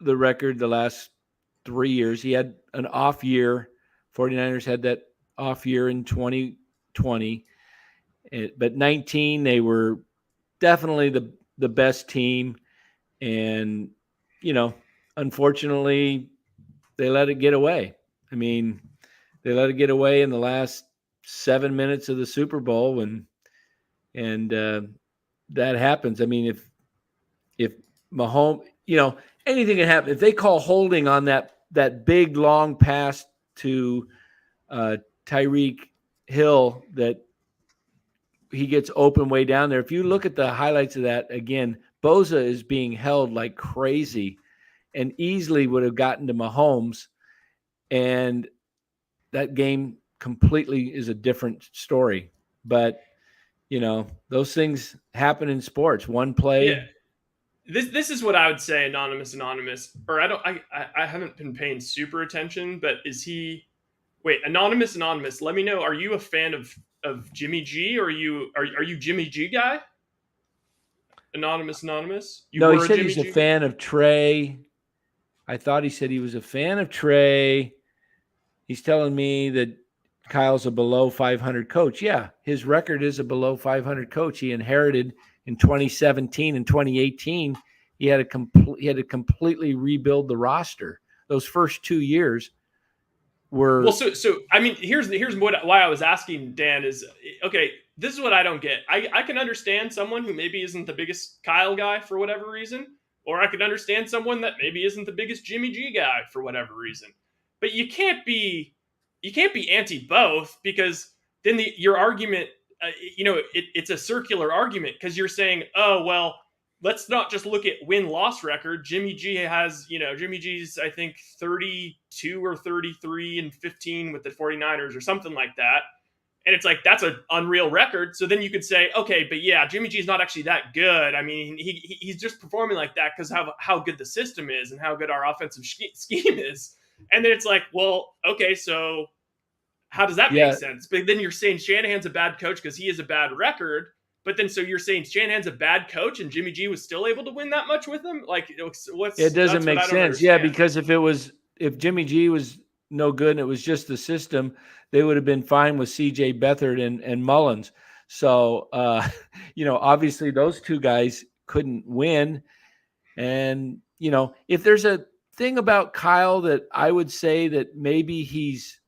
[SPEAKER 3] record the last 3 years. He had an off year. 49ers had that off year in 2020. But 19, they were definitely the best team. And, you know, unfortunately, they let it get away. I mean, they let it get away in the last 7 minutes of the Super Bowl. And that happens. I mean, if Mahomes, you know, anything can happen. If they call holding on that big long pass to Tyreek Hill that he gets open way down there. If you look at the highlights of that again, Bosa is being held like crazy and easily would have gotten to Mahomes. And that game completely is a different story. But, you know, those things happen in sports. One play.
[SPEAKER 2] Yeah. This is what I would say, anonymous, or I haven't been paying super attention, but is he, wait, anonymous, let me know. Are you a fan of Jimmy G, or are you Jimmy G guy? Anonymous.
[SPEAKER 3] No, he said he's a fan of Trey. I thought he said he was a fan of Trey. He's telling me that Kyle's a below 500 coach. Yeah, his record is a below 500 coach. He inherited in 2017 and 2018. He had to completely rebuild the roster. Those first 2 years were
[SPEAKER 2] well. So I mean, here's why I was asking, Dan, is okay. This is what I don't get. I can understand someone who maybe isn't the biggest Kyle guy for whatever reason, or I could understand someone that maybe isn't the biggest Jimmy G guy for whatever reason. But you can't be anti both, because then your argument, you know, it's a circular argument, because you're saying, oh, well, let's not just look at win-loss record. Jimmy G's, I think, 32 or 33 and 15 with the 49ers or something like that. And it's like, that's an unreal record. So then you could say, okay, but yeah, Jimmy G is not actually that good. I mean, he's just performing like that because how good the system is and how good our offensive scheme is. And then it's like, well, okay, so how does that make sense? But then you're saying Shanahan's a bad coach because he has a bad record. But then so you're saying Shanahan's a bad coach and Jimmy G was still able to win that much with him? Like,
[SPEAKER 3] it doesn't make sense. Yeah, because if Jimmy G was no good and it was just the system, they would have been fine with CJ Beathard and Mullins. So, obviously those two guys couldn't win. And, if there's a thing about Kyle that I would say that maybe he's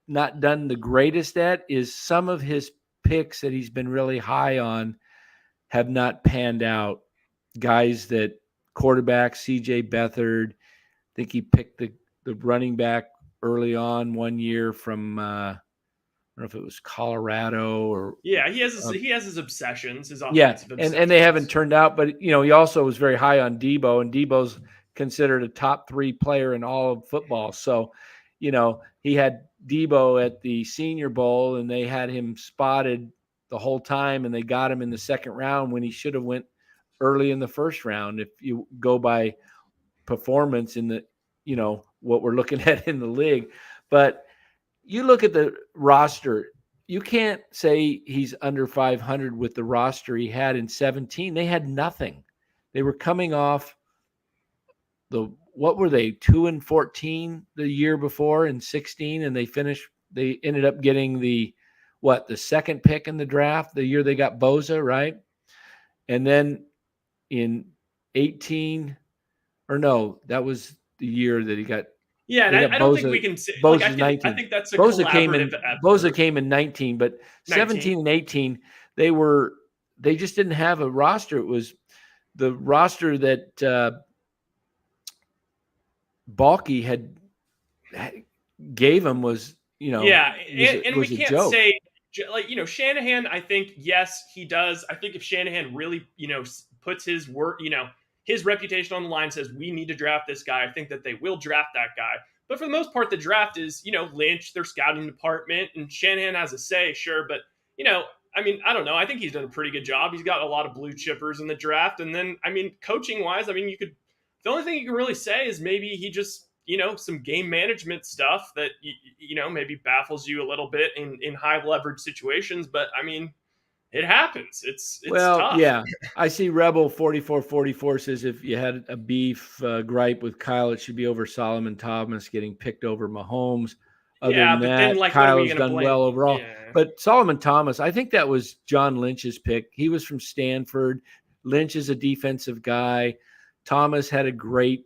[SPEAKER 3] not done the greatest at is some of his picks that he's been really high on have not panned out. Guys that quarterback, CJ Beathard, I think he picked the running back early on one year from I don't know if it was Colorado or
[SPEAKER 2] he has his obsessions, his offensive obsessions.
[SPEAKER 3] And they haven't turned out. But he also was very high on Debo, and Debo's considered a top 3 player in all of football. So, he had Debo at the Senior Bowl, and they had him spotted the whole time, and they got him in the second round when he should have went early in the first round. If you go by performance in the what we're looking at in the league. But you look at the roster, you can't say he's under 500 with the roster he had in 17. They had nothing. They were coming off what were they, 2-14 the year before in 16, and they ended up getting the second pick in the draft the year they got Bosa, right? And then in 18, or no, that was the year that he got.
[SPEAKER 2] Yeah, and I don't think we can say
[SPEAKER 3] Bosa's 19.
[SPEAKER 2] I think that's a
[SPEAKER 3] Bosa
[SPEAKER 2] collaborative effort.
[SPEAKER 3] Bosa came in 19, but 17 and 18, they just didn't have a roster. It was the roster that Balky had gave him was,
[SPEAKER 2] and we can't say Shanahan. I think yes, he does. I think if Shanahan really puts his work, his reputation on the line, says we need to draft this guy, I think that they will draft that guy. But for the most part, the draft is, Lynch, their scouting department, and Shanahan has a say, sure. But, I don't know. I think he's done a pretty good job. He's got a lot of blue chippers in the draft. And then, coaching wise, the only thing you can really say is maybe he just, some game management stuff that, maybe baffles you a little bit in high leverage situations. But it happens. It's tough.
[SPEAKER 3] Yeah. I see Rebel 4444 says if you had a beef gripe with Kyle, it should be over Solomon Thomas getting picked over Mahomes. Other than that, Kyle has done well overall. Yeah. But Solomon Thomas, I think that was John Lynch's pick. He was from Stanford. Lynch is a defensive guy. Thomas had a great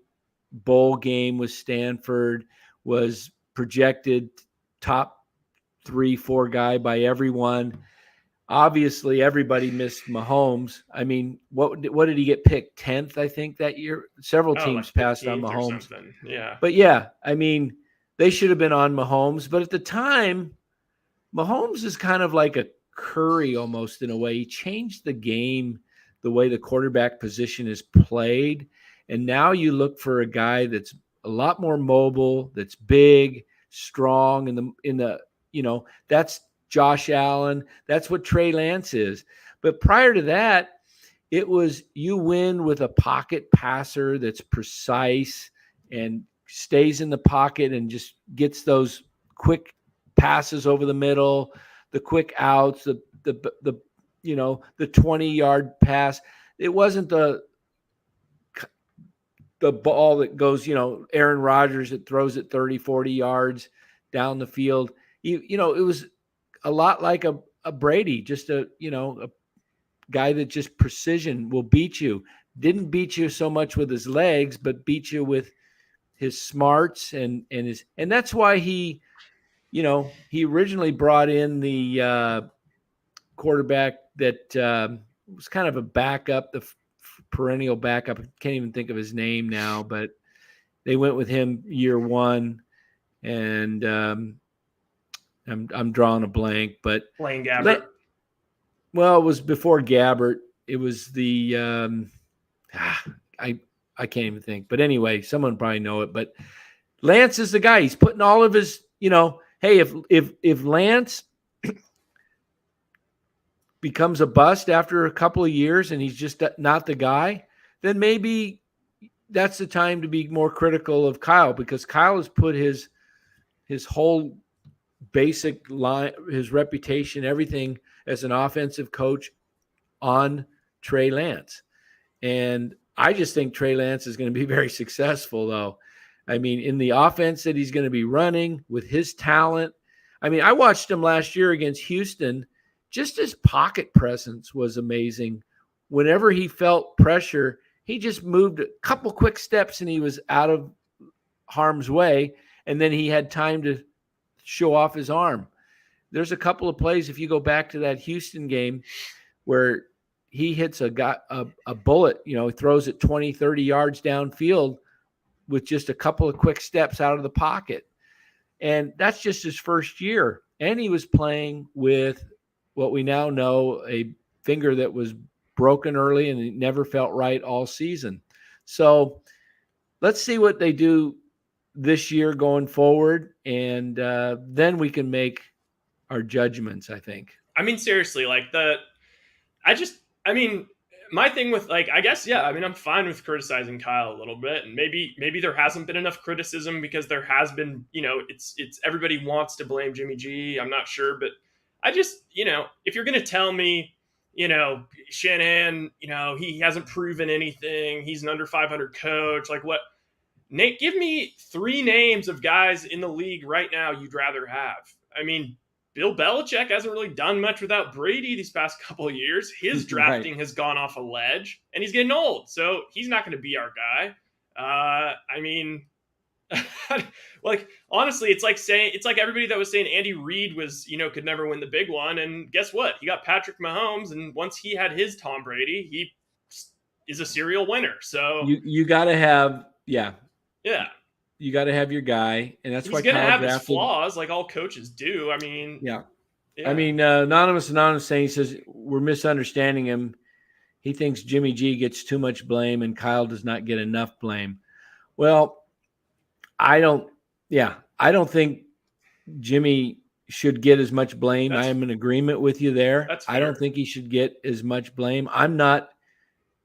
[SPEAKER 3] bowl game with Stanford, was projected top 3-4 guy by everyone. Obviously, everybody missed Mahomes. What did he get picked? 10th, I think, that year. Several teams passed on Mahomes.
[SPEAKER 2] Yeah.
[SPEAKER 3] But they should have been on Mahomes. But at the time, Mahomes is kind of like a Curry almost in a way. He changed the game, the way the quarterback position is played. And now you look for a guy that's a lot more mobile, that's big, strong that's Josh Allen. That's what Trey Lance is. But prior to that, it was you win with a pocket passer that's precise and stays in the pocket and just gets those quick passes over the middle, the quick outs, the 20-yard pass. It wasn't the ball that goes, Aaron Rodgers that throws it 30, 40 yards down the field. It was a lot like a Brady, just a guy that just precision will beat you. Didn't beat you so much with his legs, but beat you with his smarts and that's why he originally brought in the quarterback that was kind of a backup, the perennial backup. I can't even think of his name now, but they went with him year one, and I'm drawing a blank, but
[SPEAKER 2] Blaine Gabbert.
[SPEAKER 3] Well, it was before Gabbert. It was the I can't even think. But anyway, someone probably know it. But Lance is the guy. He's putting all of his, hey, if Lance becomes a bust after a couple of years and he's just not the guy, then maybe that's the time to be more critical of Kyle, because Kyle has put his whole basic line, his reputation, everything as an offensive coach on Trey Lance. And I just think Trey Lance is going to be very successful, though. I mean, in the offense that he's going to be running with his talent. I mean, I watched him last year against Houston. Just his pocket presence was amazing. Whenever he felt pressure, he just moved a couple quick steps and he was out of harm's way. And then he had time to show off his arm. There's a couple of plays, if you go back to that Houston game, where he hits a bullet, he throws it 20, 30 yards downfield with just a couple of quick steps out of the pocket. And that's just his first year. And he was playing with what we now know, a finger that was broken early and it never felt right all season. So let's see what they do this year going forward. And then we can make our judgments, I think.
[SPEAKER 2] I mean, seriously, my thing with I'm fine with criticizing Kyle a little bit, and maybe there hasn't been enough criticism because there has been, it's everybody wants to blame Jimmy G. I'm not sure, but I just, if you're going to tell me, Shanahan, he hasn't proven anything, he's an under 500 coach, like what? Nate, give me 3 names of guys in the league right now you'd rather have. I mean, Bill Belichick hasn't really done much without Brady these past couple of years. His drafting has gone off a ledge, and he's getting old, so he's not going to be our guy. Honestly, it's like everybody that was saying Andy Reid was, could never win the big one, and guess what? He got Patrick Mahomes, and once he had his Tom Brady, he is a serial winner. So
[SPEAKER 3] you got to have,
[SPEAKER 2] yeah.
[SPEAKER 3] You got to have your guy, and that's why
[SPEAKER 2] he's going to have his flaws, like all coaches do. I mean,
[SPEAKER 3] yeah. I mean, Anonymous saying, he says we're misunderstanding him. He thinks Jimmy G gets too much blame and Kyle does not get enough blame. Well, I don't think Jimmy should get as much blame. I am in agreement with you there. I don't think he should get as much blame. I'm not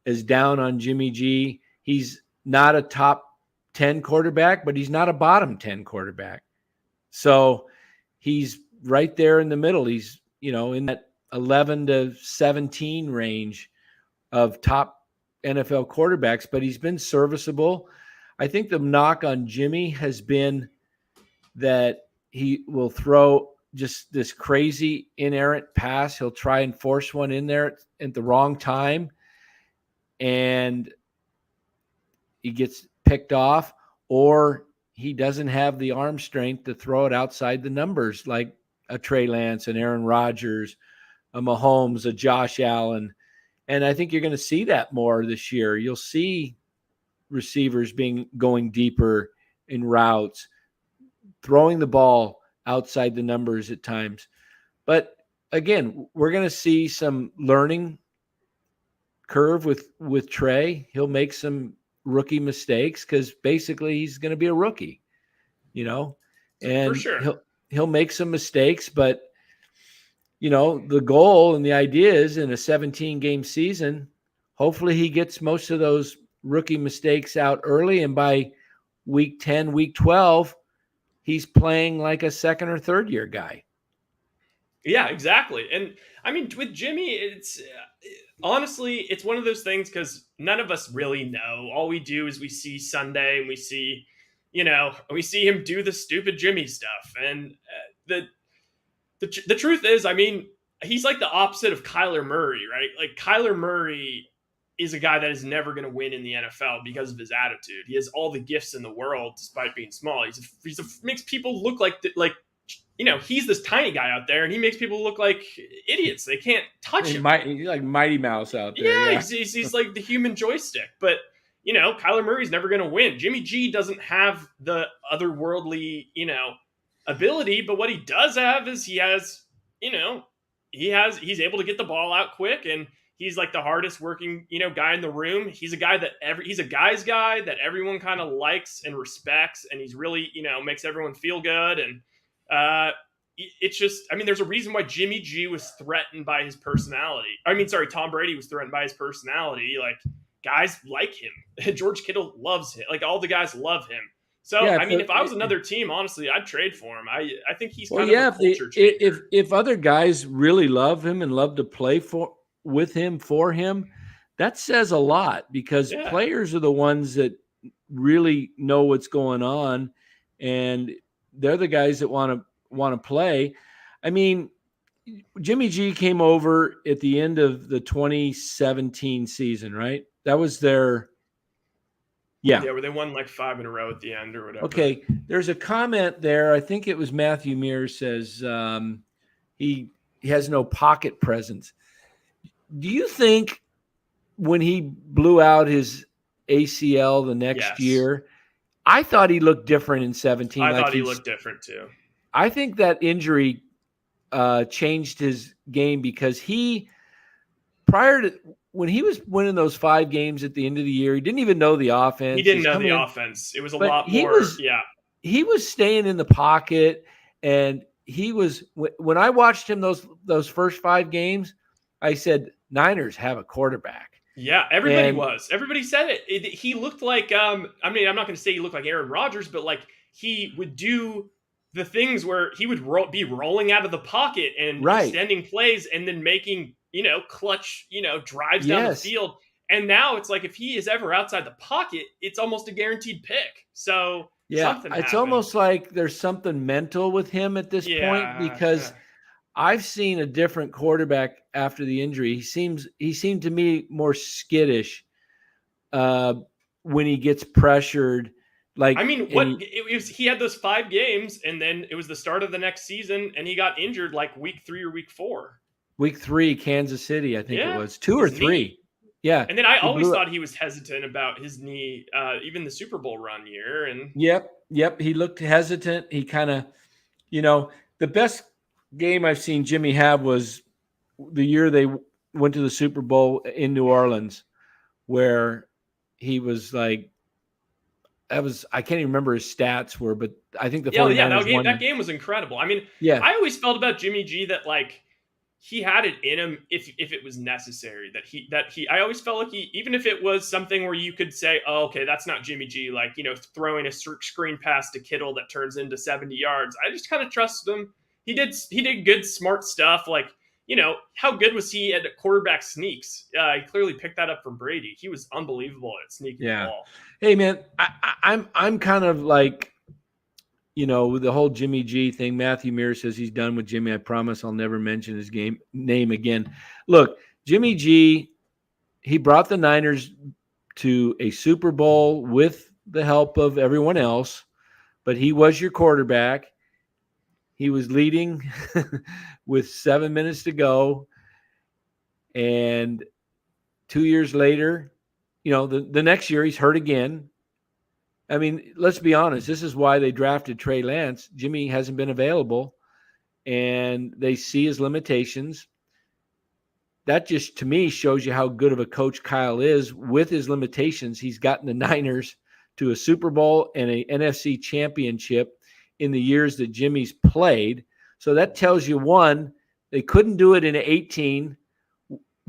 [SPEAKER 3] as down on Jimmy G. He's not a top 10 quarterback, but he's not a bottom 10 quarterback. So he's right there in the middle. He's, in that 11 to 17 range of top NFL quarterbacks, but he's been serviceable. I think the knock on Jimmy has been that he will throw just this crazy inerrant pass. He'll try and force one in there at the wrong time, and he gets picked off, or he doesn't have the arm strength to throw it outside the numbers like a Trey Lance, an Aaron Rodgers, a Mahomes, a Josh Allen. And I think you're going to see that more this year. You'll see receivers going deeper in routes, throwing the ball outside the numbers at times. But again, we're going to see some learning curve with Trey. He'll make some rookie mistakes because basically he's going to be a rookie, and
[SPEAKER 2] for sure.
[SPEAKER 3] he'll make some mistakes, but the goal and the idea is in a 17-game season, hopefully he gets most of those rookie mistakes out early, and by week 10, week 12, he's playing like a second or third year guy.
[SPEAKER 2] Yeah, exactly. And I mean, with Jimmy, it's honestly, it's one of those things because none of us really know. All we do is we see Sunday and we see him do the stupid Jimmy stuff. And the truth is, I mean, he's like the opposite of Kyler Murray, right? Like Kyler Murray is a guy that is never going to win in the NFL because of his attitude. He has all the gifts in the world despite being small. Makes people look like he's this tiny guy out there, and he makes people look like idiots. They can't touch him.
[SPEAKER 3] He's like Mighty Mouse out there.
[SPEAKER 2] Yeah. He's like the human joystick. But, Kyler Murray's never going to win. Jimmy G doesn't have the otherworldly, ability, but what he does have is he's able to get the ball out quick, and he's like the hardest working, guy in the room. He's a guy he's a guy's guy that everyone kind of likes and respects, and he's really, makes everyone feel good. And It's just, I mean, there's a reason why Jimmy G was threatened by his personality. I mean, sorry, Tom Brady was threatened by his personality. Like, guys like him. George Kittle loves him. Like, all the guys love him. So,
[SPEAKER 3] Yeah,
[SPEAKER 2] I mean, if I was another team, honestly, I'd trade for him. I think he's kind of a culture changer.
[SPEAKER 3] If other guys really love him and love to play with him, for him, that says a lot, because players are the ones that really know what's going on, and they're the guys that want to play. I mean, Jimmy G came over at the end of the 2017 season, right? That was their
[SPEAKER 2] where they won like 5 in a row at the end or whatever.
[SPEAKER 3] Okay, there's a comment there. I think it was Matthew Mears says he has no pocket presence. Do you think when he blew out his ACL the next year, I thought he looked different in 17.
[SPEAKER 2] I thought he looked different too.
[SPEAKER 3] I think that injury changed his game, because prior to when he was winning those 5 games at the end of the year, he didn't even know the offense.
[SPEAKER 2] He didn't know the offense. It was a lot more.
[SPEAKER 3] He was staying in the pocket, and he was, when I watched him those first 5 games, I said, Niners have a quarterback.
[SPEAKER 2] Yeah, everybody said it. He looked like, I mean, I'm not going to say he looked like Aaron Rodgers, but like he would do the things where he would be rolling out of the pocket and extending plays and then making, clutch, drives down the field. And now it's like, if he is ever outside the pocket, it's almost a guaranteed pick. So
[SPEAKER 3] it's almost like there's something mental with him at this point, because I've seen a different quarterback after the injury. He seemed to me more skittish when he gets pressured. Like,
[SPEAKER 2] I mean, he had those 5 games, and then it was the start of the next season, and he got injured like week 3 or week 4.
[SPEAKER 3] Week 3, Kansas City, I think it was 2 or 3.
[SPEAKER 2] Knee.
[SPEAKER 3] Yeah.
[SPEAKER 2] And then I always thought he was hesitant about his knee, even the Super Bowl run year. And
[SPEAKER 3] Yep. He looked hesitant. He kind of, the best game I've seen Jimmy have was the year they went to the Super Bowl in New Orleans, where he was like, I can't even remember his stats were, but I think the 49ers won.
[SPEAKER 2] That game was incredible. I mean, I always felt about Jimmy G that like he had it in him if it was necessary. I always felt like even if it was something where you could say, oh, okay, that's not Jimmy G, like, throwing a screen pass to Kittle that turns into 70 yards. I just kind of trusted him. He did good, smart stuff. Like, how good was he at quarterback sneaks? He clearly picked that up from Brady. He was unbelievable at sneaking the ball.
[SPEAKER 3] Hey man, I'm kind of like, with the whole Jimmy G thing. Matthew Mears says he's done with Jimmy. I promise I'll never mention his name again. Look, Jimmy G, he brought the Niners to a Super Bowl with the help of everyone else, but he was your quarterback. He was leading with 7 minutes to go. And 2 years later, the next year he's hurt again. I mean, let's be honest. This is why they drafted Trey Lance. Jimmy hasn't been available, and they see his limitations. That just, to me, shows you how good of a coach Kyle is. With his limitations, he's gotten the Niners to a Super Bowl and a NFC championship in the years that Jimmy's played. So that tells you, one, they couldn't do it in 18.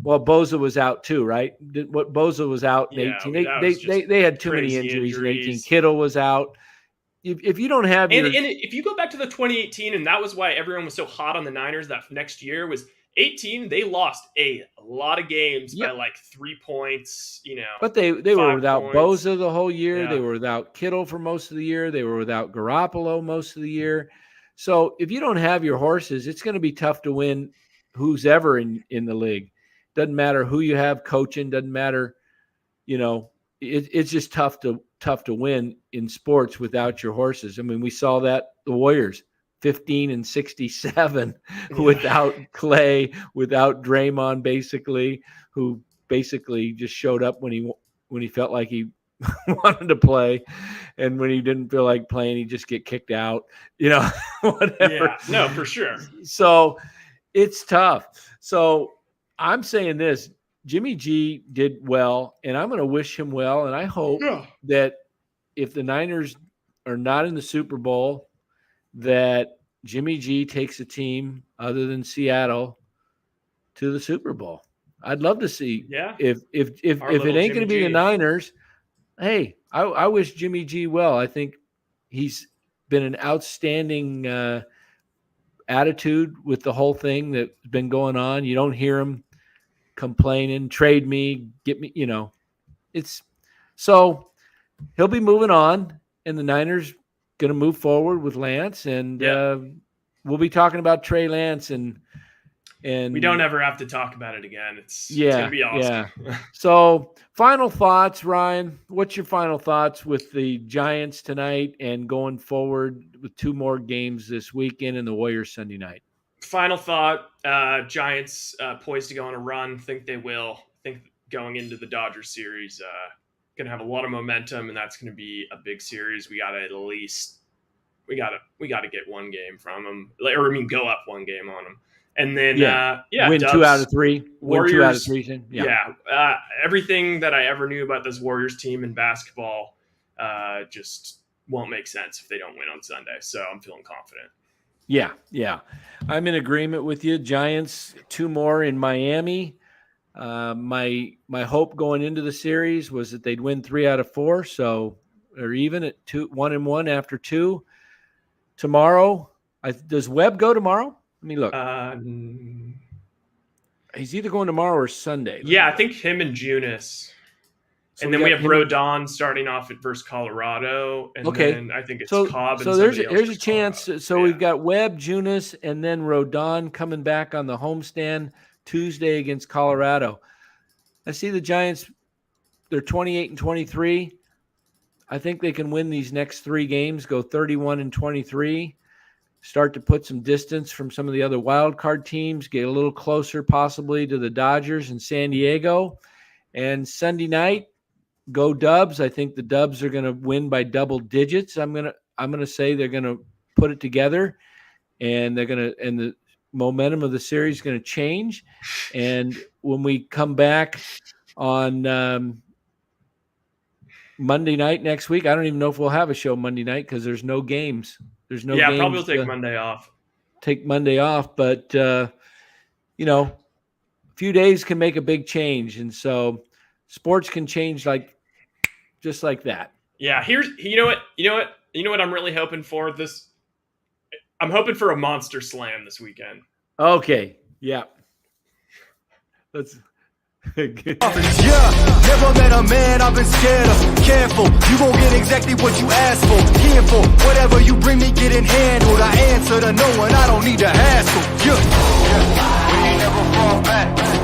[SPEAKER 3] Well, Bosa was out too, right? Bosa was out in 18. They had too many injuries in 18. Kittle was out. If you don't have
[SPEAKER 2] and if you go back to the 2018, and that was why everyone was so hot on the Niners that next year, was 18. They lost a lot of games by like 3 points.
[SPEAKER 3] But they were without
[SPEAKER 2] points.
[SPEAKER 3] Bosa the whole year. Yeah. They were without Kittle for most of the year. They were without Garoppolo most of the year. So if you don't have your horses, it's going to be tough to win who's ever in the league. Doesn't matter who you have coaching. Doesn't matter, it's just tough to win in sports without your horses. I mean, we saw that the Warriors, 15-67 without Clay, without Draymond, basically, who basically just showed up when he felt like he wanted to play, and when he didn't feel like playing, he'd just get kicked out. Whatever.
[SPEAKER 2] Yeah, no, for sure.
[SPEAKER 3] So it's tough. So I'm saying this, Jimmy G did well, and I'm going to wish him well. And I hope that if the Niners are not in the Super Bowl, that Jimmy G takes a team other than Seattle to the Super Bowl. I'd love to see if it ain't going to be the Niners. Hey, I wish Jimmy G well. I think he's been an outstanding attitude with the whole thing that's been going on. You don't hear him complaining, trade me, get me, it's so he'll be moving on, and the Niners going to move forward with Lance, and we'll be talking about Trey Lance, and
[SPEAKER 2] we don't ever have to talk about it again. It's going to be awesome.
[SPEAKER 3] Yeah. So final thoughts, Ryan, what's your final thoughts with the Giants tonight and going forward with 2 more games this weekend and the Warriors Sunday night?
[SPEAKER 2] Final thought, Giants poised to go on a run. Think they will. Think going into the Dodgers series, going to have a lot of momentum, and that's going to be a big series. We got to get 1 game from them, go up 1 game on them. And then,
[SPEAKER 3] win
[SPEAKER 2] Dubs,
[SPEAKER 3] 2 out of 3.
[SPEAKER 2] Warriors,
[SPEAKER 3] win 2 out of 3.
[SPEAKER 2] Everything that I ever knew about this Warriors team in basketball just won't make sense if they don't win on Sunday. So I'm feeling confident.
[SPEAKER 3] Yeah. I'm in agreement with you. Giants, 2 more in Miami. My hope going into the series was that they'd win 3 out of 4. So they're even at 1-1 after 2. Tomorrow, does Webb go tomorrow? Let me look. He's either going tomorrow or Sunday.
[SPEAKER 2] Yeah, I think him and Junis. So and then we have Rodon starting off at versus Colorado. And then I think it's Cobb.
[SPEAKER 3] So there's a chance. So we've got Webb, Junis, and then Rodon coming back on the homestand Tuesday against Colorado. I see the Giants, they're 28-23. I think they can win these next 3 games, go 31-23. Start to put some distance from some of the other wild card teams, get a little closer possibly to the Dodgers and San Diego. And Sunday night, go Dubs. I think the Dubs are going to win by double digits. I'm going to say they're going to put it together, and the momentum of the series is going to change. And when we come back on Monday night next week, I don't even know if we'll have a show Monday night because there's no games. There's no games.
[SPEAKER 2] Probably will take Monday off.
[SPEAKER 3] Take Monday off, but a few days can make a big change, and so sports can change just like that.
[SPEAKER 2] Yeah, you know what I'm really hoping for this. I'm hoping for a monster slam this weekend.
[SPEAKER 3] Okay, yeah. Let's.
[SPEAKER 6] Never met a man I've been scared of. Careful, you won't get exactly what you asked for. Careful, whatever you bring me getting handled. I answer to no one, I don't need to hassle. We ain't never fall back.